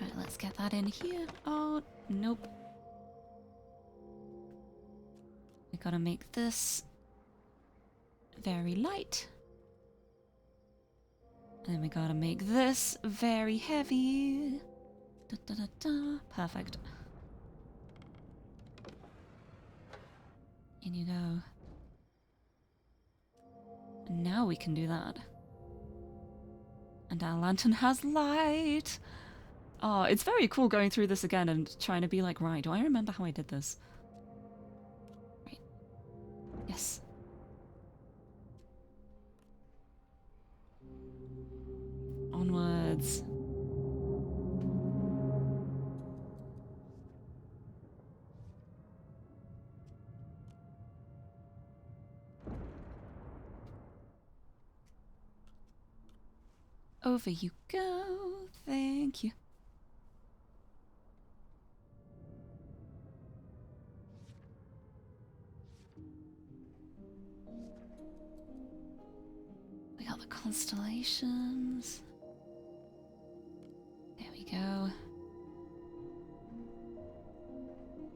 Right, let's get that in here. Oh, nope. We gotta make this very light. And we gotta make this very heavy. Da, da, da, da. Perfect. In you go. And now we can do that. And our lantern has light! Oh, it's very cool going through this again and trying to be like, right, do I remember how I did this? Right. Yes. Onwards. Over you go. Thank you. We got the constellations. There we go.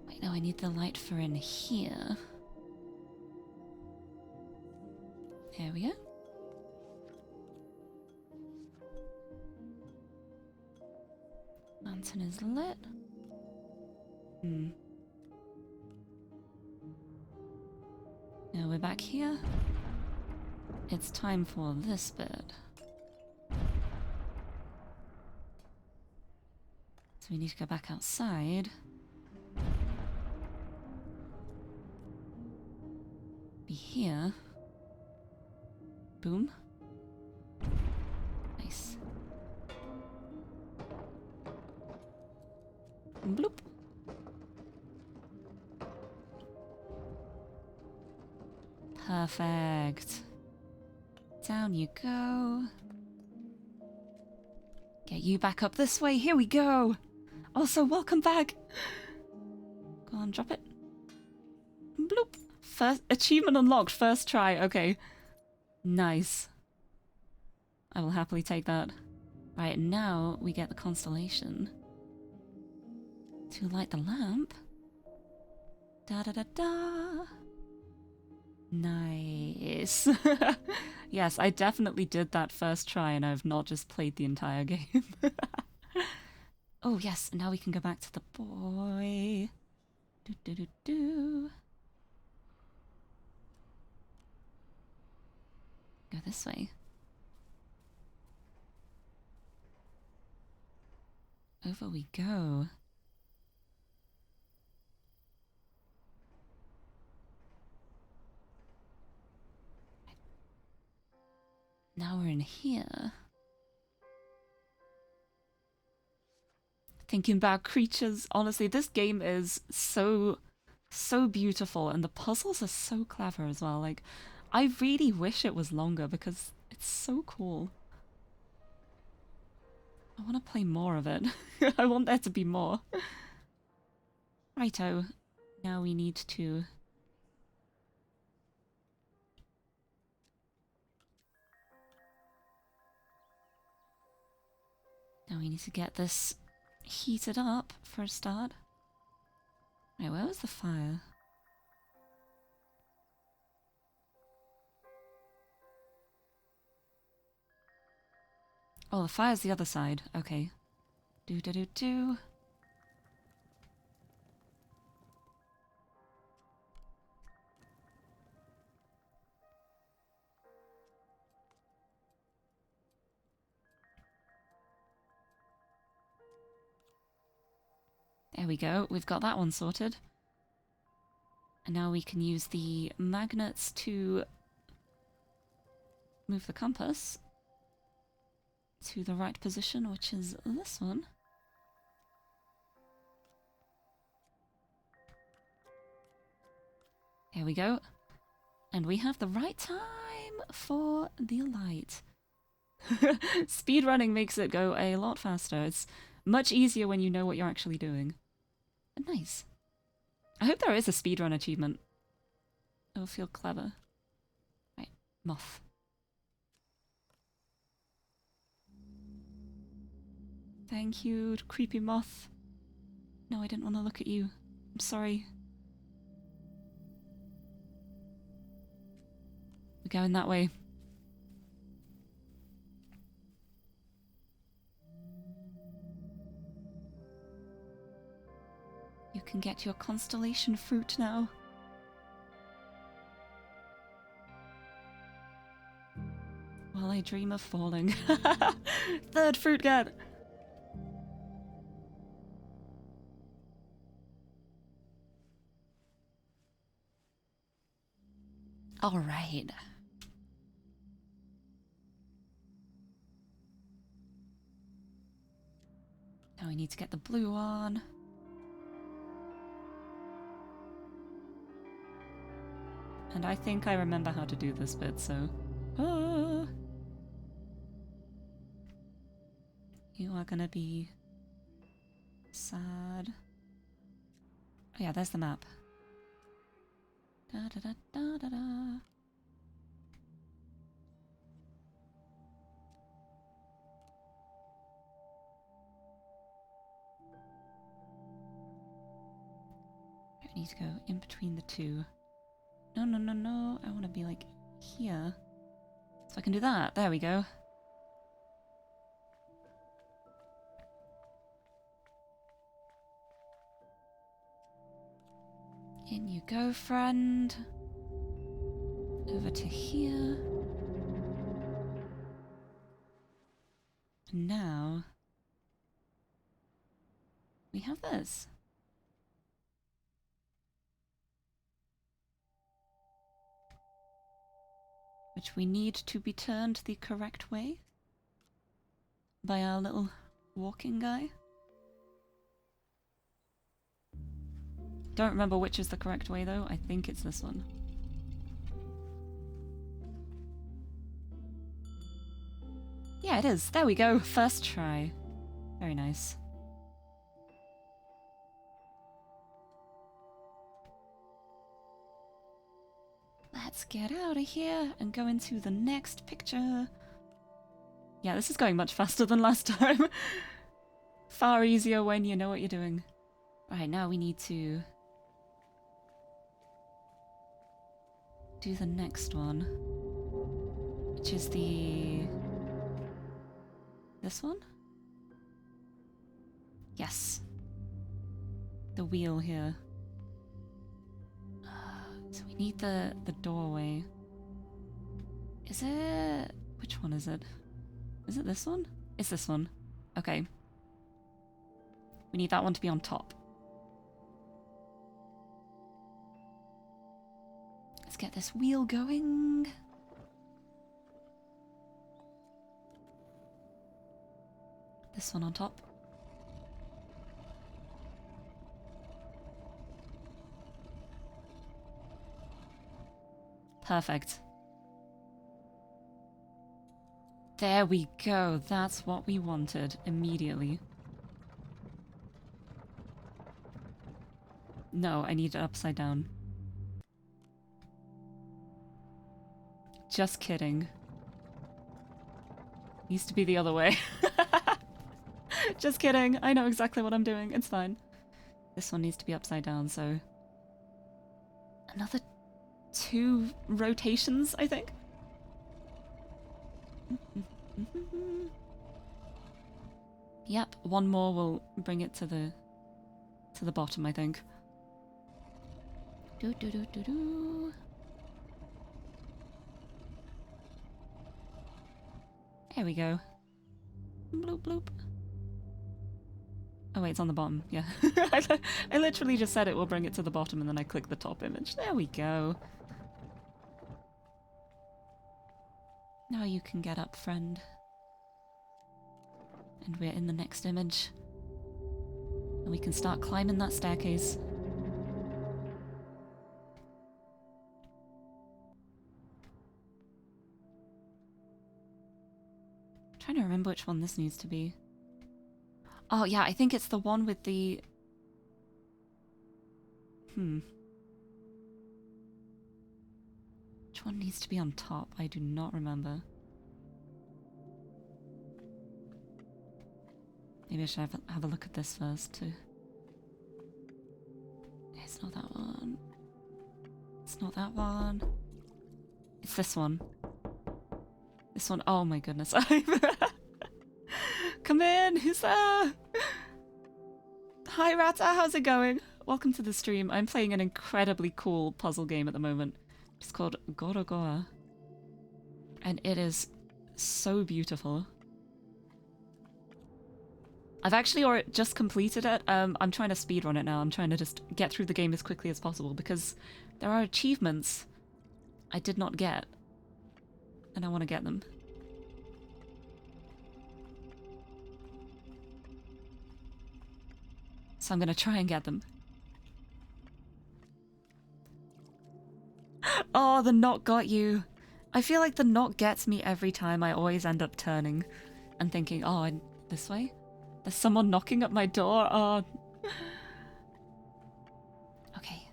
Wait, no, I need the light for in here. There we go. Lantern is lit. Now we're back here. It's time for this bit. So we need to go back outside. Be here. Boom. Nice. Bloop. Perfect. Down you go. Get you back up this way. Here we go. Also, welcome back. Go on, drop it. Bloop. First achievement unlocked. First try. Okay. Nice. I will happily take that. Right, now we get the constellation. To light the lamp. Da da da da. Nice. Yes, I definitely did that first try and I've not just played the entire game. Oh yes, now we can go back to the boy. Do do do do. Go this way. Over we go. Now we're in here. Thinking about creatures, honestly, this game is so beautiful and the puzzles are so clever as well. Like, I really wish it was longer because it's so cool. I want to play more of it. I want there to be more. Righto. Now we need to... Now we need to get this heated up for a start. Right, where was the fire? Oh, the fire's the other side. Okay. Do do do do. There we go. We've got that one sorted. And now we can use the magnets to move the compass to the right position, which is this one. There we go. And we have the right time for the light. Speedrunning makes it go a lot faster. It's much easier when you know what you're actually doing. Nice. I hope there is a speedrun achievement. It'll feel clever. Right, moth. Thank you, creepy moth. No, I didn't want to look at you. I'm sorry. We're going that way. You can get your constellation fruit now. While I dream of falling. Third fruit get! Alright. Now we need to get the blue on. And I think I remember how to do this bit, so... Ah. You are gonna be... sad. Oh yeah, there's the map. Da da da da da da. I need to go in between the two. No, no, no, no. I want to be like here. So I can do that. There we go. In you go, friend. Over to here. And now we have this. which we need to be turned the correct way by our little walking guy. Don't remember which is the correct way though. I think it's this one. Yeah, it is. There we go. First try. Very nice. Let's get out of here and go into the next picture. Yeah, this is going much faster than last time. Far easier when you know what you're doing. Right, now we need to do the next one, which is this one? Yes. The wheel here. So we need the doorway. Is it... which one is it? Is it this one? It's this one. Okay. We need that one to be on top. Let's get this wheel going. This one on top. Perfect. There we go. That's what we wanted immediately. No, I need it upside down. Just kidding. Needs to be the other way. Just kidding. I know exactly what I'm doing. It's fine. This one needs to be upside down, so... another 2 rotations, I think? Yep, one more will bring it to the bottom, I think. Do do do do do. There we go. Bloop bloop. Oh wait, it's on the bottom. Yeah. I literally just said it will bring it to the bottom and then I click the top image. There we go. Now you can get up, friend. And we're in the next image. And we can start climbing that staircase. I'm trying to remember which one this needs to be. Oh yeah, I think it's the one with the... Which one needs to be on top? I do not remember. Maybe I should have a look at this first too. It's not that one. It's not that one. It's this one. This one. Oh my goodness. Come in! Who's there? Hi Rata, how's it going? Welcome to the stream. I'm playing an incredibly cool puzzle game at the moment. It's called GOROGOA. And it is so beautiful. I've actually just completed it. I'm trying to speedrun it now. I'm trying to just get through the game as quickly as possible because there are achievements I did not get. And I want to get them. So I'm going to try and get them. Oh, the knot got you. I feel like the knot gets me every time. I always end up turning and thinking, oh, this way? There's someone knocking at my door. Oh. Okay.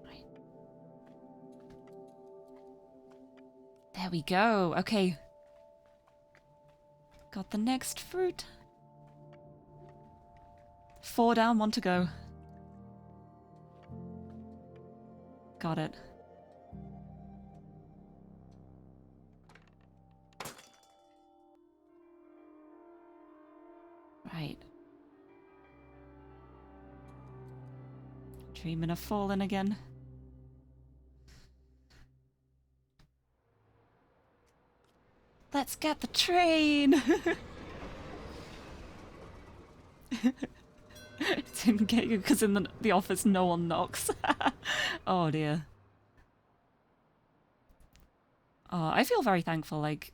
Right. There we go. Okay. Got the next fruit. 4 down, 1 to go. Got it. Right. Dreaming of falling again. Let's get the train! Didn't get you because in the office no one knocks. Oh dear. I feel very thankful, like...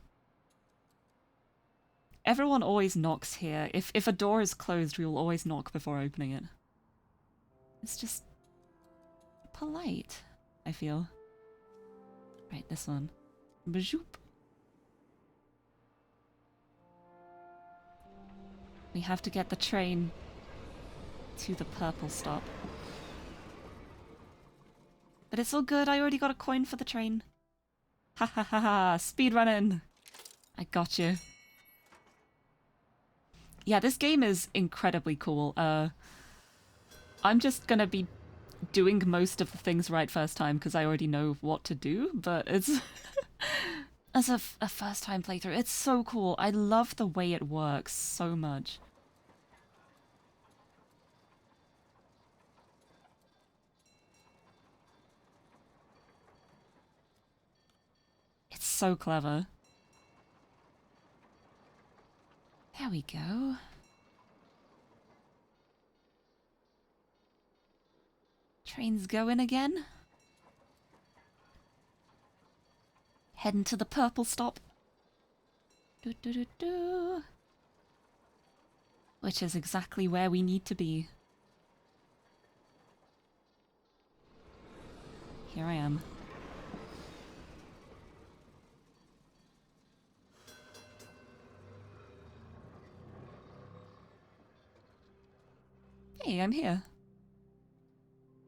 Everyone always knocks here. If a door is closed, we will always knock before opening it. It's just... polite, I feel. Right, this one. Bajoop. We have to get the train to the purple stop. But it's all good, I already got a coin for the train. Ha ha ha ha, speedrunning! I got you. Yeah, this game is incredibly cool. I'm just gonna be doing most of the things right first time because I already know what to do, but it's... As a first time playthrough, it's so cool. I love the way it works so much. It's so clever. There we go. Train's going again. Heading to the purple stop. Do do do do. Which is exactly where we need to be. Here I am. Hey, I'm here.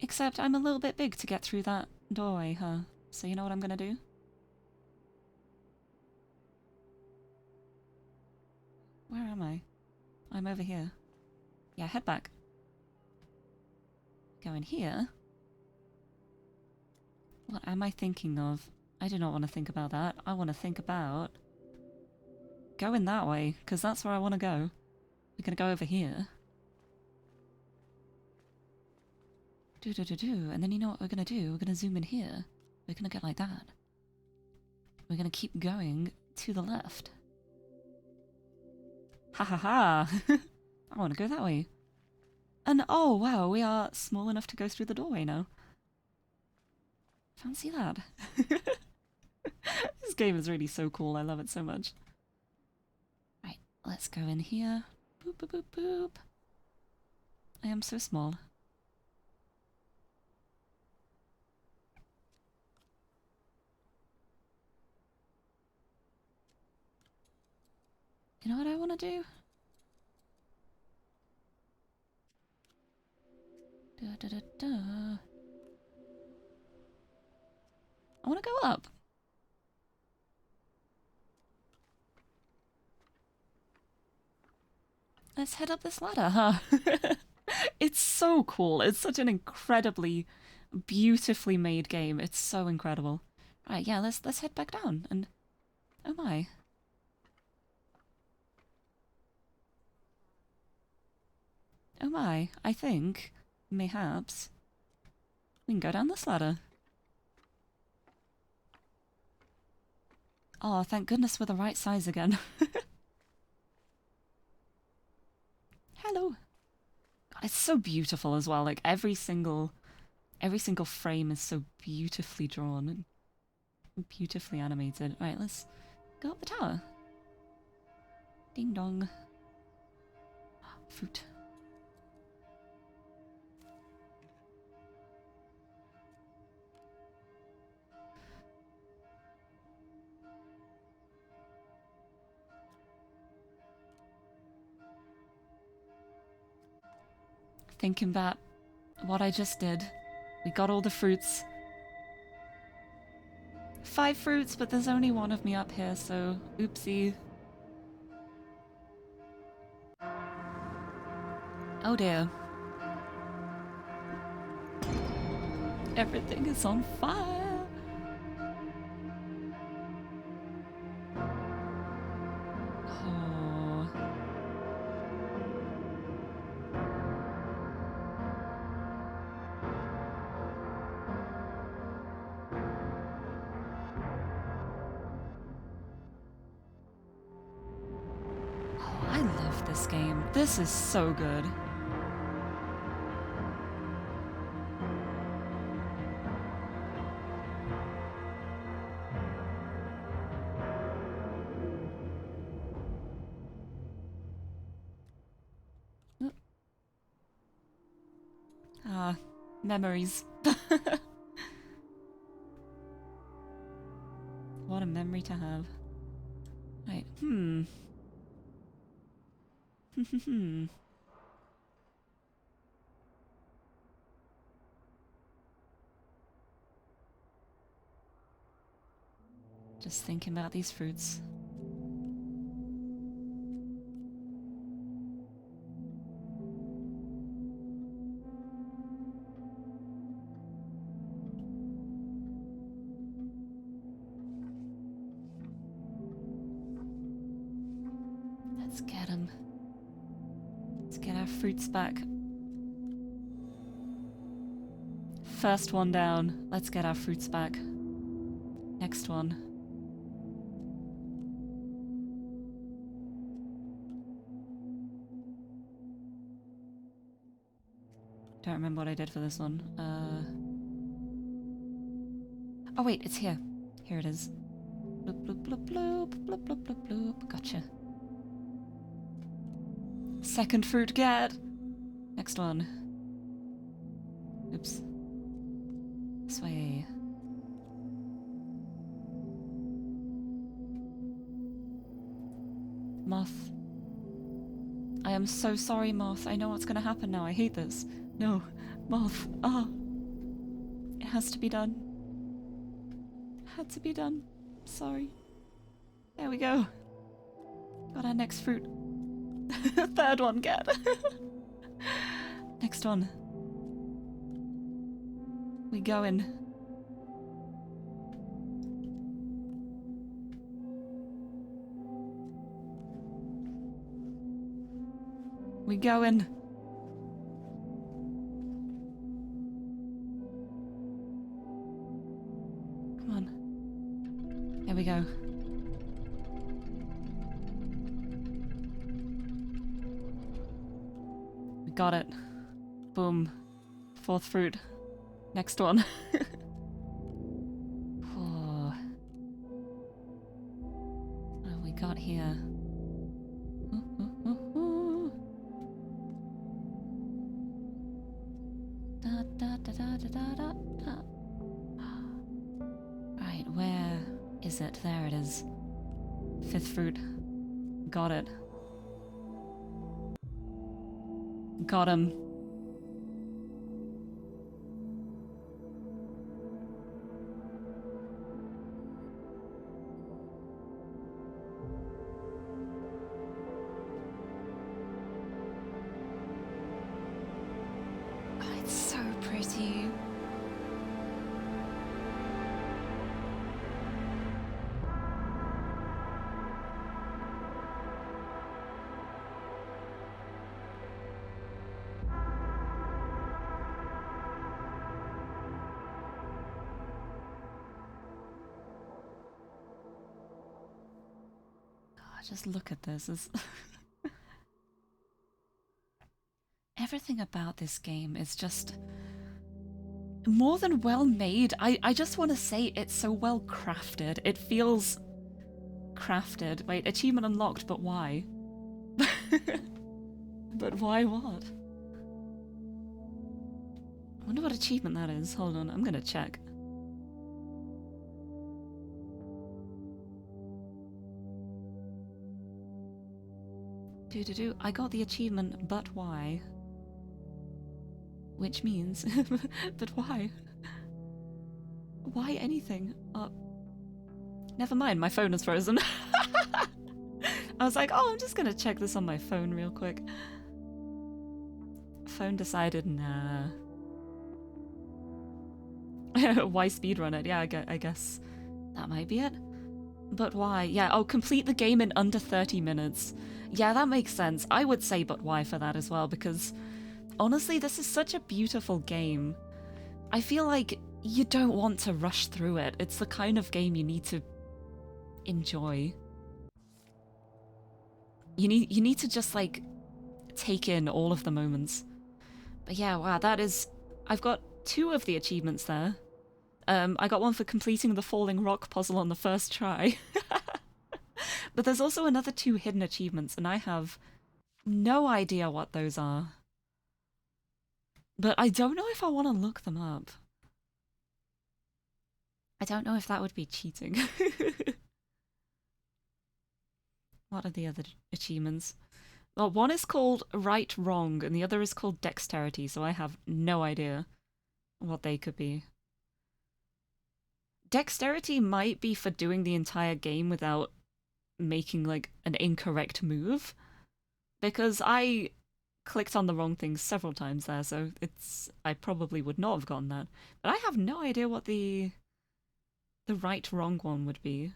Except I'm a little bit big to get through that doorway, huh? So you know what I'm gonna do? Where am I? I'm over here. Yeah, head back. Go in here. What am I thinking of? I do not want to think about that. I want to think about... going that way, because that's where I want to go. We're gonna go over here. Do, and then you know what we're gonna do? We're gonna zoom in here. We're gonna go like that. We're gonna keep going to the left. Ha ha ha! I wanna go that way. And oh wow, we are small enough to go through the doorway now. Fancy that. This game is really so cool, I love it so much. Right, let's go in here. Boop boop boop boop. I am so small. You know what I want to do? I want to go up. Let's head up this ladder, huh? It's so cool. It's such an incredibly beautifully made game. It's so incredible. Right, yeah, let's head back down and... oh my. Oh my, I think, mayhaps, we can go down this ladder. Oh, thank goodness we're the right size again. Hello. God, it's so beautiful as well, like every single frame is so beautifully drawn and beautifully animated. Right, let's go up the tower. Ding dong. Fruit. Thinking about what I just did. We got all the fruits. 5 fruits, but there's only one of me up here, so oopsie. Oh dear. Everything is on fire. Oh. Oh, I love this game. This is so good. Memories. What a memory to have. Right, Just thinking about these fruits. Let's get them. Let's get our fruits back. First one down. Let's get our fruits back. Next one. Don't remember what I did for this one. Oh wait, it's here. Here it is. Bloop, bloop, bloop, bloop, bloop, bloop, bloop, bloop. Gotcha. Second fruit get. Next one. Oops. This way. Moth. I am so sorry, Moth. I know what's gonna happen now. I hate this. No. Moth. Ah. It has to be done. It had to be done. Sorry. There we go. Got our next fruit. Third one, get. Next one. We going. We going. Come on. There we go. We got it. Boom. Fourth fruit. Next one. Oh. What have we got here? Da, da, da, da, da, da, da, da. Right, where is it? There it is. Fifth fruit. Got it. Got him. Oh, it's so pretty. Just look at this. Everything about this game is just more than well made. I just want to say it's so well crafted. It feels crafted. Wait, achievement unlocked, but why? But why what? I wonder what achievement that is. Hold on, I'm gonna check. I got the achievement, but why? Which means, but why? Why anything? Never mind, my phone is frozen. I was like, oh, I'm just gonna check this on my phone real quick. Phone decided, nah. Why speedrun it? Yeah, I guess that might be it. But why? Yeah, oh, complete the game in under 30 minutes. Yeah, that makes sense. I would say but why for that as well, because honestly, this is such a beautiful game. I feel like you don't want to rush through it. It's the kind of game you need to enjoy. You need to just, like, take in all of the moments. But yeah, wow, that is... I've got 2 of the achievements there. I got one for completing the falling rock puzzle on the first try. But there's also another 2 hidden achievements, and I have no idea what those are. But I don't know if I want to look them up. I don't know if that would be cheating. What are the other achievements? Well, one is called Right Wrong, and the other is called Dexterity, so I have no idea what they could be. Dexterity might be for doing the entire game without making, like, an incorrect move, because I clicked on the wrong thing several times there, so I probably would not have gotten that. But I have no idea what the right wrong one would be.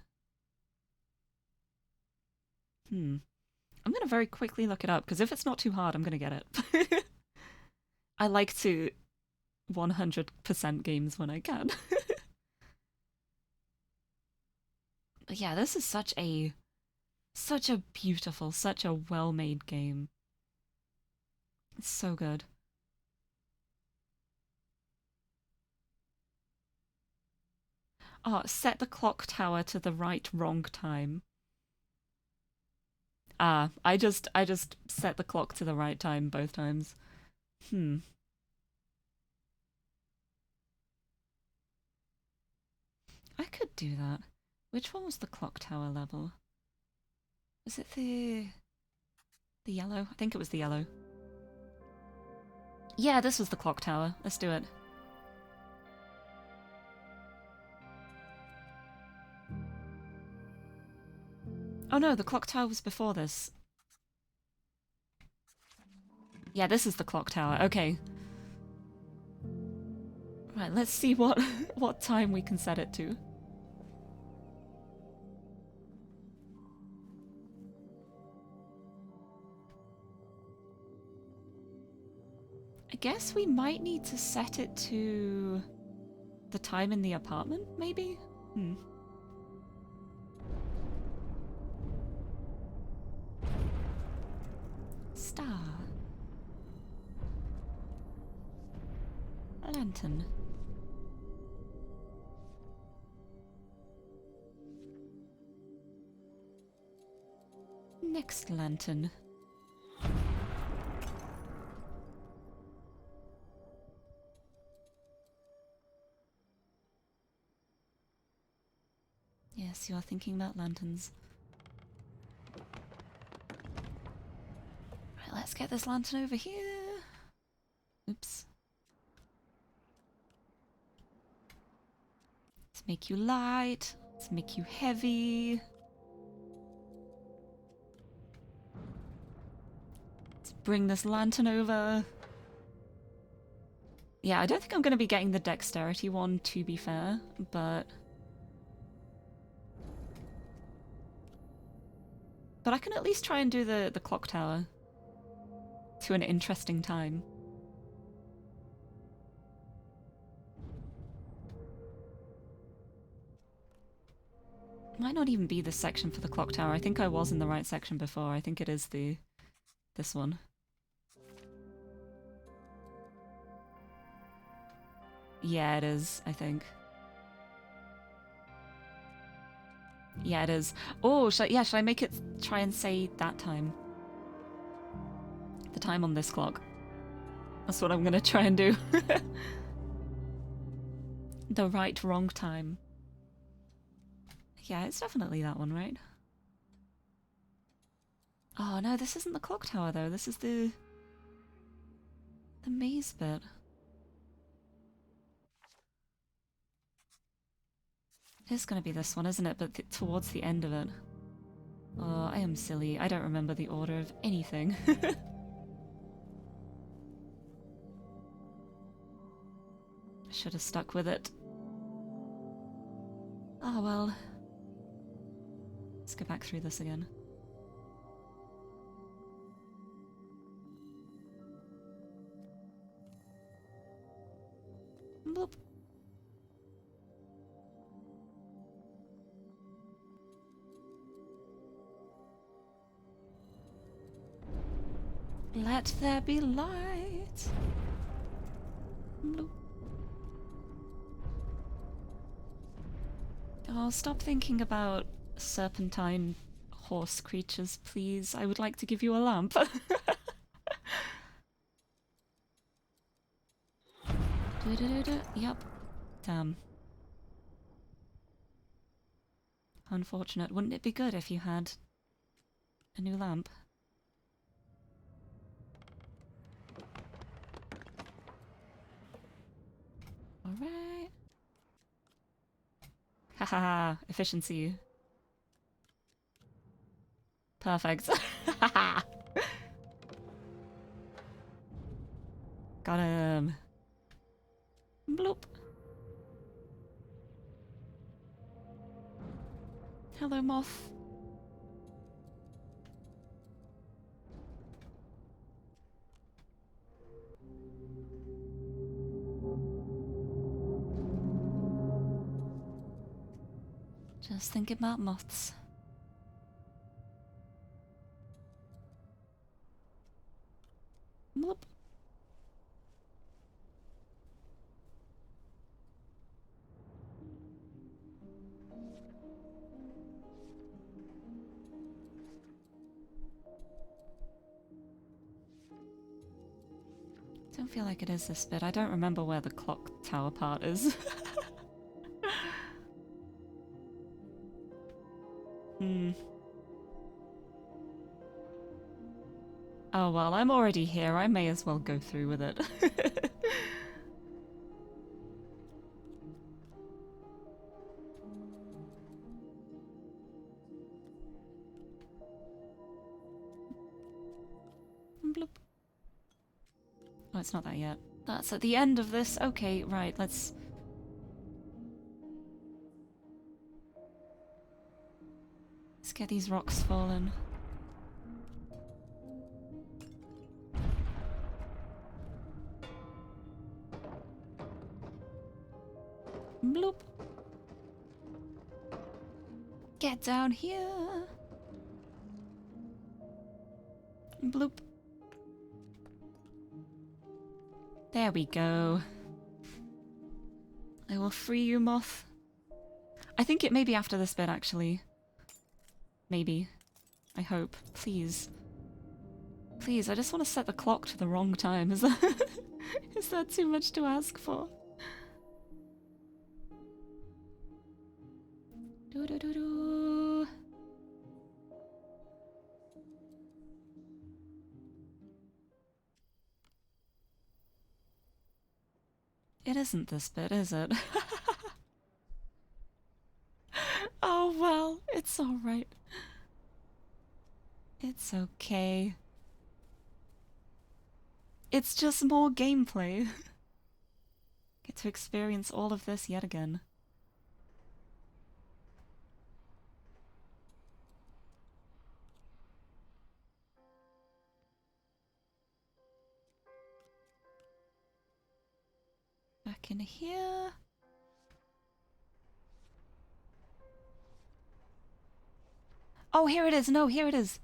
I'm gonna very quickly look it up, because if it's not too hard, I'm gonna get it. I like to 100% games when I can. But yeah, this is such a beautiful, such a well-made game. It's so good. Oh, set the clock tower to the right wrong time. Ah, I just set the clock to the right time both times. I could do that. Which one was the clock tower level? Was it the yellow? I think it was the yellow. Yeah, this was the clock tower. Let's do it. Oh no, the clock tower was before this. Yeah, this is the clock tower. Okay. Right, let's see what what time we can set it to. I guess we might need to set it to the time in the apartment, maybe? Star. A lantern. Next lantern. Yes, you are thinking about lanterns. Right, let's get this lantern over here. Oops. Let's make you light. Let's make you heavy. Let's bring this lantern over. Yeah, I don't think I'm going to be getting the dexterity one, to be fair, but I can at least try and do the clock tower to an interesting time. Might not even be this section for the clock tower. I think I was in the right section before. I think it is this one. Yeah, it is, I think. Yeah, it is. Oh, should I make it try and say that time? The time on this clock. That's what I'm gonna try and do. The right wrong time. Yeah, it's definitely that one, right? Oh no, this isn't the clock tower though. This is the maze bit. It's gonna be this one, isn't it? But towards the end of it. Oh, I am silly. I don't remember the order of anything. I should have stuck with it. Oh well. Let's go back through this again. Bloop. Let there be light. Bloop. Oh, stop thinking about serpentine horse creatures, please. I would like to give you a lamp. Yep. Damn. Unfortunate. Wouldn't it be good if you had a new lamp? Alright. Haha, efficiency. Perfect. Got him. Bloop. Hello, moth. Just thinking about moths. Bloop. Don't feel like it is this bit. I don't remember where the clock tower part is. Oh well, I'm already here. I may as well go through with it. Bloop. Oh, it's not that yet. That's at the end of this. Okay, right, let's... Let's get these rocks fallen. Bloop. Get down here. Bloop. There we go. I will free you, moth. I think it may be after this bit, actually. Maybe. I hope. Please. Please, I just want to set the clock to the wrong time. Is that too much to ask for? Do-do-do-do. It isn't this bit, is it? Oh well, it's alright. It's okay. It's just more gameplay. Get to experience all of this yet again. Back in here. Oh, here it is. No, here it is.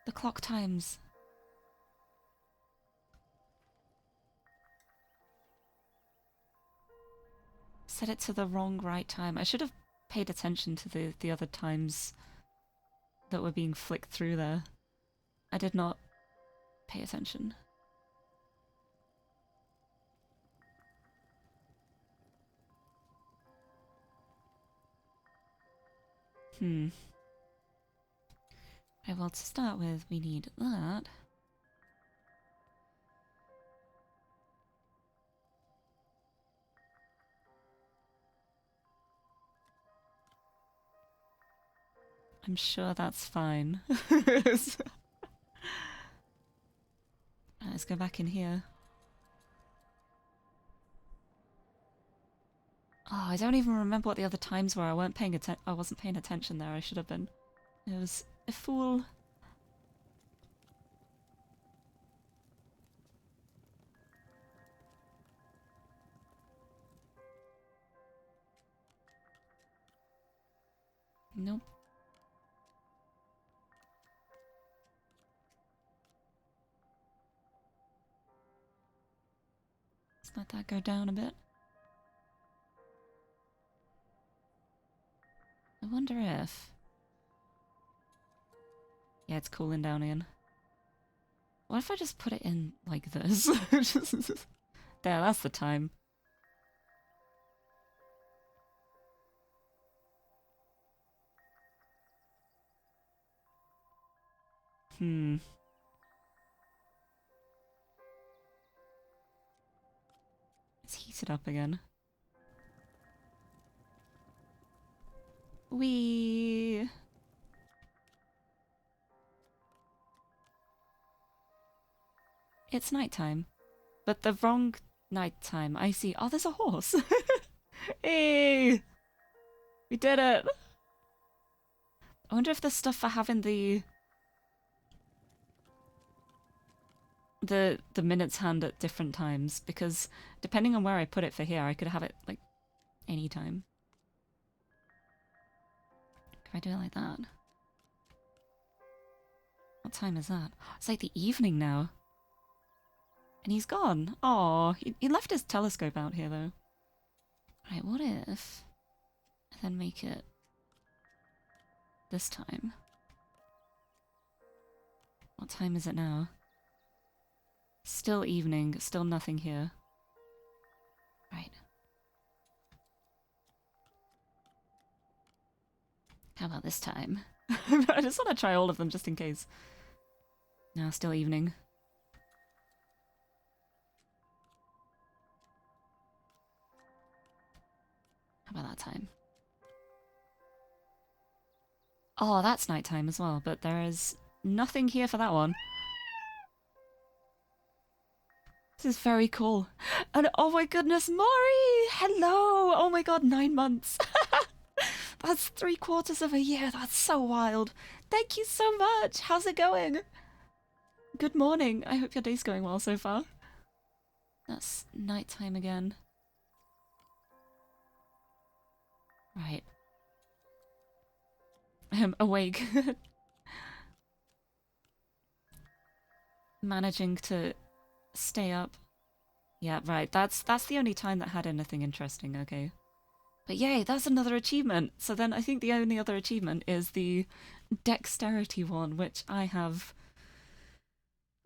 The clock times. Set it to the wrong right time. I should have paid attention to the other times that were being flicked through there. I did not pay attention. Right, well, to start with, we need that. I'm sure that's fine. Let's go back in here. Oh, I don't even remember what the other times were. I wasn't paying attention there. I should have been. It was a fool. Nope. Let's let that go down a bit. I wonder if... Yeah, it's cooling down again. What if I just put it in like this? There, that's the time. Let's heat it up again. Wee. It's nighttime. But the wrong nighttime. I see. Oh, there's a horse. Hey! We did it! I wonder if there's stuff for having the minutes hand at different times, because depending on where I put it for here, I could have it, like, any time. Can I do it like that? What time is that? It's like the evening now. And he's gone. Oh, he left his telescope out here, though. Right, what if I then make it this time? What time is it now? Still evening, still nothing here. Right. How about this time? I just want to try all of them just in case. No, still evening. How about that time? Oh, that's nighttime as well, but there is nothing here for that one. This is very cool. And oh my goodness, Maury! Hello! Oh my god, 9 months. That's 3/4 of a year. That's so wild. Thank you so much. How's it going? Good morning. I hope your day's going well so far. That's nighttime again. Right. I'm awake. Managing to stay up. Yeah, right. That's the only time that had anything interesting, okay. But yay, that's another achievement. So then I think the only other achievement is the dexterity one, which I have...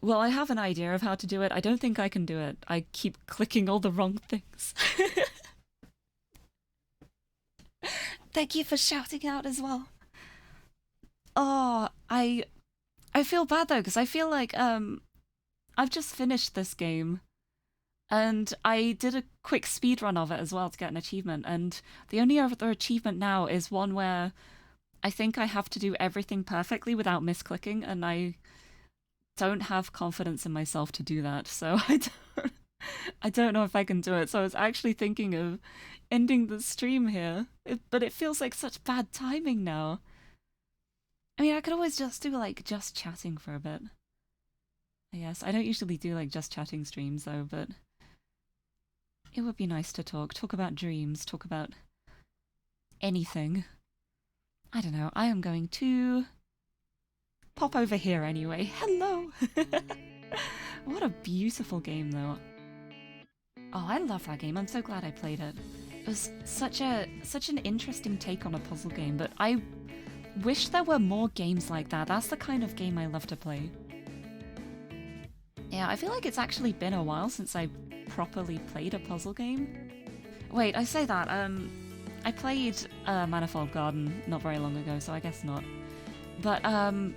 Well, I have an idea of how to do it. I don't think I can do it. I keep clicking all the wrong things. Thank you for shouting out as well. Oh, I feel bad though, because I feel like I've just finished this game. And I did a quick speedrun of it as well to get an achievement, and the only other achievement now is one where I think I have to do everything perfectly without misclicking, and I don't have confidence in myself to do that, so I don't know if I can do it. So I was actually thinking of ending the stream here, but it feels like such bad timing now. I mean, I could always just do like just chatting for a bit. I guess I don't usually do like just chatting streams though, but it would be nice to talk about dreams, talk about anything. I don't know, I am going to pop over here anyway. Hello! What a beautiful game though. Oh, I love that game. I'm so glad I played it. It was such an interesting take on a puzzle game, but I wish there were more games like that. That's the kind of game I love to play. Yeah, I feel like it's actually been a while since I properly played a puzzle game. Wait, I say that, I played Manifold Garden not very long ago, so I guess not. But I'm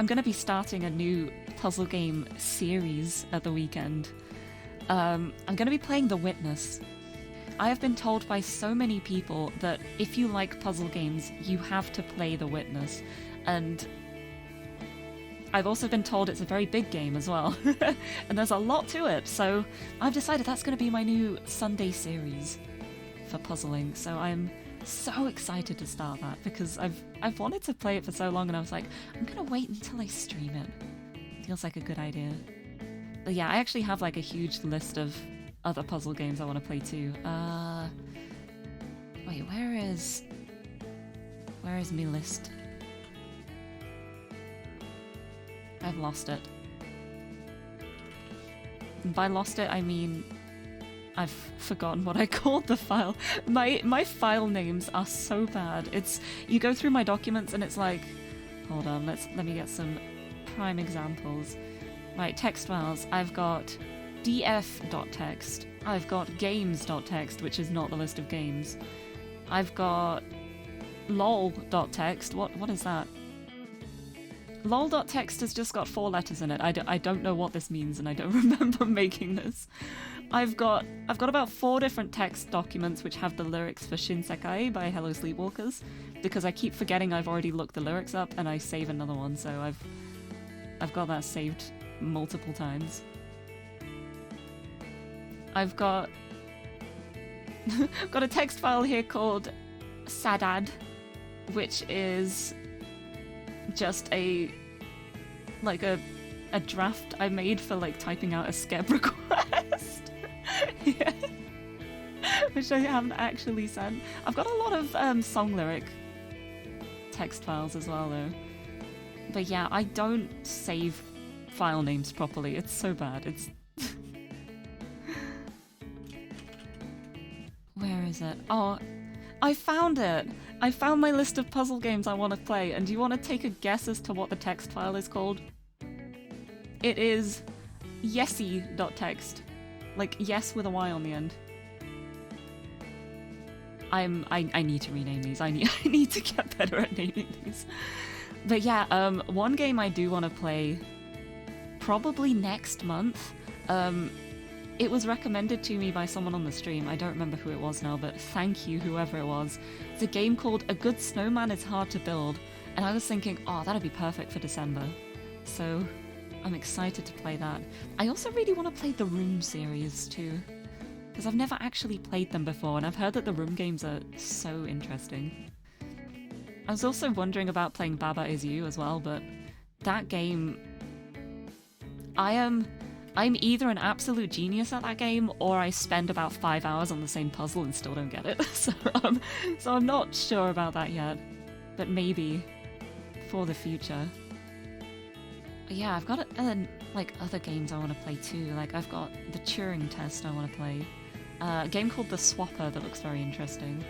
gonna be starting a new puzzle game series at the weekend. I'm gonna be playing The Witness. I have been told by so many people that if you like puzzle games, you have to play The Witness. And I've also been told it's a very big game as well, and there's a lot to it, so I've decided that's going to be my new Sunday series for puzzling, so I'm so excited to start that, because I've wanted to play it for so long, and I was like, I'm going to wait until I stream it. Feels like a good idea. But yeah, I actually have like a huge list of other puzzle games I want to play too. Wait, where is my list? I've lost it. And by lost it, I mean I've forgotten what I called the file. My file names are so bad. It's, you go through my documents and it's like, hold on, let me get some prime examples. Right, text files. I've got df.txt. I've got games.txt, which is not the list of games. I've got lol.txt. What is that? Lol.txt has just got 4 letters in it. I don't know what this means, and I don't remember making this. I've got about 4 different text documents which have the lyrics for Shinsekai by Hello Sleepwalkers, because I keep forgetting I've already looked the lyrics up and I save another one, so I've got that saved multiple times. I've got got a text file here called Sadad, which is just a draft I made for like typing out a skeb request. Yeah. Which I haven't actually sent. I've got a lot of song lyric text files as well though. But yeah, I don't save file names properly. It's so bad. It's Where is it? Oh, I found it! I found my list of puzzle games I want to play, and do you want to take a guess as to what the text file is called? It is yesy.txt. Like yes with a Y on the end. I need to rename these. I need to get better at naming these. But yeah, one game I do want to play probably next month. It was recommended to me by someone on the stream. I don't remember who it was now, but thank you, whoever it was. It's a game called A Good Snowman is Hard to Build, and I was thinking, oh, that'd be perfect for December. So I'm excited to play that. I also really want to play the Room series too, because I've never actually played them before, and I've heard that the Room games are so interesting. I was also wondering about playing Baba Is You as well, but that game... I'm either an absolute genius at that game, or I spend about 5 hours on the same puzzle and still don't get it. So I'm not sure about that yet, but maybe for the future. But yeah, I've got like other games I want to play too. Like I've got the Turing Test I want to play, a game called The Swapper that looks very interesting.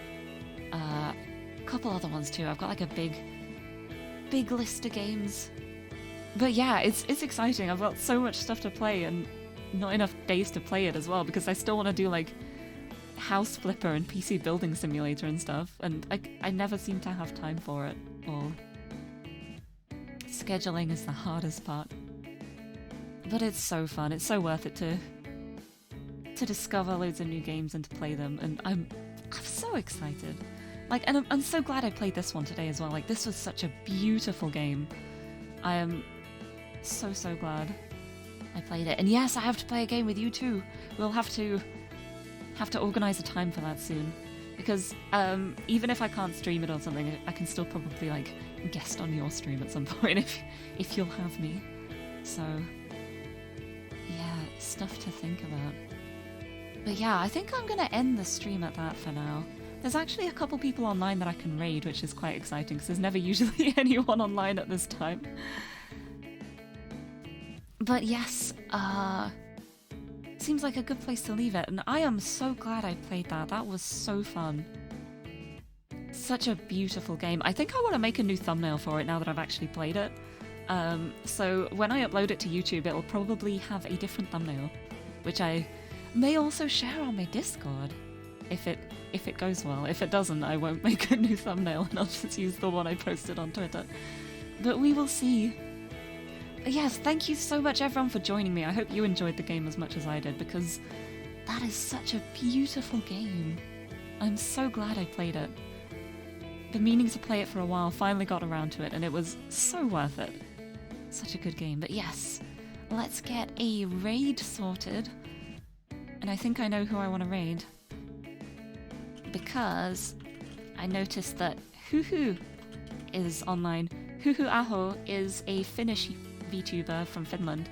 A couple other ones too. I've got like a big list of games. But yeah, it's exciting. I've got so much stuff to play and not enough days to play it as well, because I still want to do like House Flipper and PC Building Simulator and stuff, and I never seem to have time for it, or scheduling is the hardest part. But it's so fun. It's so worth it to discover loads of new games and to play them, and I'm so excited. Like, and I'm so glad I played this one today as well. Like, this was such a beautiful game. I am so glad I played it. And yes, I have to play a game with you too. We'll have to organise a time for that soon. Because even if I can't stream it or something, I can still probably like guest on your stream at some point if you'll have me. So yeah, stuff to think about. But yeah, I think I'm gonna end the stream at that for now. There's actually a couple people online that I can raid, which is quite exciting, because there's never usually anyone online at this time. But yes, seems like a good place to leave it, and I am so glad I played that. That was so fun. Such a beautiful game. I think I want to make a new thumbnail for it now that I've actually played it. So when I upload it to YouTube, it'll probably have a different thumbnail, which I may also share on my Discord. If it goes well. If it doesn't, I won't make a new thumbnail and I'll just use the one I posted on Twitter. But we will see. Yes, thank you so much everyone for joining me. I hope you enjoyed the game as much as I did, because that is such a beautiful game. I'm so glad I played it. Been meaning to play it for a while, finally got around to it, and it was so worth it. Such a good game. But yes, let's get a raid sorted. And I think I know who I want to raid, because I noticed that Huhu is online. Huhu Aho is a Finnish VTuber from Finland,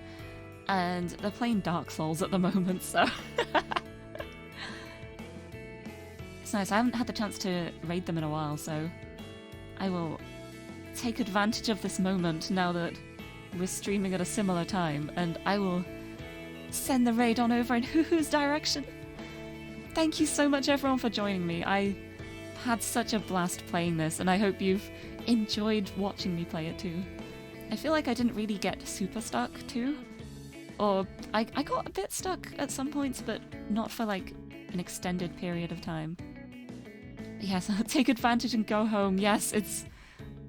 and they're playing Dark Souls at the moment, so it's nice. I haven't had the chance to raid them in a while, so I will take advantage of this moment now that we're streaming at a similar time, and I will send the raid on over in Huhu's direction. Thank you so much everyone for joining me. I had such a blast playing this, and I hope you've enjoyed watching me play it too. I feel like I didn't really get super stuck too. Or I got a bit stuck at some points, but not for like an extended period of time. Yes, I'll take advantage and go home. Yes, it's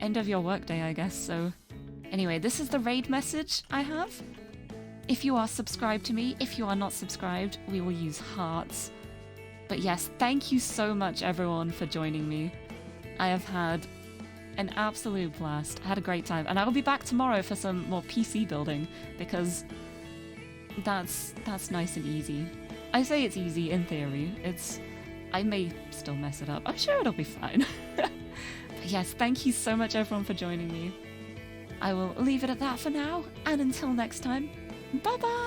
end of your workday, I guess, so... Anyway, this is the raid message I have. If you are subscribed to me, if you are not subscribed, we will use hearts. But yes, thank you so much everyone for joining me. I have had an absolute blast. I had a great time. And I will be back tomorrow for some more PC building, because that's nice and easy. I say it's easy in theory. I may still mess it up. I'm sure it'll be fine. But yes, thank you so much everyone for joining me. I will leave it at that for now, and until next time, bye bye!